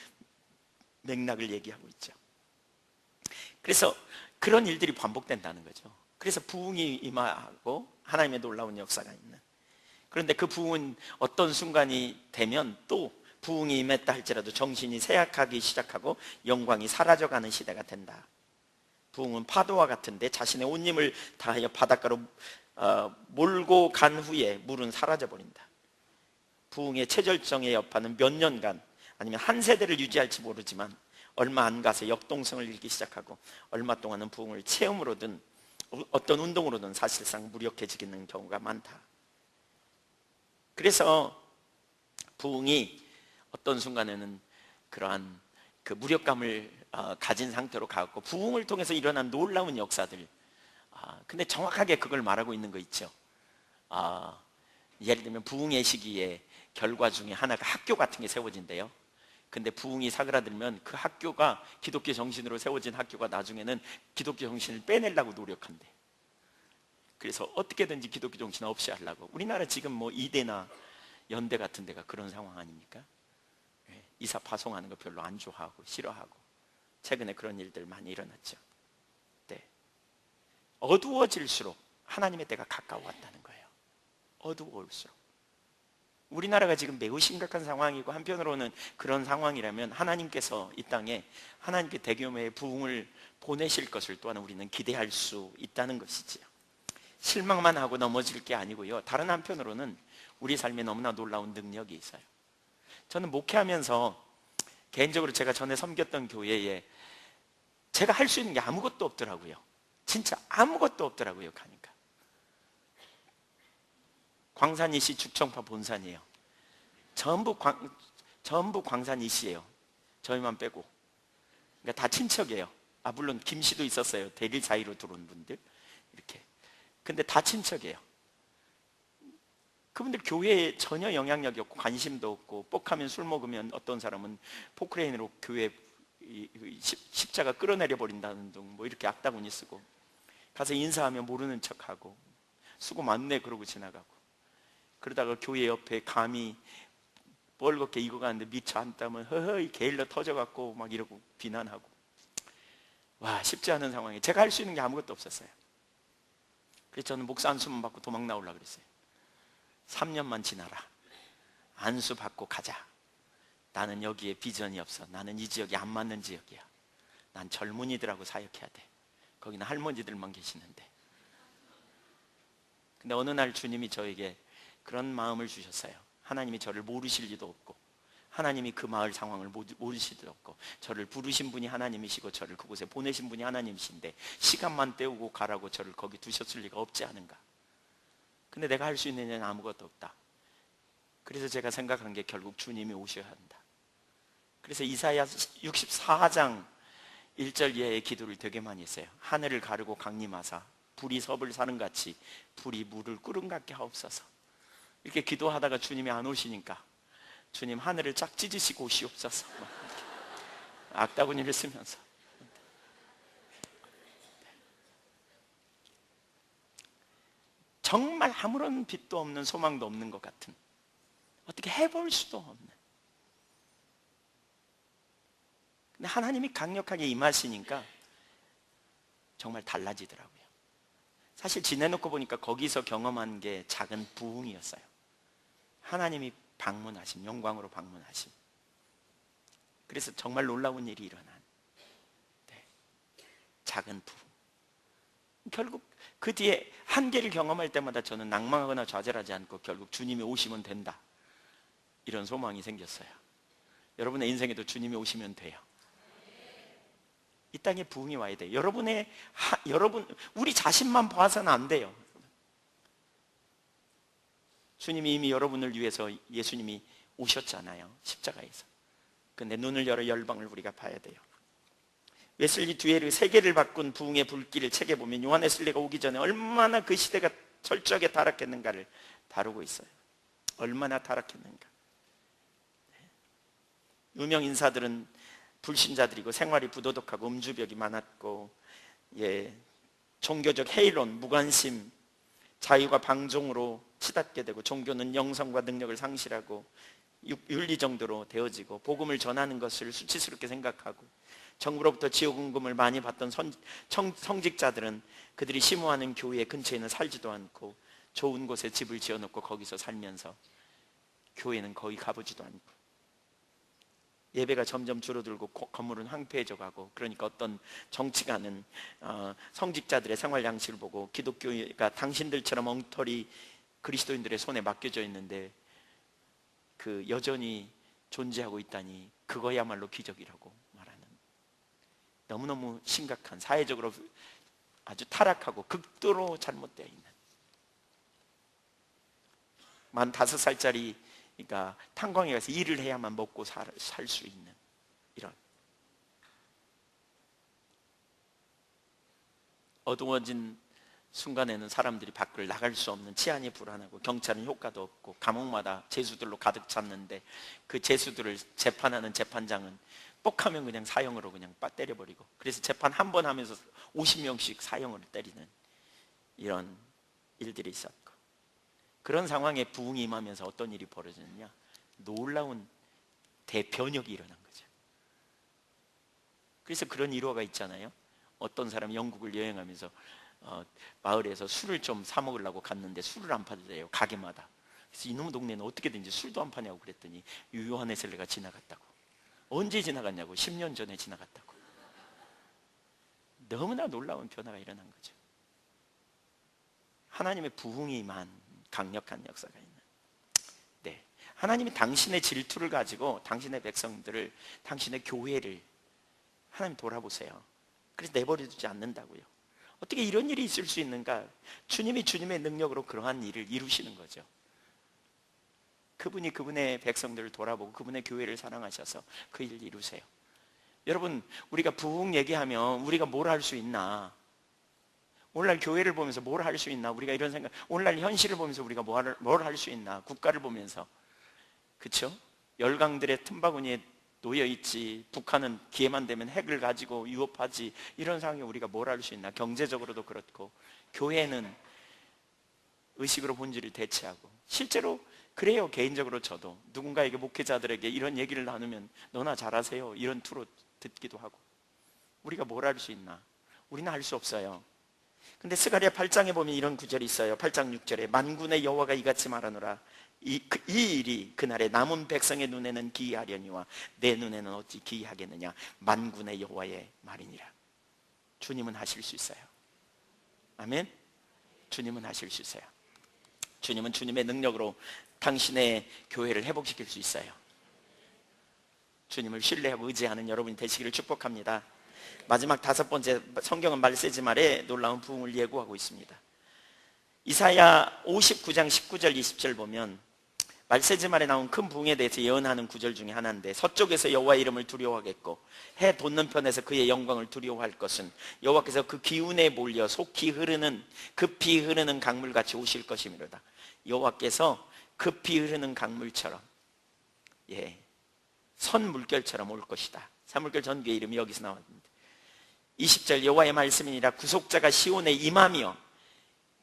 맥락을 얘기하고 있죠. 그래서 그런 일들이 반복된다는 거죠. 그래서 부흥이 임하고 하나님의 놀라운 역사가 있는, 그런데 그 부흥은 어떤 순간이 되면 또 부흥이 임했다 할지라도 정신이 쇠약하기 시작하고 영광이 사라져가는 시대가 된다. 부흥은 파도와 같은데 자신의 온 힘을 다하여 바닷가로 몰고 간 후에 물은 사라져버린다. 부흥의 최절정의 여파는 몇 년간 아니면 한 세대를 유지할지 모르지만 얼마 안 가서 역동성을 잃기 시작하고 얼마 동안은 부흥을 체험으로든 어떤 운동으로든 사실상 무력해지는 경우가 많다. 그래서 부흥이 어떤 순간에는 그러한 그 무력감을 가진 상태로 가고 부흥을 통해서 일어난 놀라운 역사들, 근데 정확하게 그걸 말하고 있는 거 있죠. 예를 들면 부흥의 시기에 결과 중에 하나가 학교 같은 게 세워진대요. 근데 부흥이 사그라들면 그 학교가 기독교 정신으로 세워진 학교가 나중에는 기독교 정신을 빼내려고 노력한대. 그래서 어떻게든지 기독교 정신 없이 하려고. 우리나라 지금 뭐 이대나 연대 같은 데가 그런 상황 아닙니까? 이사 파송하는 거 별로 안 좋아하고 싫어하고 최근에 그런 일들 많이 일어났죠. 네. 어두워질수록 하나님의 때가 가까워왔다는 거예요. 어두워올수록. 우리나라가 지금 매우 심각한 상황이고 한편으로는 그런 상황이라면 하나님께서 이 땅에 하나님께 대규모의 부흥을 보내실 것을 또한 우리는 기대할 수 있다는 것이지요. 실망만 하고 넘어질 게 아니고요, 다른 한편으로는 우리 삶에 너무나 놀라운 능력이 있어요. 저는 목회하면서 개인적으로 제가 전에 섬겼던 교회에 제가 할 수 있는 게 아무것도 없더라고요. 진짜 아무것도 없더라고요. 가니까 광산이시 죽청파 본산이에요. 전부 광산이시예요. 저희만 빼고. 그러니까 다 친척이에요. 물론 김씨도 있었어요. 대릴 사이로 들어온 분들 이렇게. 근데 다 친척이에요. 그분들 교회에 전혀 영향력이 없고 관심도 없고, 뻑하면 술 먹으면 어떤 사람은 포크레인으로 교회 십자가 끌어내려 버린다는 등 뭐 이렇게 악다구니 쓰고, 가서 인사하면 모르는 척하고 수고 많네 그러고 지나가고, 그러다가 교회 옆에 감히 벌겋게 익어가는데 미처 안 따면 허허이 게일러 터져갖고 막 이러고 비난하고. 와, 쉽지 않은 상황에 제가 할 수 있는 게 아무것도 없었어요. 그래서 저는 목사 안수만 받고 도망 나오려고 그랬어요. 3년만 지나라. 안수 받고 가자. 나는 여기에 비전이 없어. 나는 이 지역이 안 맞는 지역이야. 난 젊은이들하고 사역해야 돼. 거기는 할머니들만 계시는데. 근데 어느 날 주님이 저에게 그런 마음을 주셨어요. 하나님이 저를 모르실 리도 없고, 하나님이 그 마을 상황을 모르실 리도 없고, 저를 부르신 분이 하나님이시고 저를 그곳에 보내신 분이 하나님이신데 시간만 때우고 가라고 저를 거기 두셨을 리가 없지 않은가. 근데 내가 할 수 있는 일은 아무것도 없다. 그래서 제가 생각한 게 결국 주님이 오셔야 한다. 그래서 이사야 64장 1절 이하의 기도를 되게 많이 했어요. 하늘을 가르고 강림하사 불이 섭을 사는같이 불이 물을 끓음같게 하옵소서. 이렇게 기도하다가 주님이 안 오시니까 주님 하늘을 쫙 찢으시고 오시옵소서. 악다구니를 쓰면서. 정말 아무런 빛도 없는, 소망도 없는 것 같은, 어떻게 해볼 수도 없는. 근데 하나님이 강력하게 임하시니까 정말 달라지더라고요. 사실 지내놓고 보니까 거기서 경험한 게 작은 부흥이었어요. 하나님이 방문하심, 영광으로 방문하심. 그래서 정말 놀라운 일이 일어난, 작은 부흥. 결국 그 뒤에 한계를 경험할 때마다 저는 낭망하거나 좌절하지 않고 결국 주님이 오시면 된다, 이런 소망이 생겼어요. 여러분의 인생에도 주님이 오시면 돼요. 이 땅에 부흥이 와야 돼요. 여러분 우리 자신만 봐서는 안 돼요. 주님이 이미 여러분을 위해서 예수님이 오셨잖아요, 십자가에서. 근데 눈을 열어 열방을 우리가 봐야 돼요. 웨슬리 듀엘의 세계를 바꾼 부흥의 불길을 책에 보면 요한 웨슬리가 오기 전에 얼마나 그 시대가 철저하게 타락했는가를 다루고 있어요. 얼마나 타락했는가. 유명 인사들은 불신자들이고 생활이 부도덕하고 음주벽이 많았고, 종교적 해이론, 무관심, 자유가 방종으로 치닫게 되고, 종교는 영성과 능력을 상실하고 윤리 정도로 되어지고, 복음을 전하는 것을 수치스럽게 생각하고, 정부로부터 지원금을 많이 받던 성직자들은 그들이 심호하는 교회 근처에는 살지도 않고 좋은 곳에 집을 지어놓고 거기서 살면서 교회는 거의 가보지도 않고, 예배가 점점 줄어들고 건물은 황폐해져 가고, 그러니까 어떤 정치가는 성직자들의 생활 양식을 보고 기독교가 당신들처럼 엉터리 그리스도인들의 손에 맡겨져 있는데 그 여전히 존재하고 있다니 그거야말로 기적이라고 말하는, 너무너무 심각한, 사회적으로 아주 타락하고 극도로 잘못되어 있는, 만 5살짜리 그러니까 탄광에 가서 일을 해야만 먹고 살 수 있는 이런 어두워진 순간에는 사람들이 밖을 나갈 수 없는, 치안이 불안하고 경찰은 효과도 없고 감옥마다 죄수들로 가득 찼는데 그 죄수들을 재판하는 재판장은 뻑하면 그냥 사형으로 그냥 때려버리고, 그래서 재판 한 번 하면서 50명씩 사형으로 때리는 이런 일들이 있었고, 그런 상황에 부흥이 임하면서 어떤 일이 벌어졌느냐, 놀라운 대변혁이 일어난 거죠. 그래서 그런 일화가 있잖아요. 어떤 사람이 영국을 여행하면서 마을에서 술을 좀 사 먹으려고 갔는데 술을 안 파더래요, 가게마다. 그래서 이놈 동네는 어떻게든지 술도 안 파냐고 그랬더니 유효한 헬레가 지나갔다고. 언제 지나갔냐고, 10년 전에 지나갔다고. 너무나 놀라운 변화가 일어난 거죠. 하나님의 부흥이 임한 강력한 역사가 있는, 네, 하나님이 당신의 질투를 가지고 당신의 백성들을, 당신의 교회를 하나님 돌아보세요. 그래서 내버려두지 않는다고요. 어떻게 이런 일이 있을 수 있는가? 주님이 주님의 능력으로 그러한 일을 이루시는 거죠. 그분이 그분의 백성들을 돌아보고 그분의 교회를 사랑하셔서 그 일을 이루세요. 여러분, 우리가 부흥 얘기하면 우리가 뭘 할 수 있나? 오늘날 교회를 보면서 뭘 할 수 있나? 우리가 이런 생각, 오늘날 현실을 보면서 우리가 뭘 할 수 있나? 국가를 보면서, 그렇죠? 열강들의 틈바구니에 놓여있지, 북한은 기회만 되면 핵을 가지고 위협하지, 이런 상황에 우리가 뭘 할 수 있나? 경제적으로도 그렇고, 교회는 의식으로 본질을 대체하고, 실제로 그래요. 개인적으로 저도 누군가에게, 목회자들에게 이런 얘기를 나누면 너나 잘하세요, 이런 투로 듣기도 하고, 우리가 뭘 할 수 있나? 우리는 할 수 없어요. 근데 스가랴 8장에 보면 이런 구절이 있어요. 8장 6절에 만군의 여호와가 이같이 말하노라, 이 일이 그날에 남은 백성의 눈에는 기이하려니와 내 눈에는 어찌 기이하겠느냐, 만군의 여호와의 말이니라. 주님은 하실 수 있어요. 아멘. 주님은 하실 수 있어요. 주님은 주님의 능력으로 당신의 교회를 회복시킬 수 있어요. 주님을 신뢰하고 의지하는 여러분이 되시기를 축복합니다. 마지막 5번째, 성경은 말세지 말에 놀라운 부흥을 예고하고 있습니다. 이사야 59장 19절 20절 보면 말세지 말에 나온 큰 부흥에 대해서 예언하는 구절 중에 하나인데, 서쪽에서 여호와의 이름을 두려워하겠고 해 돋는 편에서 그의 영광을 두려워할 것은 여호와께서 그 기운에 몰려 속히 흐르는, 급히 흐르는 강물같이 오실 것이미로다. 여호와께서 급히 흐르는 강물처럼, 선 물결처럼 올 것이다. 산물결 전기의 이름이 여기서 나왔는데, 20절 여호와의 말씀이니라, 구속자가 시온에 임하며,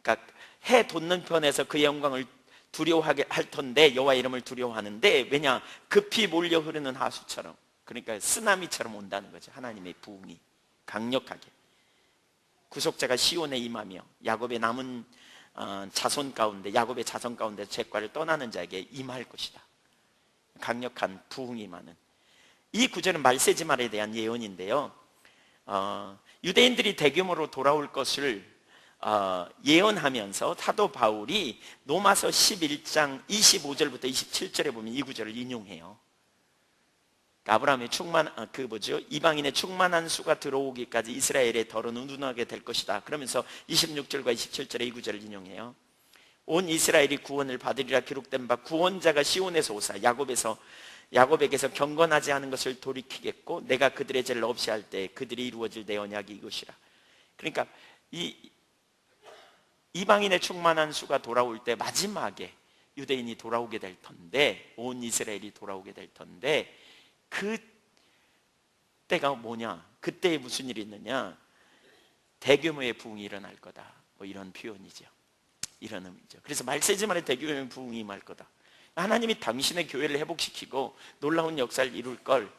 그러니까 해 돋는 편에서 그의 영광을 두려워하게 할 텐데, 여호와 이름을 두려워하는데, 왜냐? 급히 몰려 흐르는 하수처럼, 그러니까 쓰나미처럼 온다는 거죠. 하나님의 부흥이 강력하게. 구속자가 시온에 임하며 야곱의 남은 자손 가운데, 야곱의 자손 가운데 죄과를 떠나는 자에게 임할 것이다. 강력한 부흥이 임하는 이 구절은 말세지 말에 대한 예언인데요, 유대인들이 대규모로 돌아올 것을 예언하면서 사도 바울이 로마서 11장 25절부터 27절에 보면 이 구절을 인용해요. 아브라함의 이방인의 충만한 수가 들어오기까지 이스라엘의 덜은 운운하게 될 것이다. 그러면서 26절과 27절에 이 구절을 인용해요. 온 이스라엘이 구원을 받으리라 기록된 바, 구원자가 시온에서 오사 야곱에게서 경건하지 않은 것을 돌이키겠고 내가 그들의 죄를 없이 할 때 그들이 이루어질 내 언약이 이것이라. 그러니까 이 이방인의 충만한 수가 돌아올 때 마지막에 유대인이 돌아오게 될 텐데, 온 이스라엘이 돌아오게 될 텐데, 그 때가 뭐냐? 그때에 무슨 일이 있느냐? 대규모의 부흥이 일어날 거다. 뭐 이런 표현이죠. 이런 의미죠. 그래서 말세지 말에 대규모의 부흥이 임할 거다. 하나님이 당신의 교회를 회복시키고 놀라운 역사를 이룰 걸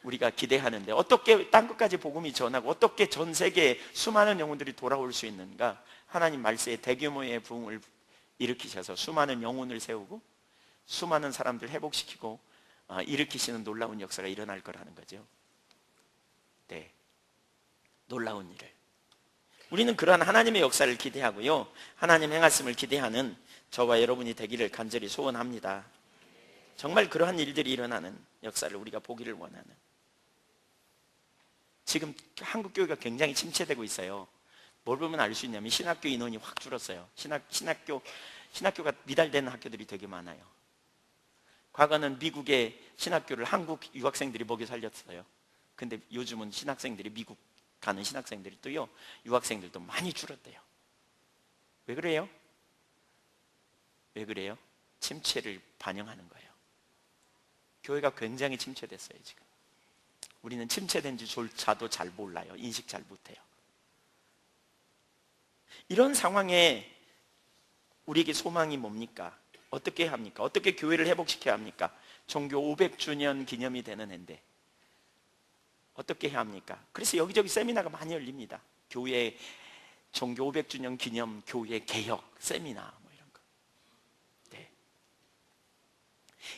우리가 기대하는데, 어떻게 땅끝까지 복음이 전하고 어떻게 전 세계에 수많은 영혼들이 돌아올 수 있는가? 하나님 말세에 대규모의 부흥을 일으키셔서 수많은 영혼을 세우고 수많은 사람들 회복시키고 일으키시는 놀라운 역사가 일어날 거라는 거죠. 네, 놀라운 일을. 우리는 그러한 하나님의 역사를 기대하고요, 하나님 행하심을 기대하는 저와 여러분이 되기를 간절히 소원합니다. 정말 그러한 일들이 일어나는 역사를 우리가 보기를 원하는. 지금 한국 교회가 굉장히 침체되고 있어요. 뭘 보면 알 수 있냐면 신학교 인원이 확 줄었어요. 신학교가 미달되는 학교들이 되게 많아요. 과거는 미국의 신학교를 한국 유학생들이 먹여 살렸어요. 근데 요즘은 신학생들이 미국 가는 신학생들이 또요, 유학생들도 많이 줄었대요. 왜 그래요? 왜 그래요? 침체를 반영하는 거예요. 교회가 굉장히 침체됐어요. 지금 우리는 침체된지조차도 잘 몰라요. 인식 잘 못해요. 이런 상황에 우리에게 소망이 뭡니까? 어떻게 해야 합니까? 어떻게 교회를 회복시켜야 합니까? 종교 500주년 기념이 되는 해인데 어떻게 해야 합니까? 그래서 여기저기 세미나가 많이 열립니다. 교회 종교 500주년 기념 교회 개혁 세미나 뭐 이런 거. 네.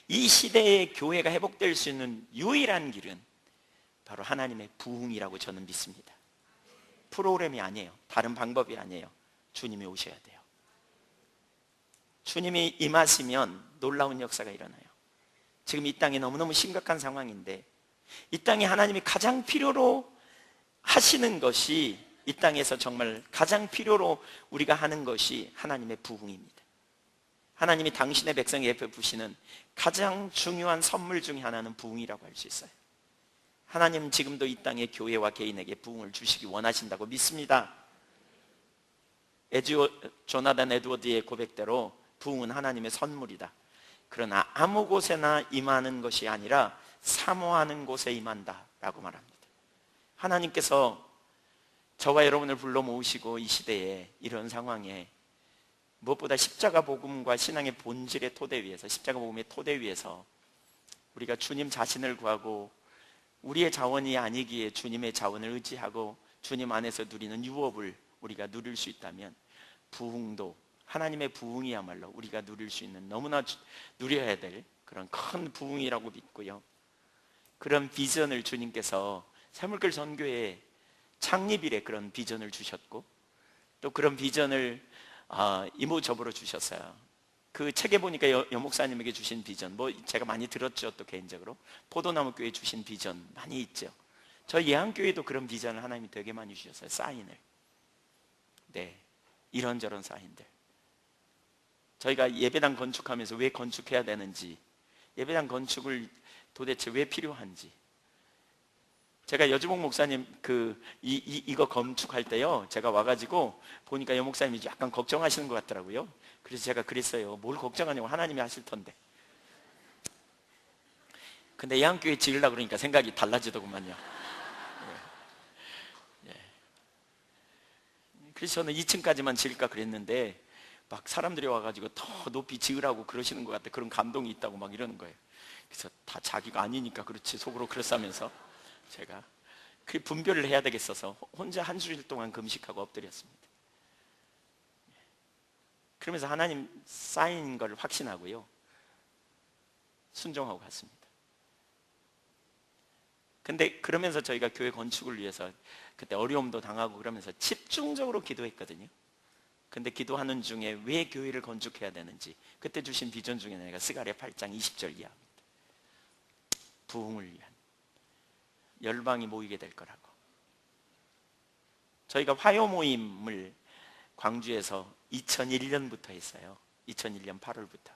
이 시대의 교회가 회복될 수 있는 유일한 길은 바로 하나님의 부흥이라고 저는 믿습니다. 프로그램이 아니에요. 다른 방법이 아니에요. 주님이 오셔야 돼요. 주님이 임하시면 놀라운 역사가 일어나요. 지금 이 땅이 너무너무 심각한 상황인데 이 땅에 하나님이 가장 필요로 하시는 것이, 이 땅에서 정말 가장 필요로 우리가 하는 것이 하나님의 부흥입니다. 하나님이 당신의 백성에게 베푸시는 가장 중요한 선물 중에 하나는 부흥이라고 할 수 있어요. 하나님은 지금도 이 땅의 교회와 개인에게 부흥을 주시기 원하신다고 믿습니다. 조나단 에드워드의 고백대로 부흥은 하나님의 선물이다. 그러나 아무 곳에나 임하는 것이 아니라 사모하는 곳에 임한다 라고 말합니다. 하나님께서 저와 여러분을 불러 모으시고 이 시대에 이런 상황에 무엇보다 십자가 복음과 신앙의 본질의 토대 위에서, 십자가 복음의 토대 위에서 우리가 주님 자신을 구하고 우리의 자원이 아니기에 주님의 자원을 의지하고 주님 안에서 누리는 유업을 우리가 누릴 수 있다면 부흥도, 하나님의 부흥이야말로 우리가 누릴 수 있는, 너무나 누려야 될 그런 큰 부흥이라고 믿고요, 그런 비전을 주님께서 새물길 선교의 창립일에 그런 비전을 주셨고 또 그런 비전을 이모저모로 주셨어요. 그 책에 보니까 여 목사님에게 주신 비전, 뭐 제가 많이 들었죠. 또 개인적으로 포도나무 교회 주신 비전 많이 있죠. 저희 예한교회도 그런 비전을 하나님이 되게 많이 주셨어요. 사인을. 네, 이런저런 사인들. 저희가 예배당 건축하면서 왜 건축해야 되는지, 예배당 건축을 도대체 왜 필요한지, 제가 여주봉 목사님 이거 건축할 때요, 제가 와가지고 보니까 여 목사님이 약간 걱정하시는 것 같더라고요. 그래서 제가 그랬어요. 뭘 걱정하냐고, 하나님이 하실 텐데. 근데 예한교회 지으려고 그러니까 생각이 달라지더구만요. 예. 그래서 저는 2층까지만 지을까 그랬는데 막 사람들이 와가지고 더 높이 지으라고 그러시는 것 같아. 그런 감동이 있다고 막 이러는 거예요. 그래서 다 자기가 아니니까 그렇지 속으로 그랬으면서 제가 그 분별을 해야 되겠어서 혼자 한 주일 동안 금식하고 엎드렸습니다. 그러면서 하나님 쌓인 걸 확신하고요, 순종하고 갔습니다. 근데 그러면서 저희가 교회 건축을 위해서 그때 어려움도 당하고 그러면서 집중적으로 기도했거든요. 근데 기도하는 중에 왜 교회를 건축해야 되는지 그때 주신 비전 중에 내가 스가랴 8장 20절 이하입니다. 부흥을 위한, 열방이 모이게 될 거라고. 저희가 화요 모임을 광주에서 2001년부터 했어요. 2001년 8월부터.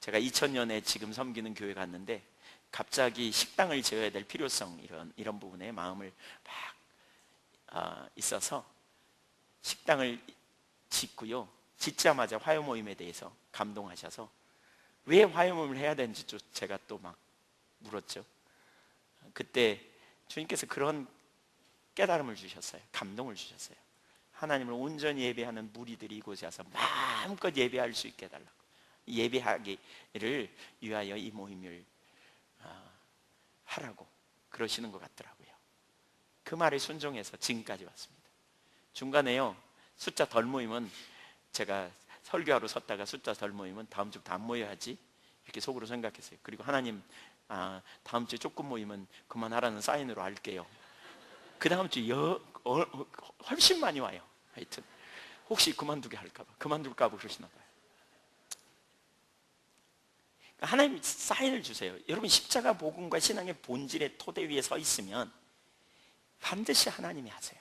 제가 2000년에 지금 섬기는 교회 갔는데 갑자기 식당을 지어야 될 필요성, 이런 부분에 마음을 막 있어서 식당을 짓고요, 짓자마자 화요 모임에 대해서 감동하셔서 왜 화요 모임을 해야 되는지 제가 또 막 물었죠. 그때 주님께서 그런 깨달음을 주셨어요. 감동을 주셨어요. 하나님을 온전히 예배하는 무리들이 이곳에 와서 마음껏 예배할 수 있게 해달라고, 예배하기를 위하여 이 모임을 하라고 그러시는 것 같더라고요. 그 말에 순종해서 지금까지 왔습니다. 중간에요, 숫자 덜 모이면, 제가 설교하러 섰다가 숫자 덜 모이면 다음 주부터 안 모여야지 이렇게 속으로 생각했어요. 그리고 하나님 다음 주에 조금 모이면 그만하라는 사인으로 할게요. 그 다음 주에 훨씬 많이 와요. 하여튼 혹시 그만두게 할까봐, 그만둘까봐 그러시나 봐요. 하나님 사인을 주세요. 여러분, 십자가 복음과 신앙의 본질의 토대 위에 서 있으면 반드시 하나님이 하세요.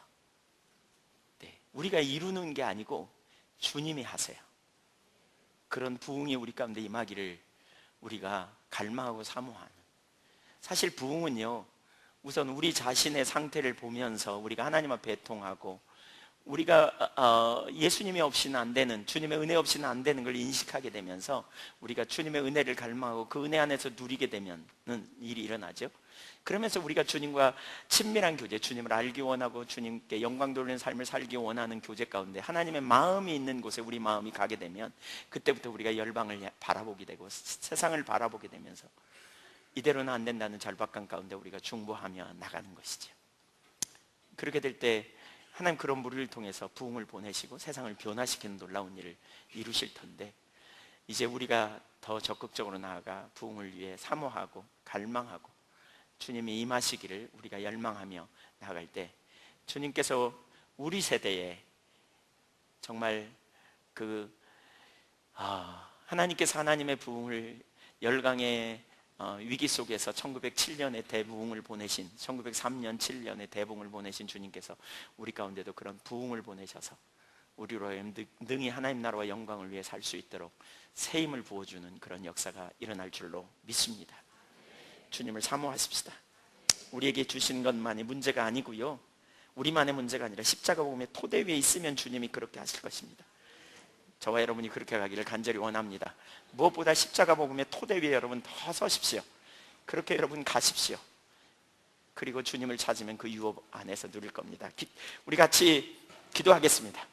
네, 우리가 이루는 게 아니고 주님이 하세요. 그런 부흥이 우리 가운데 임하기를 우리가 갈망하고 사모하는. 사실 부흥은요, 우선 우리 자신의 상태를 보면서 우리가 하나님 앞에 애통하고, 우리가 예수님이 없이는 안 되는, 주님의 은혜 없이는 안 되는 걸 인식하게 되면서 우리가 주님의 은혜를 갈망하고 그 은혜 안에서 누리게 되면 일이 일어나죠. 그러면서 우리가 주님과 친밀한 교제, 주님을 알기 원하고 주님께 영광 돌리는 삶을 살기 원하는 교제 가운데 하나님의 마음이 있는 곳에 우리 마음이 가게 되면, 그때부터 우리가 열방을 바라보게 되고 세상을 바라보게 되면서 이대로는 안 된다는 절박감 가운데 우리가 중보하며 나가는 것이죠. 그렇게 될 때 하나님 그런 무리를 통해서 부흥을 보내시고 세상을 변화시키는 놀라운 일을 이루실 텐데, 이제 우리가 더 적극적으로 나아가 부흥을 위해 사모하고 갈망하고 주님이 임하시기를 우리가 열망하며 나아갈 때, 주님께서 우리 세대에 정말 하나님께서 하나님의 부흥을 열강의 위기 속에서 1907년에 대부흥을 보내신, 1903년 7년에 대부흥을 보내신 주님께서 우리 가운데도 그런 부흥을 보내셔서 우리로 능히 하나님 나라와 영광을 위해 살 수 있도록 새 힘을 부어주는 그런 역사가 일어날 줄로 믿습니다. 주님을 사모하십시다. 우리에게 주신 것만이 문제가 아니고요, 우리만의 문제가 아니라 십자가 복음의 토대 위에 있으면 주님이 그렇게 하실 것입니다. 저와 여러분이 그렇게 가기를 간절히 원합니다. 무엇보다 십자가 복음의 토대 위에 여러분 더 서십시오. 그렇게 여러분 가십시오. 그리고 주님을 찾으면 그 유업 안에서 누릴 겁니다. 우리 같이 기도하겠습니다.